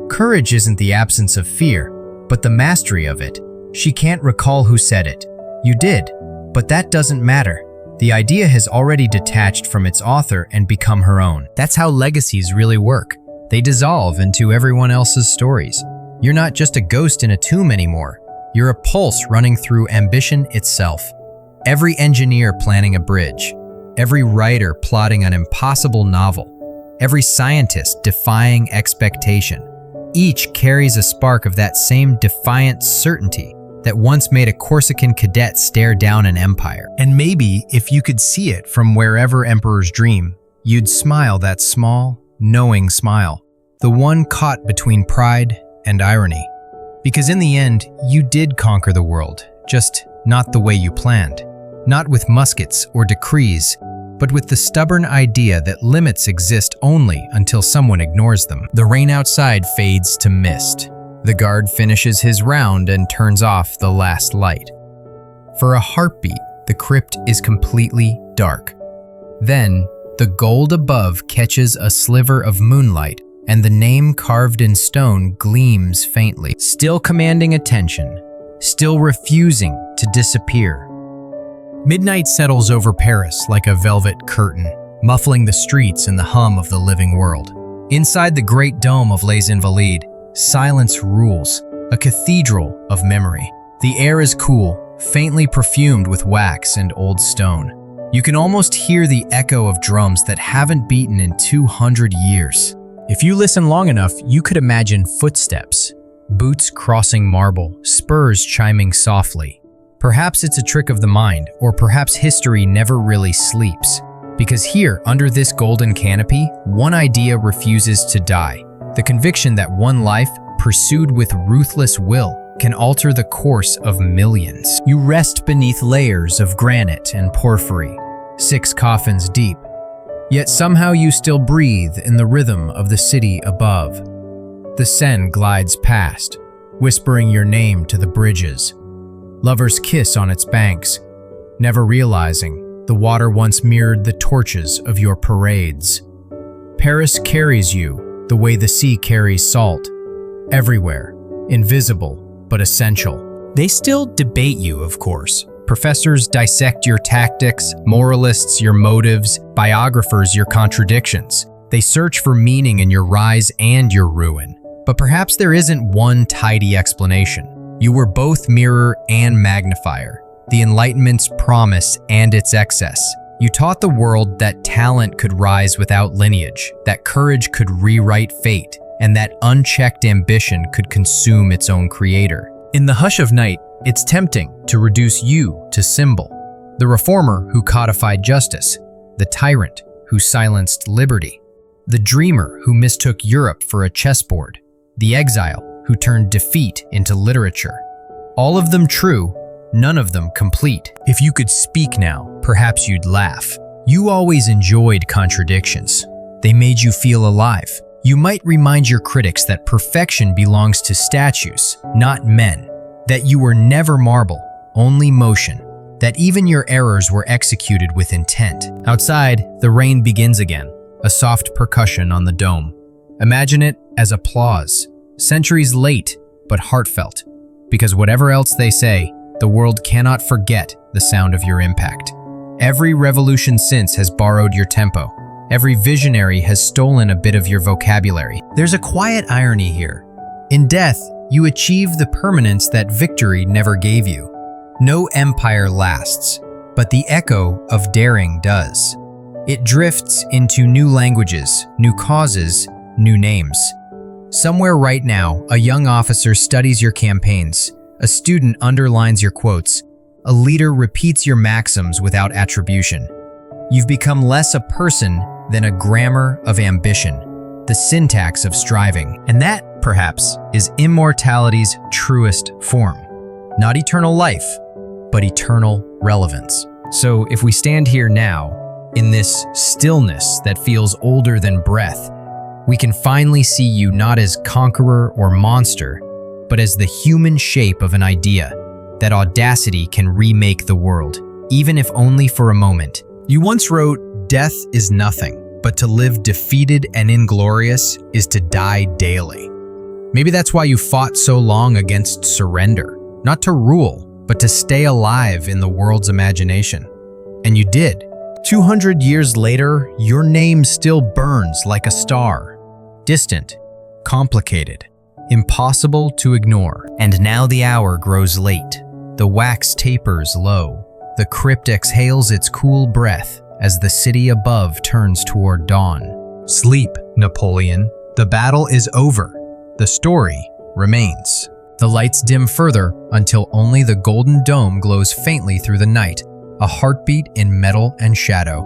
Courage isn't the absence of fear, but the mastery of it. She can't recall who said it. You did, but that doesn't matter. The idea has already detached from its author and become her own. That's how legacies really work. They dissolve into everyone else's stories. You're not just a ghost in a tomb anymore. You're a pulse running through ambition itself. Every engineer planning a bridge, every writer plotting an impossible novel, every scientist defying expectation. Each carries a spark of that same defiant certainty that once made a Corsican cadet stare down an empire. And maybe, if you could see it from wherever emperors dream, you'd smile that small, knowing smile, the one caught between pride and irony. Because in the end, you did conquer the world, just not the way you planned. Not with muskets or decrees, but with the stubborn idea that limits exist only until someone ignores them. The rain outside fades to mist. The guard finishes his round and turns off the last light. For a heartbeat, the crypt is completely dark. Then, the gold above catches a sliver of moonlight, and the name carved in stone gleams faintly, still commanding attention, still refusing to disappear. Midnight settles over Paris like a velvet curtain, muffling the streets and the hum of the living world. Inside the great dome of Les Invalides, silence rules, a cathedral of memory. The air is cool, faintly perfumed with wax and old stone. You can almost hear the echo of drums that haven't beaten in 200 years. If you listen long enough, you could imagine footsteps, boots crossing marble, spurs chiming softly. Perhaps it's a trick of the mind, or perhaps history never really sleeps. Because here, under this golden canopy, one idea refuses to die. The conviction that one life, pursued with ruthless will, can alter the course of millions. You rest beneath layers of granite and porphyry, 6 coffins deep. Yet somehow you still breathe in the rhythm of the city above. The Seine glides past, whispering your name to the bridges. Lovers kiss on its banks, never realizing the water once mirrored the torches of your parades. Paris carries you the way the sea carries salt, everywhere, invisible but essential. They still debate you, of course. Professors dissect your tactics, moralists your motives, biographers your contradictions. They search for meaning in your rise and your ruin. But perhaps there isn't one tidy explanation. You were both mirror and magnifier, the Enlightenment's promise and its excess. You taught the world that talent could rise without lineage, that courage could rewrite fate, and that unchecked ambition could consume its own creator. In the hush of night, it's tempting to reduce you to symbol. The reformer who codified justice, the tyrant who silenced liberty, the dreamer who mistook Europe for a chessboard, the exile who turned defeat into literature. All of them true, none of them complete. If you could speak now, perhaps you'd laugh. You always enjoyed contradictions. They made you feel alive. You might remind your critics that perfection belongs to statues, not men. That you were never marble, only motion. That even your errors were executed with intent. Outside, the rain begins again, a soft percussion on the dome. Imagine it as applause, centuries late, but heartfelt. Because whatever else they say, the world cannot forget the sound of your impact. Every revolution since has borrowed your tempo. Every visionary has stolen a bit of your vocabulary. There's a quiet irony here. In death, you achieve the permanence that victory never gave you. No empire lasts, but the echo of daring does. It drifts into new languages, new causes, new names. Somewhere right now, a young officer studies your campaigns, a student underlines your quotes, a leader repeats your maxims without attribution. You've become less a person than a grammar of ambition, the syntax of striving. And that, perhaps, is immortality's truest form. Not eternal life, but eternal relevance. So if we stand here now, in this stillness that feels older than breath, we can finally see you not as conqueror or monster, but as the human shape of an idea. That audacity can remake the world, even if only for a moment. You once wrote, "Death is nothing, but to live defeated and inglorious is to die daily." Maybe that's why you fought so long against surrender, not to rule, but to stay alive in the world's imagination. And you did. 200 years later, your name still burns like a star. Distant, complicated, impossible to ignore. And now the hour grows late. The wax tapers low. The crypt exhales its cool breath as the city above turns toward dawn. Sleep, Napoleon. The battle is over. The story remains. The lights dim further until only the golden dome glows faintly through the night, a heartbeat in metal and shadow.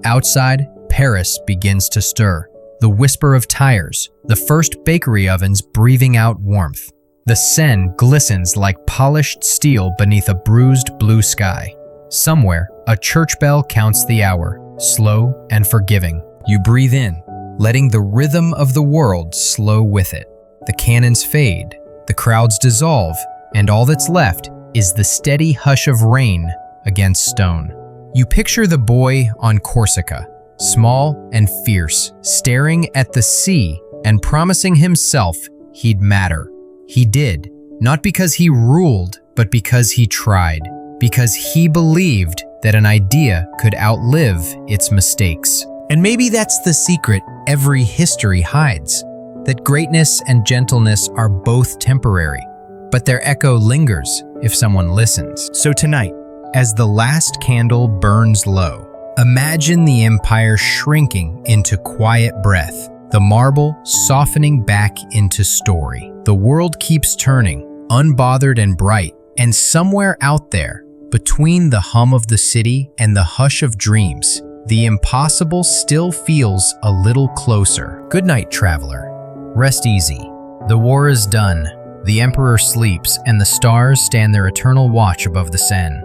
Outside, Paris begins to stir. The whisper of tires, the first bakery ovens breathing out warmth. The Seine glistens like polished steel beneath a bruised blue sky. Somewhere, a church bell counts the hour, slow and forgiving. You breathe in, letting the rhythm of the world slow with it. The cannons fade, the crowds dissolve, and all that's left is the steady hush of rain against stone. You picture the boy on Corsica, small and fierce, staring at the sea and promising himself he'd matter. He did, not because he ruled, but because he tried, because he believed that an idea could outlive its mistakes. And maybe that's the secret every history hides, that greatness and gentleness are both temporary, but their echo lingers if someone listens. So tonight, as the last candle burns low, imagine the empire shrinking into quiet breath, the marble softening back into story. The world keeps turning, unbothered and bright, and somewhere out there, between the hum of the city and the hush of dreams, the impossible still feels a little closer. Good night, traveler. Rest easy. The war is done. The emperor sleeps, and the stars stand their eternal watch above the Seine.